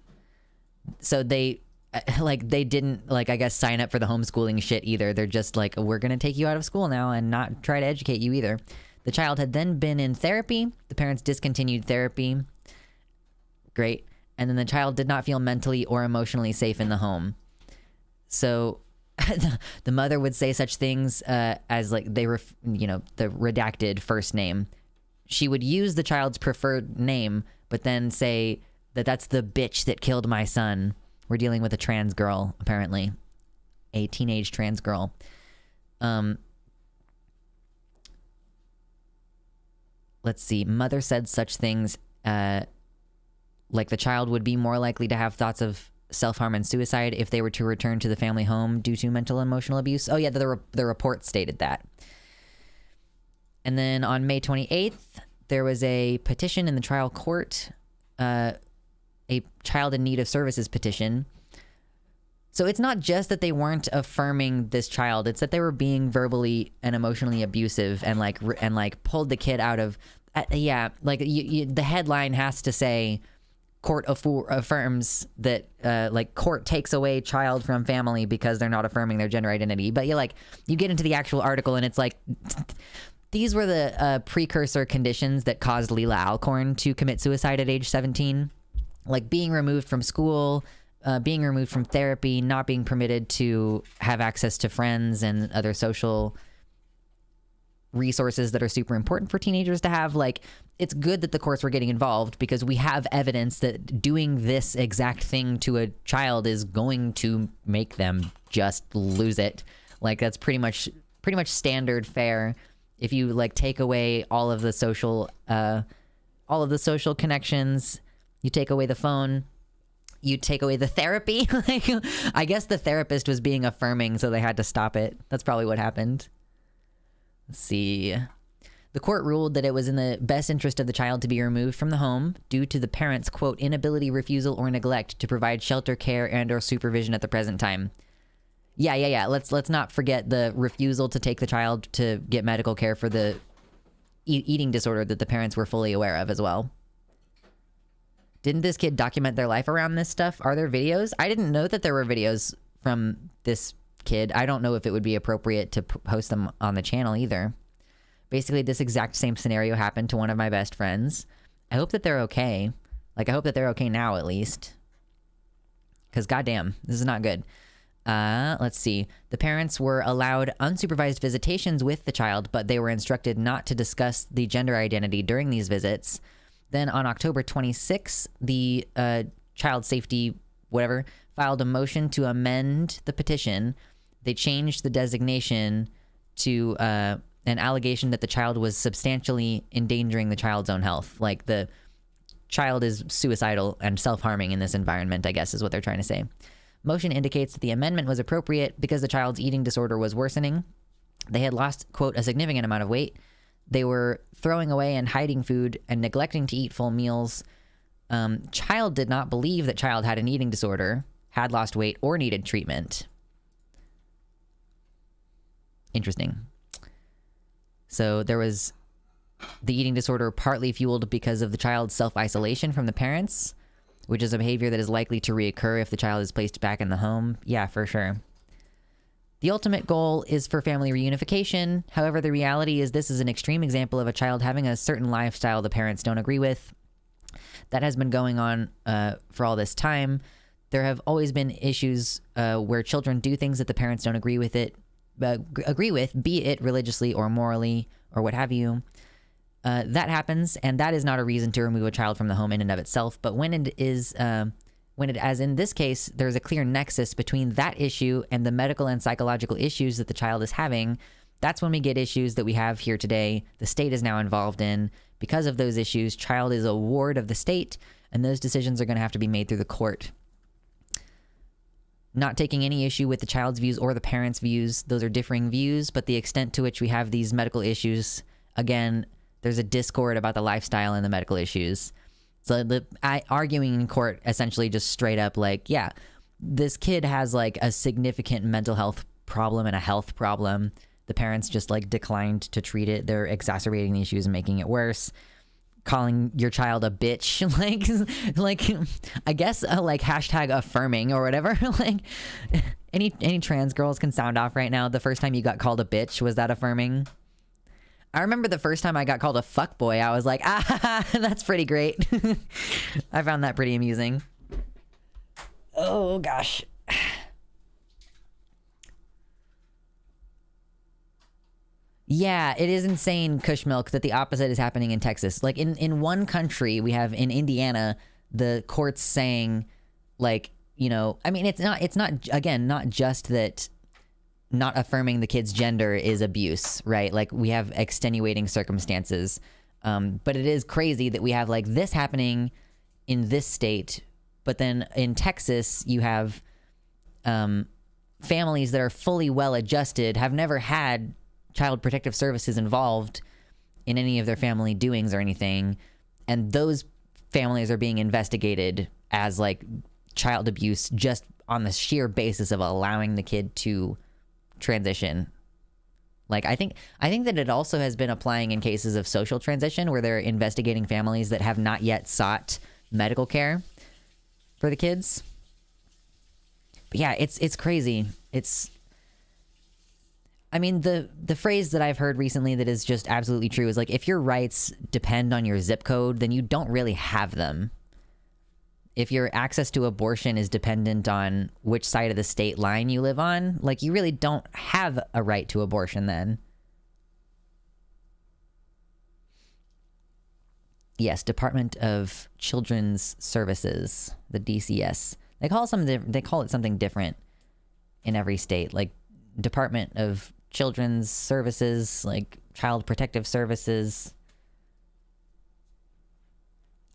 So they didn't, I guess, sign up for the homeschooling shit either. They're just like, we're going to take you out of school now and not try to educate you either. The child had then been in therapy. The parents discontinued therapy. Great. And then the child did not feel mentally or emotionally safe in the home. So the mother would say such things as the redacted first name. She would use the child's preferred name, but then say that that's the bitch that killed my son. We're dealing with a trans girl, apparently. A teenage trans girl. Let's see. Mother said such things like the child would be more likely to have thoughts of self-harm and suicide if they were to return to the family home due to mental and emotional abuse. Oh yeah, the report stated that. And then on May 28th, there was a petition in the trial court, a child in need of services petition. So it's not just that they weren't affirming this child, it's that they were being verbally and emotionally abusive and pulled the kid out of, the headline has to say, court affirms that court takes away child from family because they're not affirming their gender identity. But you get into the actual article and it's like, these were the precursor conditions that caused Leela Alcorn to commit suicide at age 17. Like being removed from school, being removed from therapy, not being permitted to have access to friends and other social resources that are super important for teenagers to have. It's good that the courts were getting involved because we have evidence that doing this exact thing to a child is going to make them just lose it. That's pretty much standard fare. If you take away all of the social connections, you take away the phone, you take away the therapy. I guess the therapist was being affirming, so they had to stop it. That's probably what happened. Let's see. The court ruled that it was in the best interest of the child to be removed from the home due to the parents' quote inability, refusal, or neglect to provide shelter, care, and/or supervision at the present time. Yeah. Let's not forget the refusal to take the child to get medical care for the eating disorder that the parents were fully aware of as well. Didn't this kid document their life around this stuff? Are there videos? I didn't know that there were videos from this kid. I don't know if it would be appropriate to post them on the channel either. Basically, this exact same scenario happened to one of my best friends. I hope that they're okay. I hope that they're okay now, at least. Because goddamn, this is not good. Let's see. The parents were allowed unsupervised visitations with the child, but they were instructed not to discuss the gender identity during these visits. Then on October 26th, the child safety, filed a motion to amend the petition. They changed the designation to an allegation that the child was substantially endangering the child's own health. The child is suicidal and self-harming in this environment, I guess is what they're trying to say. Motion indicates that the amendment was appropriate because the child's eating disorder was worsening. They had lost, quote, a significant amount of weight. They were throwing away and hiding food and neglecting to eat full meals. Child did not believe that child had an eating disorder, had lost weight, or needed treatment. Interesting. So there was the eating disorder partly fueled because of the child's self-isolation from the parents, which is a behavior that is likely to reoccur if the child is placed back in the home. Yeah, for sure. The ultimate goal is for family reunification. However, the reality is this is an extreme example of a child having a certain lifestyle the parents don't agree with. That has been going on for all this time. There have always been issues where children do things that the parents don't agree with, be it religiously or morally or what have you. That happens, and that is not a reason to remove a child from the home in and of itself. But when it is, as in this case, there's a clear nexus between that issue and the medical and psychological issues that the child is having, that's when we get issues that we have here today. The state is now involved in. Because of those issues, child is a ward of the state, and those decisions are going to have to be made through the court. Not taking any issue with the child's views or the parents' views. Those are differing views, but the extent to which we have these medical issues, again, there's a discord about the lifestyle and the medical issues. So arguing in court essentially just straight up like, yeah, this kid has like a significant mental health problem and a health problem. The parents just like declined to treat it. They're exacerbating the issues and making it worse. Calling your child a bitch, like I guess like hashtag affirming or whatever. Like any trans girls can sound off right now. The first time you got called a bitch, was that affirming? I remember the first time I got called a fuckboy, I was like, that's pretty great. I found that pretty amusing. Oh gosh. Yeah, it is insane, Kush Milk, that the opposite is happening in Texas. Like in one country, we have in Indiana, the courts saying like, you know, I mean, it's not again, not just that not affirming the kid's gender is abuse, right? Like we have extenuating circumstances. But it is crazy that we have like this happening in this state, but then in Texas, you have families that are fully well adjusted, have never had Child Protective Services involved in any of their family doings or anything, and those families are being investigated as like child abuse just on the sheer basis of allowing the kid to transition. Like I think that it also has been applying in cases of social transition where they're investigating families that have not yet sought medical care for the kids. But yeah, it's crazy. I mean, the phrase that I've heard recently that is just absolutely true is like, if your rights depend on your zip code, then you don't really have them. If your access to abortion is dependent on which side of the state line you live on, like you really don't have a right to abortion then. Yes, Department of Children's Services, the DCS. They call it something different in every state, like Department of Children's Services, like Child Protective Services.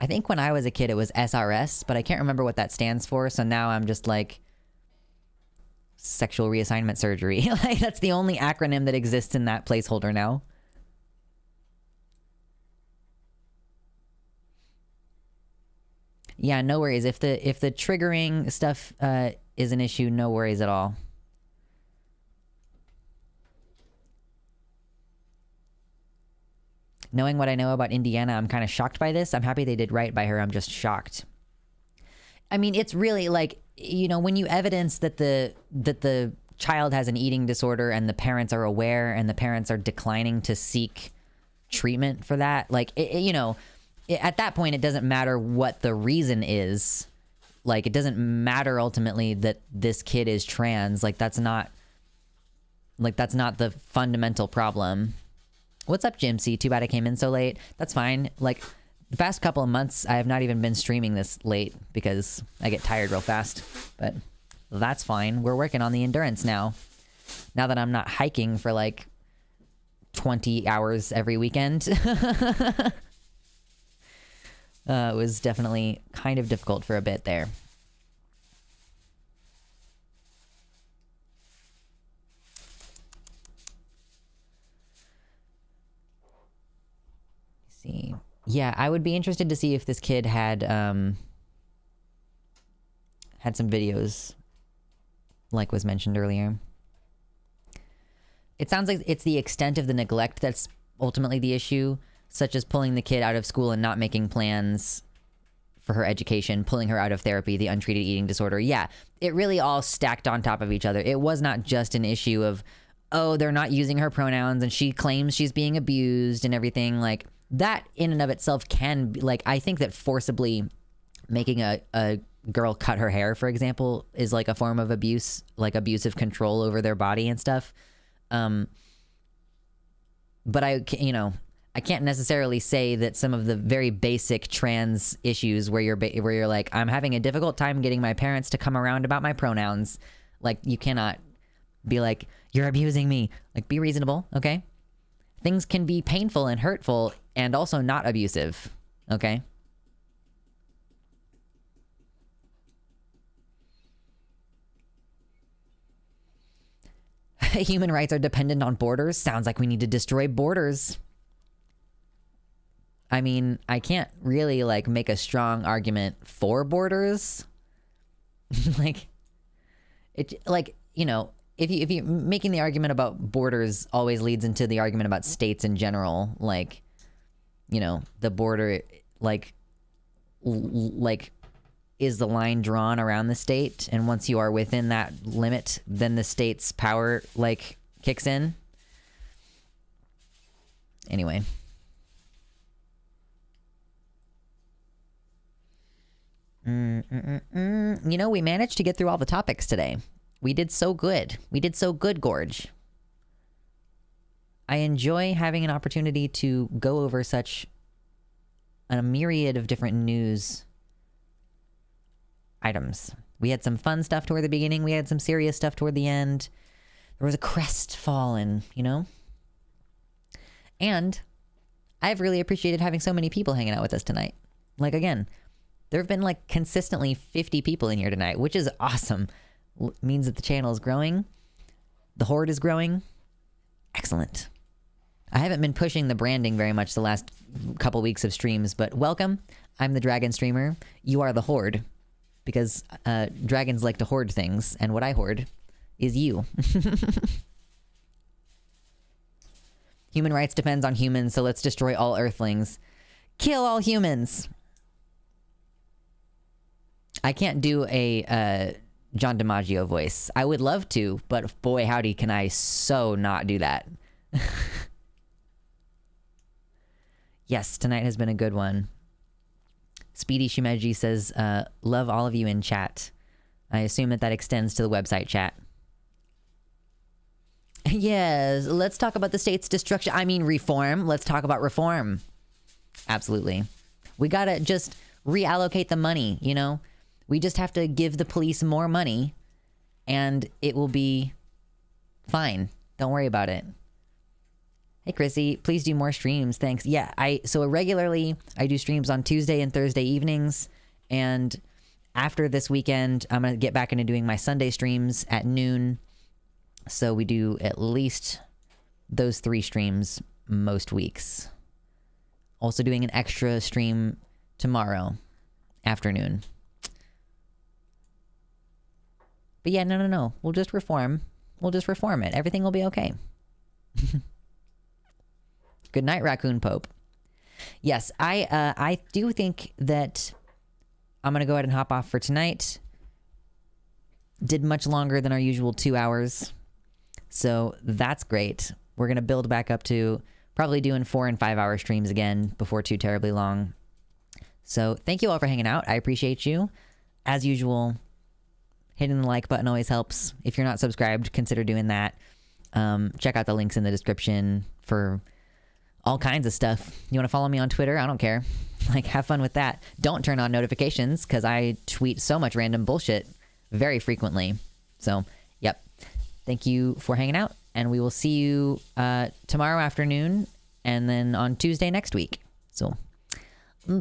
I think when I was a kid it was SRS, but I can't remember what that stands for, so now I'm just like sexual reassignment surgery. Like that's the only acronym that exists in that placeholder now. Yeah, no worries. If the triggering stuff is an issue, no worries at all. Knowing what I know about Indiana, I'm kind of shocked by this. I'm happy they did right by her. I'm just shocked. I mean, it's really like, you know, when you evidence that the child has an eating disorder and the parents are aware and the parents are declining to seek treatment for that, like, at that point, it doesn't matter what the reason is. Like, it doesn't matter ultimately that this kid is trans. Like, that's not the fundamental problem. What's up, Jim C? Too bad I came in so late. That's fine. Like, the past couple of months, I have not even been streaming this late because I get tired real fast. But that's fine. We're working on the endurance now. Now that I'm not hiking for like 20 hours every weekend. It was definitely kind of difficult for a bit there. Yeah, I would be interested to see if this kid had had some videos, like was mentioned earlier. It sounds like it's the extent of the neglect that's ultimately the issue, such as pulling the kid out of school and not making plans for her education, pulling her out of therapy, the untreated eating disorder. Yeah, it really all stacked on top of each other. It was not just an issue of, oh, they're not using her pronouns and she claims she's being abused and everything. Like, that in and of itself can be, like, I think that forcibly making a girl cut her hair, for example, is like a form of abuse, like abusive control over their body and stuff. But I can't necessarily say that some of the very basic trans issues where you're like, I'm having a difficult time getting my parents to come around about my pronouns. Like, you cannot be like, you're abusing me. Like, be reasonable, okay? Things can be painful and hurtful and also not abusive, okay? Human rights are dependent on borders. Sounds like we need to destroy borders. I mean, I can't really, like, make a strong argument for borders. Like, if you making the argument about borders always leads into the argument about states in general. Like, the border, like, is the line drawn around the state, and once you are within that limit, then the state's power, like, kicks in. Anyway. We managed to get through all the topics today. We did so good. Gorge. I enjoy having an opportunity to go over such a myriad of different news items. We had some fun stuff toward the beginning. We had some serious stuff toward the end. There was a crest fallen, And I've really appreciated having so many people hanging out with us tonight. Like, again, there have been, like, consistently 50 people in here tonight, which is awesome. Means that the channel is growing. The horde is growing. Excellent. I haven't been pushing the branding very much the last couple weeks of streams, but welcome. I'm the Dragon Streamer. You are the horde. Because dragons like to hoard things, and what I hoard is you. Human rights depends on humans, so let's destroy all earthlings. Kill all humans! I can't do a John DiMaggio voice. I would love to, but boy howdy can I so not do that. Yes, tonight has been a good one. Speedy Shimeji says, love all of you in chat. I assume that extends to the website chat. Yes, let's talk about the state's destruction. I mean, reform. Let's talk about reform. Absolutely. We gotta just reallocate the money, We just have to give the police more money, and it will be fine. Don't worry about it. Hey, Chrissy, please do more streams. Thanks. Yeah, so regularly I do streams on Tuesday and Thursday evenings, and after this weekend, I'm going to get back into doing my Sunday streams at noon. So we do at least those 3 streams most weeks. Also doing an extra stream tomorrow afternoon. But yeah, no. We'll just reform. it. Everything will be okay. Good night, Raccoon Pope. Yes, I do think that I'm going to go ahead and hop off for tonight. Did much longer than our usual 2 hours. So that's great. We're going to build back up to probably doing 4 and 5 hour streams again before too terribly long. So thank you all for hanging out. I appreciate you. As usual, hitting the like button always helps. If you're not subscribed, consider doing that. Check out the links in the description for all kinds of stuff. You want to follow me on Twitter? I don't care. Like, have fun with that. Don't turn on notifications because I tweet so much random bullshit very frequently. So, yep. Thank you for hanging out, and we will see you tomorrow afternoon and then on Tuesday next week. So